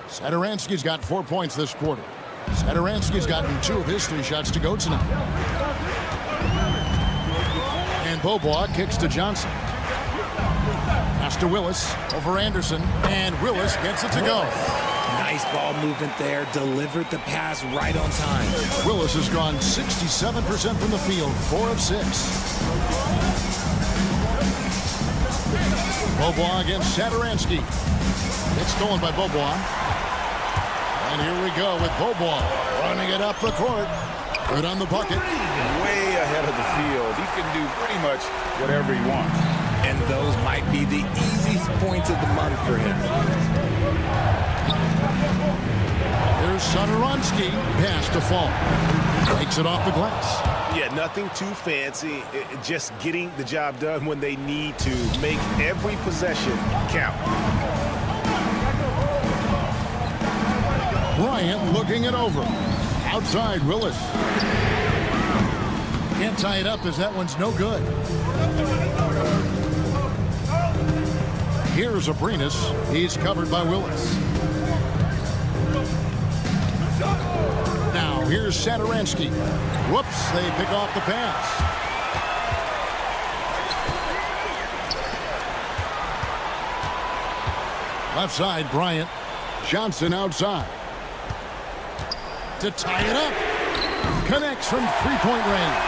G: Satoransky's got 4 points this quarter. Satoransky's gotten 2 of his 3 shots to go tonight. And Beaubois kicks to Johnson. Pass to Willis over Anderson, and Willis gets it to go.
C: Nice ball movement there. Delivered the pass right on time.
G: Willis has gone 67% from the field, 4 of 6. Beaubois against Satoransky. It's stolen by Beaubois. And here we go with Beaubois running it up the court. Good on the bucket.
H: Way ahead of the field. He can do pretty much whatever he wants.
C: And those might be the easiest points of the month for him.
G: Here's Satoransky. Pass to fall. Takes it off the glass.
H: Yeah, nothing too fancy. Just getting the job done when they need to. Make every possession count.
G: Bryant looking it over. Outside Willis. Can't tie it up as that one's no good. Here's Abrinas. He's covered by Willis. Now here's Satoransky. Whoops, they pick off the pass. Left side, Bryant. Johnson outside. To tie it up. Connects from three-point range.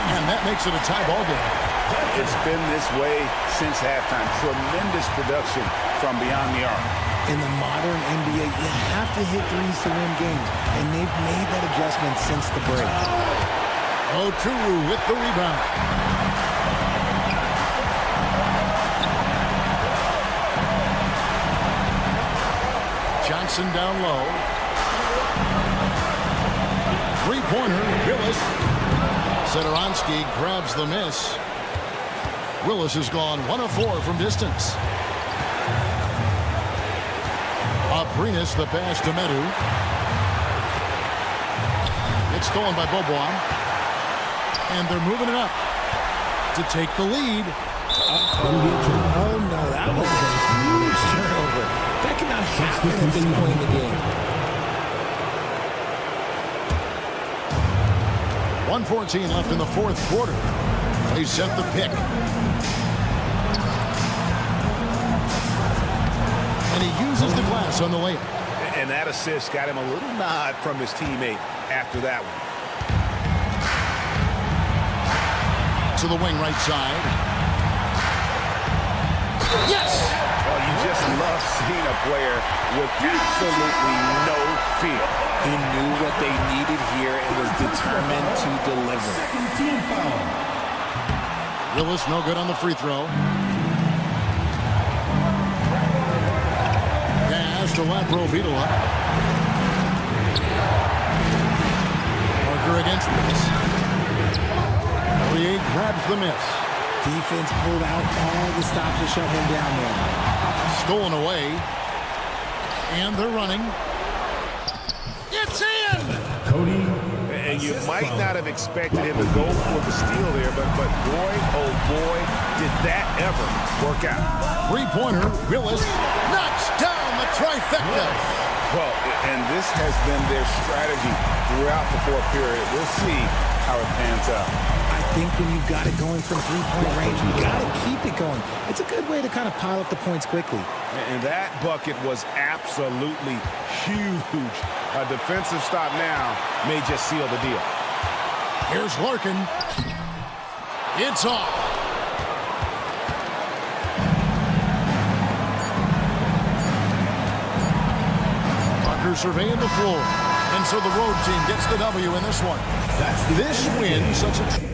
G: And that makes it a tie ball game.
H: It's been this way since halftime. Tremendous production from beyond the arc.
C: In the modern NBA, you have to hit threes to win games, and they've made that adjustment since the break.
G: Oturu with the rebound. Johnson down low. Three-pointer, Willis. Satoransky grabs the miss. Willis has gone 1 of 4 from distance. Abrinas the pass to Medu. It's stolen by Beaubois. And they're moving it up to take the lead.
C: Oh no, that was a huge turnover. That cannot happen at this point in the game.
G: 1:14 left in the 4th quarter. They set the pick. And he uses the glass on the layup.
H: And that assist got him a little nod from his teammate after that one.
G: To the wing right side. Yes!
H: Well, you just love seeing a player with absolutely no fear.
C: He knew what they needed here and was determined to deliver.
G: Willis no good on the free throw. Pass to Laprovitola. Parker against this. Poirier grabs the miss.
C: Defense pulled out all the stops to shut him down there.
G: Stolen away. And they're running. It's in!
D: Cody.
H: And you might not have expected him to go for the steal there, but boy, oh boy, did that ever work out.
G: Three-pointer, Willis knocks down the trifecta.
H: Well, and this has been their strategy throughout the fourth period. We'll see how it pans out.
C: I think when you've got it going from three-point range, you got to keep it going. It's a good way to kind of pile up the points quickly.
H: And that bucket was absolutely huge. A defensive stop now may just seal the deal.
G: Here's Larkin. It's off. Parker surveying the floor. And so the road team gets the W in this one. This win, such a...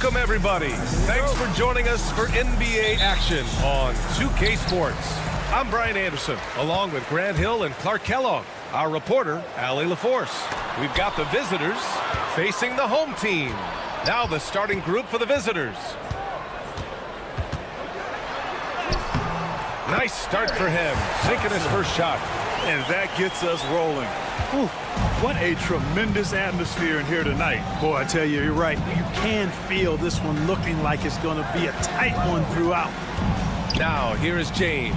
A: Welcome, everybody. Thanks for joining us for NBA action on 2K Sports. I'm Brian Anderson, along with Grant Hill and Clark Kellogg. Our reporter, Allie LaForce. We've got the visitors facing the home team. Now the starting group for the visitors. Nice start for him, sinking his first shot.
B: And that gets us rolling. Whew, what a tremendous atmosphere in here tonight.
I: Boy, I tell you, you're right. You can feel this one looking like it's going to be a tight one throughout.
A: Now, here is James.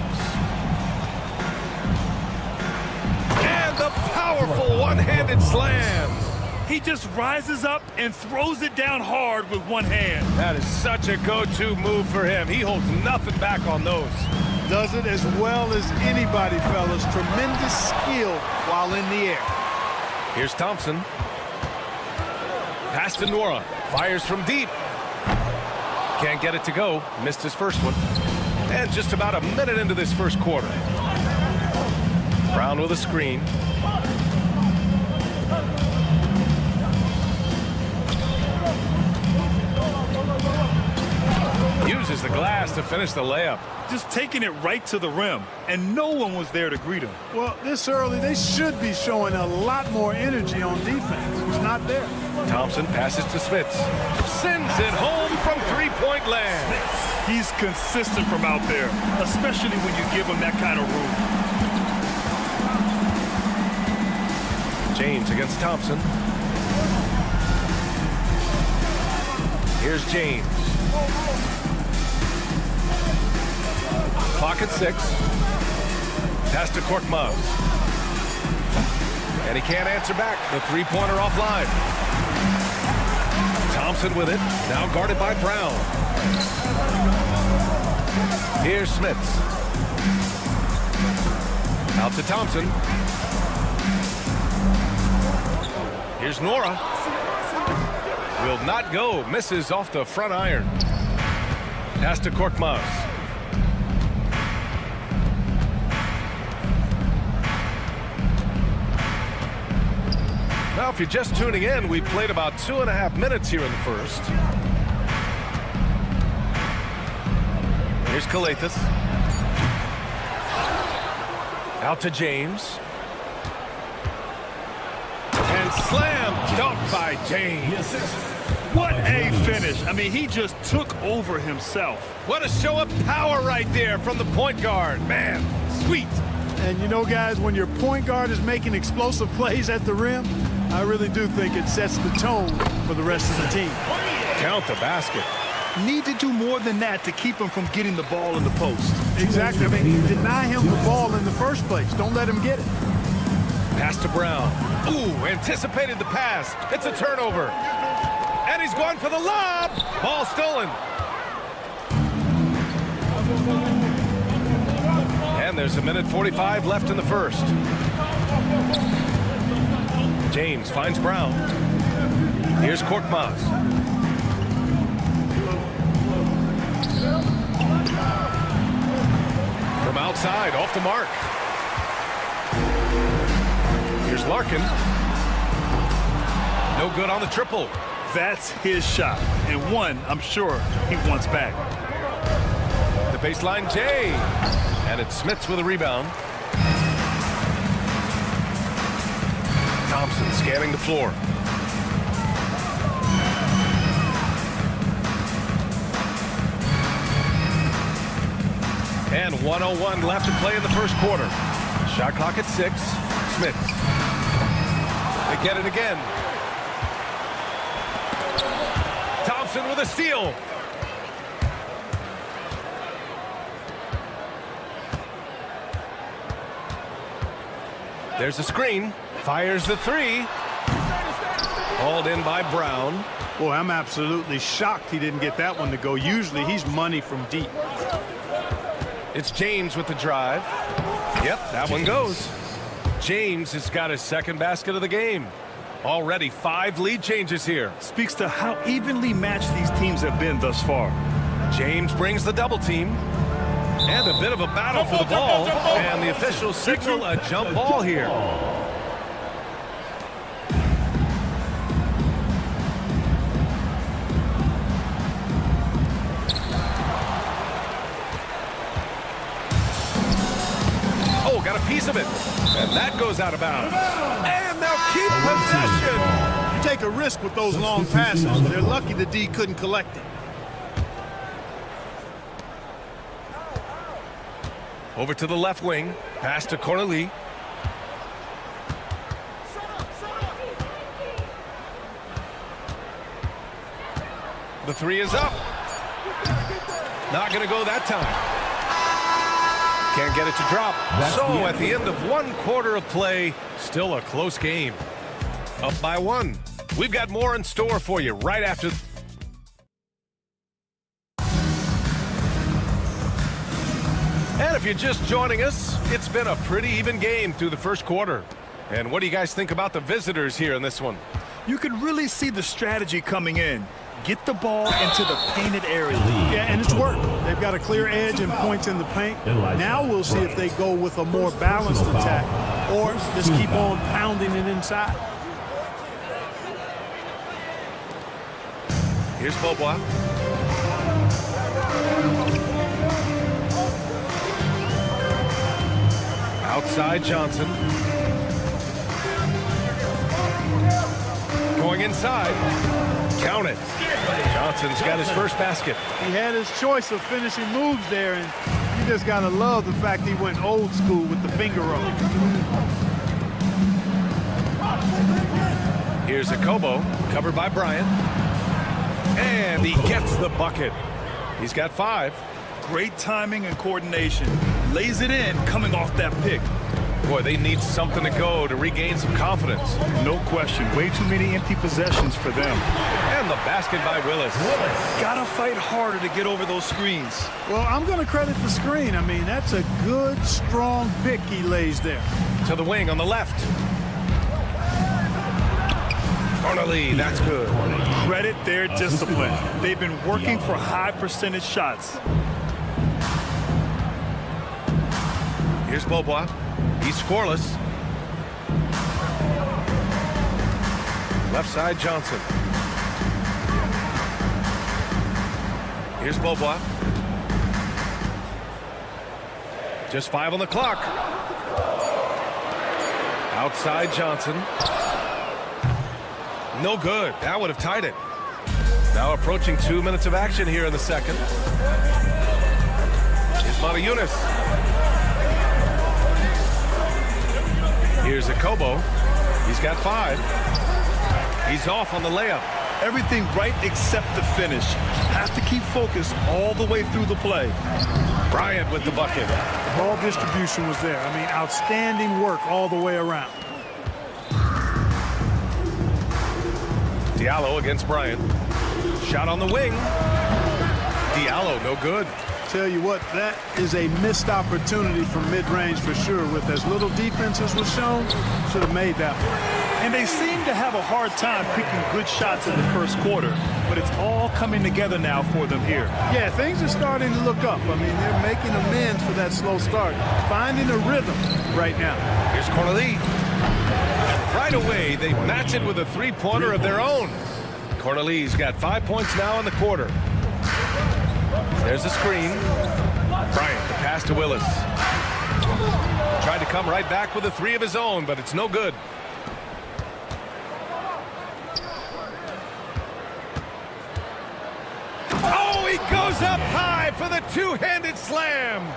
A: And the powerful one-handed slam.
B: He just rises up and throws it down hard with one hand.
A: That is such a go-to move for him. He holds nothing back on those.
I: Does it as well as anybody, fellas. Tremendous skill while in the air.
A: Here's Thompson. Pass to Nora. Fires from deep. Can't get it to go. Missed his first one. And just about a minute into this first quarter. Brown with a screen. Uses the glass to finish the layup.
B: Just taking it right to the rim, and no one was there to greet him.
I: Well, this early, they should be showing a lot more energy on defense. It's not there.
A: Thompson passes to Smits. Sends it home from three-point land.
B: He's consistent from out there, especially when you give him that kind of room.
A: James against Thompson. Here's James. Clock at 6. Pass to Korkmaz. And he can't answer back. The three-pointer offline. Thompson with it. Now guarded by Brown. Here's Smits. Out to Thompson. Here's Nora. Will not go. Misses off the front iron. Pass to Korkmaz. Now, if you're just tuning in, we've played about 2.5 minutes here in the first. Here's Kalathis. Out to James. And slam dunk by James.
B: What a finish. I mean, he just took over himself.
A: What a show of power right there from the point guard. Man, sweet.
I: And you know, guys, when your point guard is making explosive plays at the rim, I really do think it sets the tone for the rest of the team.
A: Count the basket.
B: Need to do more than that to keep him from getting the ball in the post.
I: Exactly. I mean, deny him the ball in the first place. Don't let him get it.
A: Pass to Brown. Ooh, anticipated the pass. It's a turnover. And he's going for the lob. Ball stolen. And there's 1:45 left in the first. James finds Brown. Here's Korkmaz. From outside, off the mark. Here's Larkin. No good on the triple.
B: That's his shot, and one I'm sure he wants back.
A: The baseline J. And it's Smits with a rebound. Thompson scanning the floor. And 1:01 left to play in the first quarter. Shot clock at 6. Smits. They get it again. Thompson with a steal. There's a screen. Fires the three. Hauled in by Brown.
I: Boy, I'm absolutely shocked he didn't get that one to go. Usually he's money from deep.
A: It's James with the drive. Yep, that one goes. James has got his second basket of the game. Already 5 lead changes here.
B: Speaks to how evenly matched these teams have been thus far.
A: James brings the double team. And a bit of a battle for the ball. And the officials signal a jump ball here. Oh, got a piece of it. And that goes out of bounds. And they'll keep possession.
I: You take a risk with those long passes. They're lucky the D couldn't collect it.
A: Over to the left wing. Pass to Cornelie. The three is up. Not going to go that time. Can't get it to drop. So at the end of 1 quarter of play, still a close game. Up by 1. We've got more in store for you right after. And if if you're just joining us, it's been a pretty even game through the first quarter. And what do you guys think about the visitors here in this one?
B: You can really see the strategy coming in. Get the ball into the painted area.
I: Yeah, and it's worked. They've got a clear edge and points in the paint. Now we'll see if they go with a more balanced attack or just keep on pounding it inside.
A: Here's Beaubois. Outside Johnson. Going inside. Count it. Johnson's got his first basket.
I: He had his choice of finishing moves there, and you just got to love the fact he went old school with the finger roll.
A: Here's Akobo, covered by Bryant. And he gets the bucket. He's got 5.
B: Great timing and coordination. Lays it in coming off that pick.
A: Boy, they need something to go to regain some confidence.
B: No question. Way too many empty possessions for them.
A: And the basket by Willis.
B: Gotta fight harder to get over those screens.
I: Well, I'm going to credit the screen. I mean, that's a good, strong pick he lays there.
A: To the wing on the left. Corneli, that's good.
B: Credit their discipline. They've been working for high percentage shots.
A: Here's Beaubois. He's scoreless. Left side, Johnson. Here's Beaubois. Just 5 on the clock. Outside, Johnson. No good. That would have tied it. Now approaching 2 minutes of action here in the second. Here's Motiejunas. Here's Akobo. He's got 5. He's off on the layup.
B: Everything right except the finish. Have to keep focused all the way through the play.
A: Bryant with the bucket.
I: Ball distribution was there. I mean, outstanding work all the way around.
A: Diallo against Bryant. Shot on the wing. Diallo, no good.
I: Tell you what, that is a missed opportunity from mid-range for sure. With as little defense as was shown, should have made that one.
B: And they seem to have a hard time picking good shots in the first quarter, but it's all coming together now for them here.
I: Yeah, things are starting to look up. I mean, they're making amends for that slow start, finding a rhythm right now.
A: Here's Corneli. Right away, they match it with a three-pointer of their own. Corneli's got 5 points now in the quarter. There's a screen. Bryant, the pass to Willis. Tried to come right back with a 3 of his own, but it's no good. Oh, he goes up high for the two-handed slam.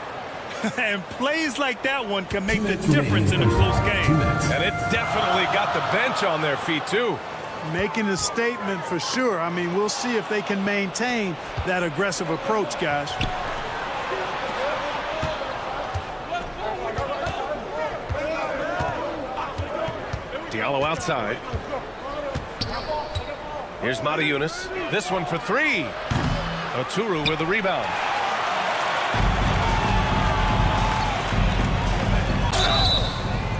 B: And plays like that one can make the difference in a close game.
A: And it definitely got the bench on their feet, too.
I: Making a statement for sure. I mean, we'll see if they can maintain that aggressive approach, guys.
A: Diallo outside. Here's Motiejunas. This one for 3. Oturu with the rebound.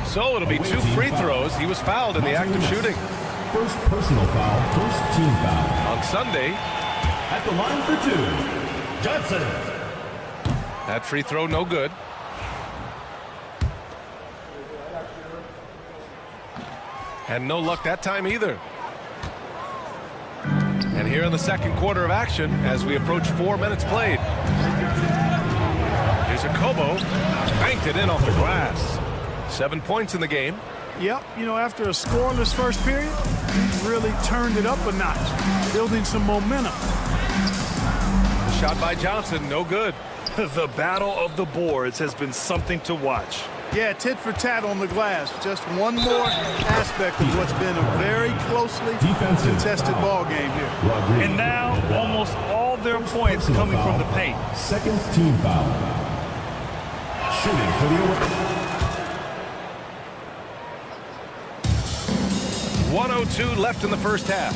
A: So it'll be 2 free throws. He was fouled in the act of shooting.
D: First personal foul, first team foul.
A: On Sunday.
D: At the line for 2, Johnson.
A: That free throw no good. And no luck that time either. And here in the second quarter of action as we approach 4 minutes played. Here's Akobo. Banked it in off the glass. 7 points in the game.
I: Yep, you know, after a scoreless first period, he's really turned it up a notch, building some momentum.
A: Shot by Johnson, no good.
B: The battle of the boards has been something to watch.
I: Yeah, tit for tat on the glass. Just one more aspect of what's been a very closely contested ball game here.
B: And now, almost all their points coming from the paint.
D: Second team foul. Shooting for the
A: 1:02 left in the first half.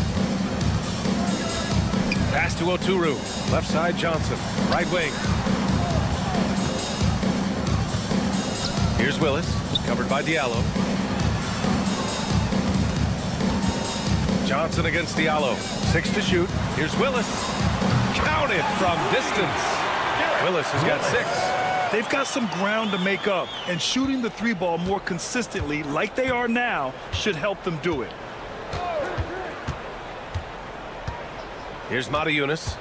A: Pass to Oturu. Left side Johnson. Right wing. Here's Willis, covered by Diallo. Johnson against Diallo. 6 to shoot. Here's Willis. Counted from distance. Willis has got 6.
B: They've got some ground to make up, and shooting the 3-ball more consistently like they are now should help them do it.
A: Here's Mata-Yunus.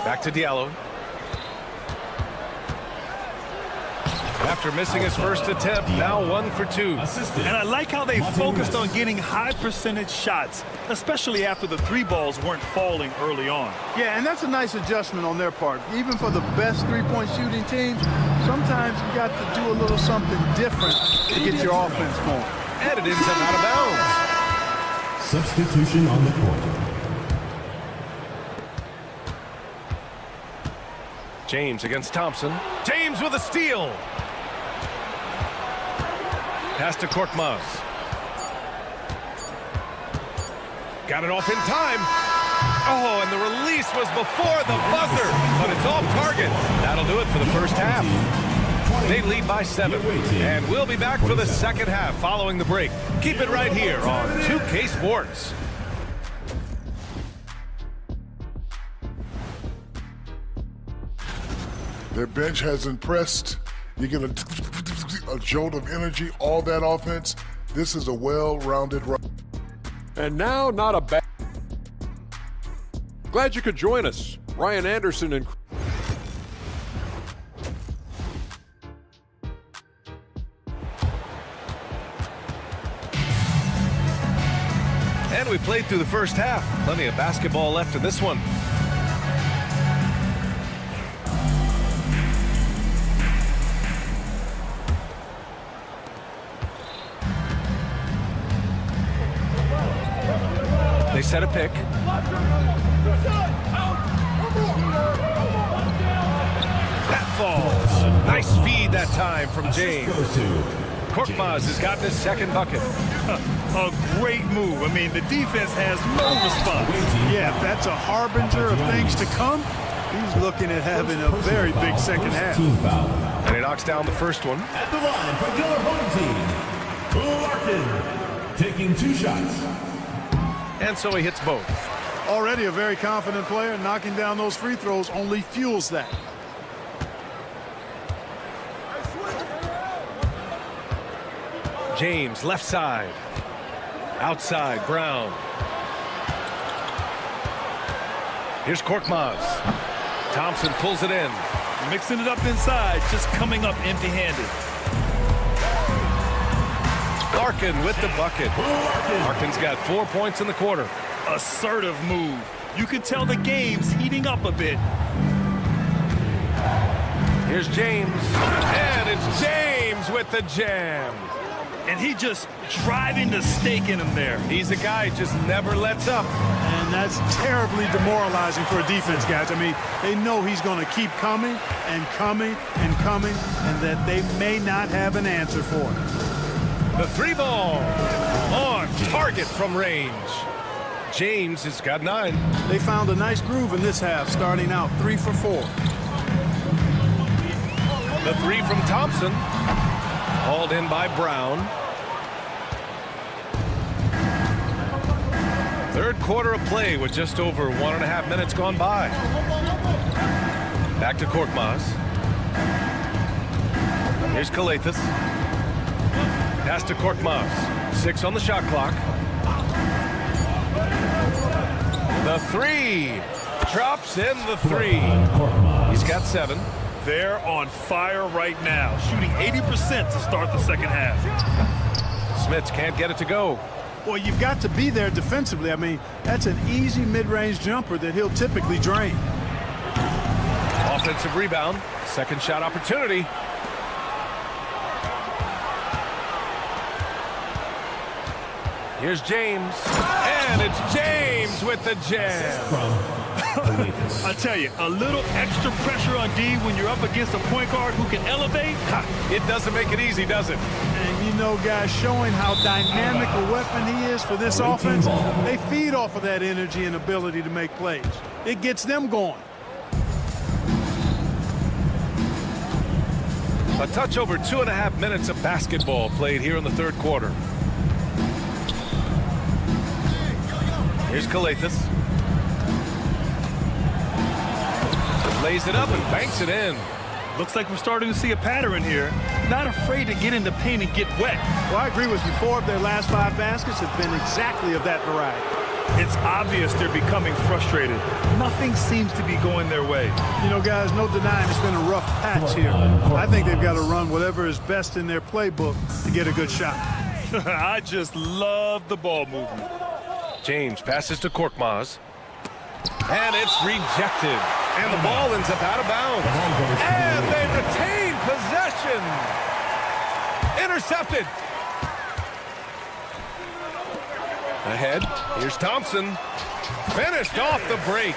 A: Back to Diallo. After missing his first attempt, now 1 for 2.
B: And I like how they focused on getting high percentage shots, especially after the 3-balls weren't falling early on.
I: Yeah, and that's a nice adjustment on their part. Even for the best three-point shooting teams, sometimes you got to do a little something different to get your offense going.
A: And it ends up out of bounds.
D: Substitution on the court.
A: James against Thompson. James with a steal. Pass to Korkmaz. Got it off in time. Oh, and the release was before the buzzer, but it's off target. That'll do it for the first half. They lead by 7, and we'll be back for the second half following the break. Keep it right here on 2K Sports.
L: Their bench has impressed. You get a jolt of energy, all that offense. This is a well-rounded run.
F: And now, not a bad. Glad you could join us. Ryan Anderson and
A: we played through the first half. Plenty of basketball left in this one. They set a pick. That falls. Nice feed that time from James. Korkmaz has gotten his second bucket.
B: A great move. I mean, the defense has no response.
I: Yeah, if that's a harbinger of things to come, he's looking at having a very big second half.
A: And he knocks down the first one.
D: At the line for your home team, Larkin, taking 2 shots.
A: And so he hits both.
I: Already a very confident player. Knocking down those free throws only fuels that.
A: James, left side. Outside, Brown. Here's Korkmaz. Thompson pulls it in.
B: Mixing it up inside, just coming up empty-handed.
A: Larkin with the bucket. Larkin's got 4 points in the quarter.
B: Assertive move. You can tell the game's heating up a bit.
A: Here's James. And it's James with the jam.
B: And he just driving the stake in him there.
A: He's a guy who just never lets up.
I: And that's terribly demoralizing for a defense, guys. I mean, they know he's going to keep coming and coming and coming, and that they may not have an answer for it.
A: The 3-ball on target from range. James has got 9.
I: They found a nice groove in this half, starting out 3 for 4.
A: The 3 from Thompson. Hauled in by Brown. Third quarter of play with just over 1.5 minutes gone by. Back to Korkmaz. Here's Kalathis. Pass to Korkmaz. 6 on the shot clock. The 3. Drops in the 3. He's got 7.
B: They're on fire right now, shooting 80% to start the second half.
A: Smits can't get it to go.
I: Well, you've got to be there defensively. I mean, that's an easy mid-range jumper that he'll typically drain.
A: Offensive rebound. Second shot opportunity. Here's James. And it's James with the jam.
B: I tell you, a little extra pressure on D when you're up against a point guard who can elevate.
A: It doesn't make it easy, does it?
I: And you know, guys, showing how dynamic a weapon he is for this offense, they feed off of that energy and ability to make plays. It gets them going.
A: A touch over 2.5 minutes of basketball played here in the third quarter. Here's Kalathis. Lays it up and banks it in.
B: Looks like we're starting to see a pattern here. Not afraid to get in the paint and get wet.
I: Well, I agree with you. 4 of their last 5 baskets have been exactly of that variety.
B: It's obvious they're becoming frustrated. Nothing seems to be going their way.
I: You know, guys, no denying it's been a rough patch here. I think they've got to run whatever is best in their playbook to get a good shot.
B: I just love the ball movement.
A: James passes to Korkmaz. And it's rejected. And the ball ends up out of bounds. And they retain possession. Intercepted. Ahead, here's Thompson. Finished off the break.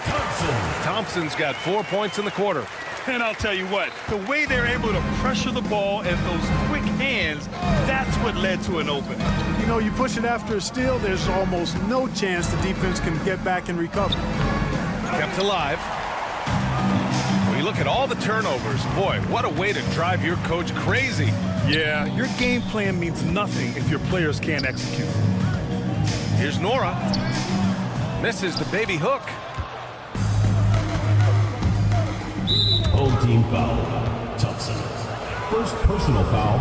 A: Thompson's got 4 points in the quarter.
B: And I'll tell you what, the way they're able to pressure the ball and those quick hands, that's what led to an opening.
I: You know, you push it after a steal, there's almost no chance the defense can get back and recover.
A: Kept alive. When you look at all the turnovers, boy, what a way to drive your coach crazy.
B: Yeah, your game plan means nothing if your players can't execute.
A: Here's Nora. Misses the baby hook.
D: Home team foul. Thompson. First personal foul.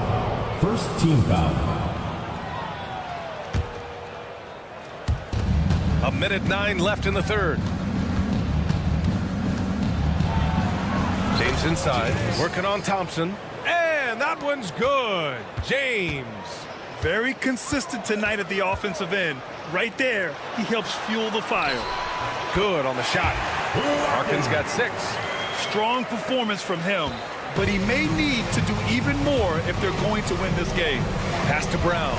D: First team foul.
A: 1:09 left in the third. James inside, working on Thompson. And that one's good. James.
B: Very consistent tonight at the offensive end. Right there, he helps fuel the fire.
A: Good on the shot. Larkin's got 6.
B: Strong performance from him, but he may need to do even more if they're going to win this game.
A: Pass to Brown.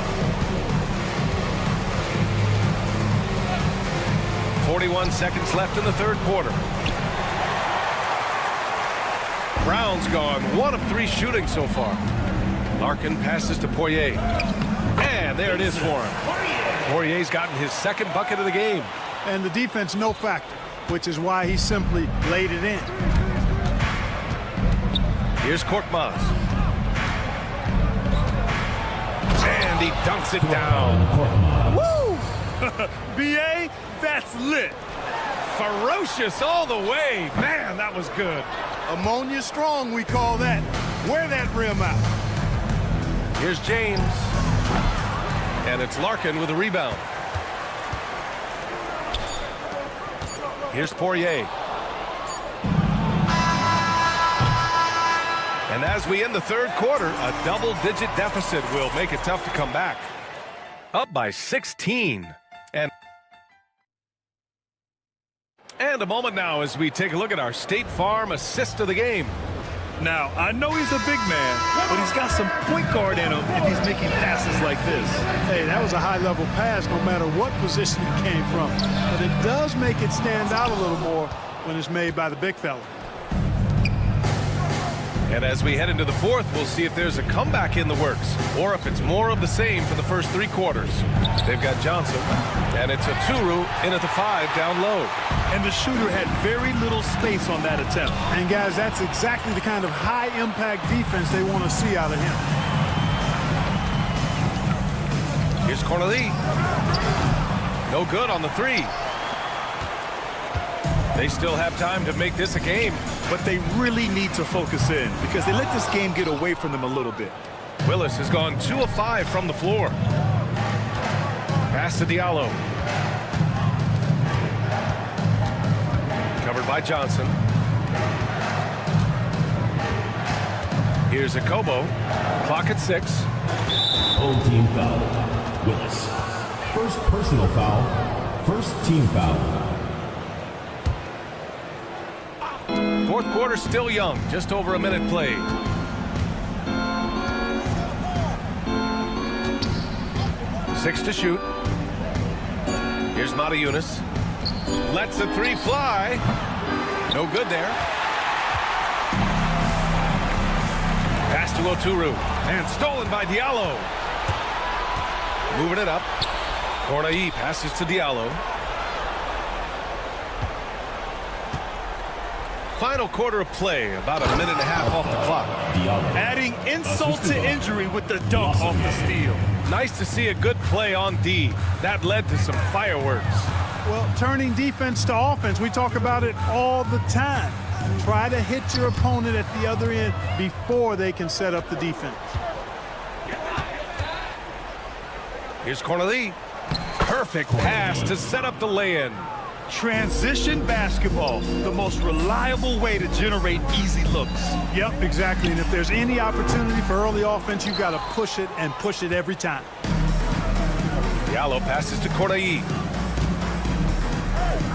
A: 41 seconds left in the third quarter. Brown's gone 1 of 3 shooting so far. Larkin passes to Poirier. And there it is for him. Poirier's gotten his second bucket of the game.
I: And the defense no factor, which is why he simply laid it in.
A: Here's Korkmaz. And he dunks it down.
B: Woo! B.A., that's lit.
A: Ferocious all the way. Man, that was good.
I: Ammonia strong, we call that. Wear that rim out.
A: Here's James. And it's Larkin with a rebound. Here's Poirier. And as we end the third quarter, a double-digit deficit will make it tough to come back. Up by 16. And a moment now as we take a look at our State Farm assist of the game.
B: Now, I know he's a big man, but he's got some point guard in him if he's making passes like this.
I: Hey, that was a high-level pass no matter what position it came from. But it does make it stand out a little more when it's made by the big fella.
A: And as we head into the fourth, we'll see if there's a comeback in the works or if it's more of the same for the first 3 quarters. They've got Johnson, and it's a Turu in at the 5 down low.
B: And the shooter had very little space on that attempt.
I: And guys, that's exactly the kind of high-impact defense they want to see out of him.
A: Here's Corneli. No good on the 3. They still have time to make this a game.
B: But they really need to focus in because they let this game get away from them a little bit.
A: Willis has gone 2 of 5 from the floor. Pass to Diallo. Covered by Johnson. Here's Akobo. Clock at 6.
D: Home team foul. Willis. First personal foul. First team foul.
A: Fourth quarter still young, just over a minute played. Six to shoot. Here's Matajunas. Lets the 3 fly. No good there. Pass to Oturu. And stolen by Diallo. Moving it up. Corneli passes to Diallo. Final quarter of play, about a minute and a half off the clock.
B: Adding insult to injury with the dunk off the steal.
A: Nice to see a good play on D. That led to some fireworks.
I: Well, turning defense to offense, we talk about it all the time. Try to hit your opponent at the other end before they can set up the defense.
A: Here's Cornelie. Perfect pass to set up the lay-in.
B: Transition basketball, the most reliable way to generate easy looks.
I: Yep, exactly. And if there's any opportunity for early offense, you've got to push it and push it every time.
A: Diallo passes to Corneille.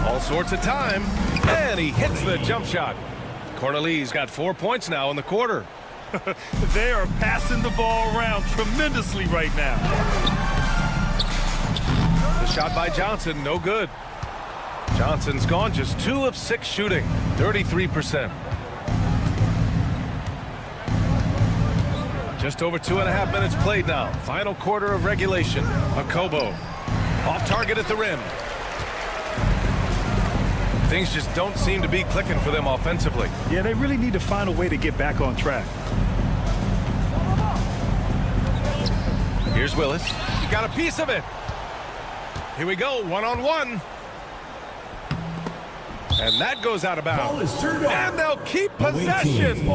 A: All sorts of time, and he hits the jump shot. Cornelie's got 4 points now in the quarter.
B: They are passing the ball around tremendously right now.
A: The shot by Johnson, no good. Johnson's gone just 2 of 6 shooting, 33%. Just over 2.5 minutes played now. Final quarter of regulation. Akobo off target at the rim. Things just don't seem to be clicking for them offensively.
B: Yeah, they really need to find a way to get back on track.
A: Here's Willis. He got a piece of it. Here we go, one-on-one. And that goes out of bounds. And they'll keep possession.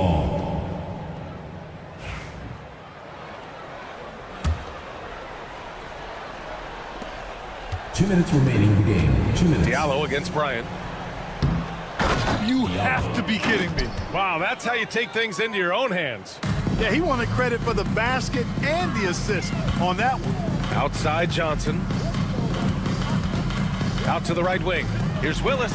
D: 2 minutes remaining in the game. 2 minutes.
A: Diallo against Bryant.
B: You have to be kidding me.
A: Wow, that's how you take things into your own hands.
I: Yeah, he wanted credit for the basket and the assist on that one.
A: Outside Johnson. Out to the right wing. Here's Willis.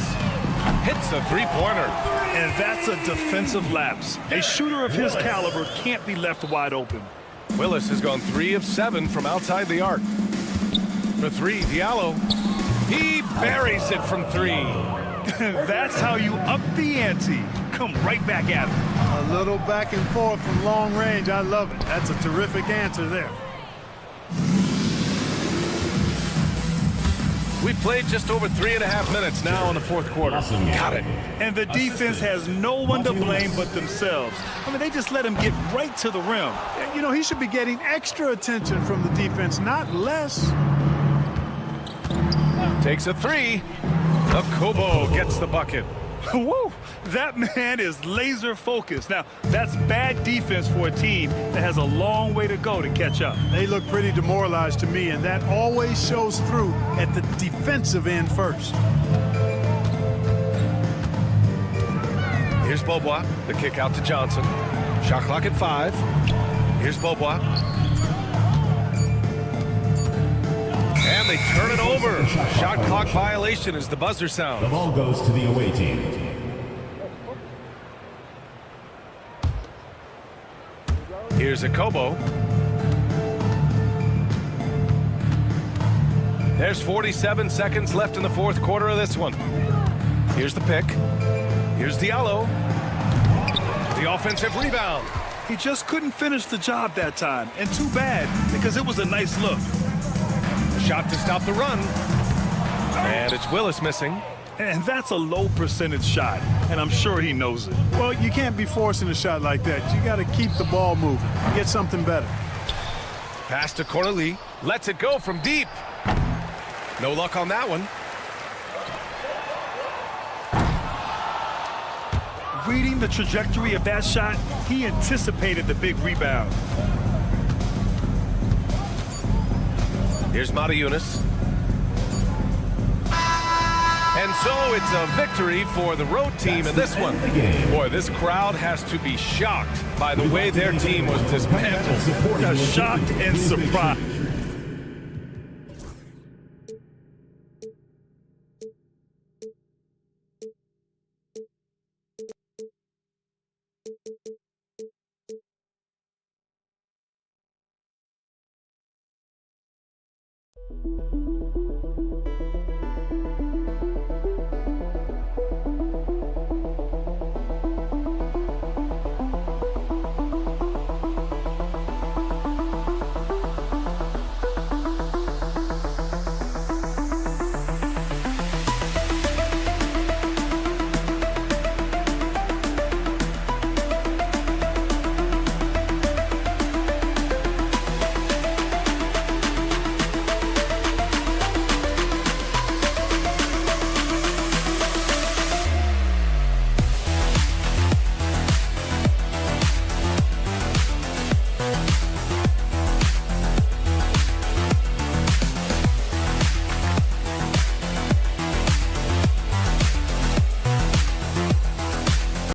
A: Hits a three-pointer.
B: And that's a defensive lapse. A shooter of his caliber can't be left wide open.
A: Willis has gone 3 of 7 from outside the arc. For 3, Diallo. He buries it from 3.
B: That's how you up the ante. Come right back at him.
I: A little back and forth from long range. I love it. That's a terrific answer there.
A: We've played just over 3.5 minutes now in the fourth quarter. Got it.
B: And the defense has no one to blame but themselves. I mean, they just let him get right to the rim.
I: You know, he should be getting extra attention from the defense, not less.
A: Takes a 3. Akobo gets the bucket.
B: Woo! That man is laser focused. Now, that's bad defense for a team that has a long way to go to catch up.
I: They look pretty demoralized to me, and that always shows through at the defensive end first.
A: Here's Beaubois. The kick out to Johnson. Shot clock at 5. Here's Beaubois. And they turn it over. Shot clock violation as the buzzer sounds.
D: The ball goes to the away team.
A: Here's Akobo. There's 47 seconds left in the fourth quarter of this one. Here's the pick. Here's Diallo. The offensive rebound.
B: He just couldn't finish the job that time. And too bad, because it was a nice look.
A: Shot to stop the run. And it's Willis missing.
B: And that's a low percentage shot, and I'm sure he knows it.
I: Well, you can't be forcing a shot like that. You got to keep the ball moving. Get something better.
A: Pass to Cornelie. Lets it go from deep. No luck on that one.
B: Reading the trajectory of that shot, he anticipated the big rebound.
A: Here's Mata-Yunus. And so it's a victory for the road team in this one. Boy, this crowd has to be shocked by the way their team was dismantled.
B: Shocked and surprised.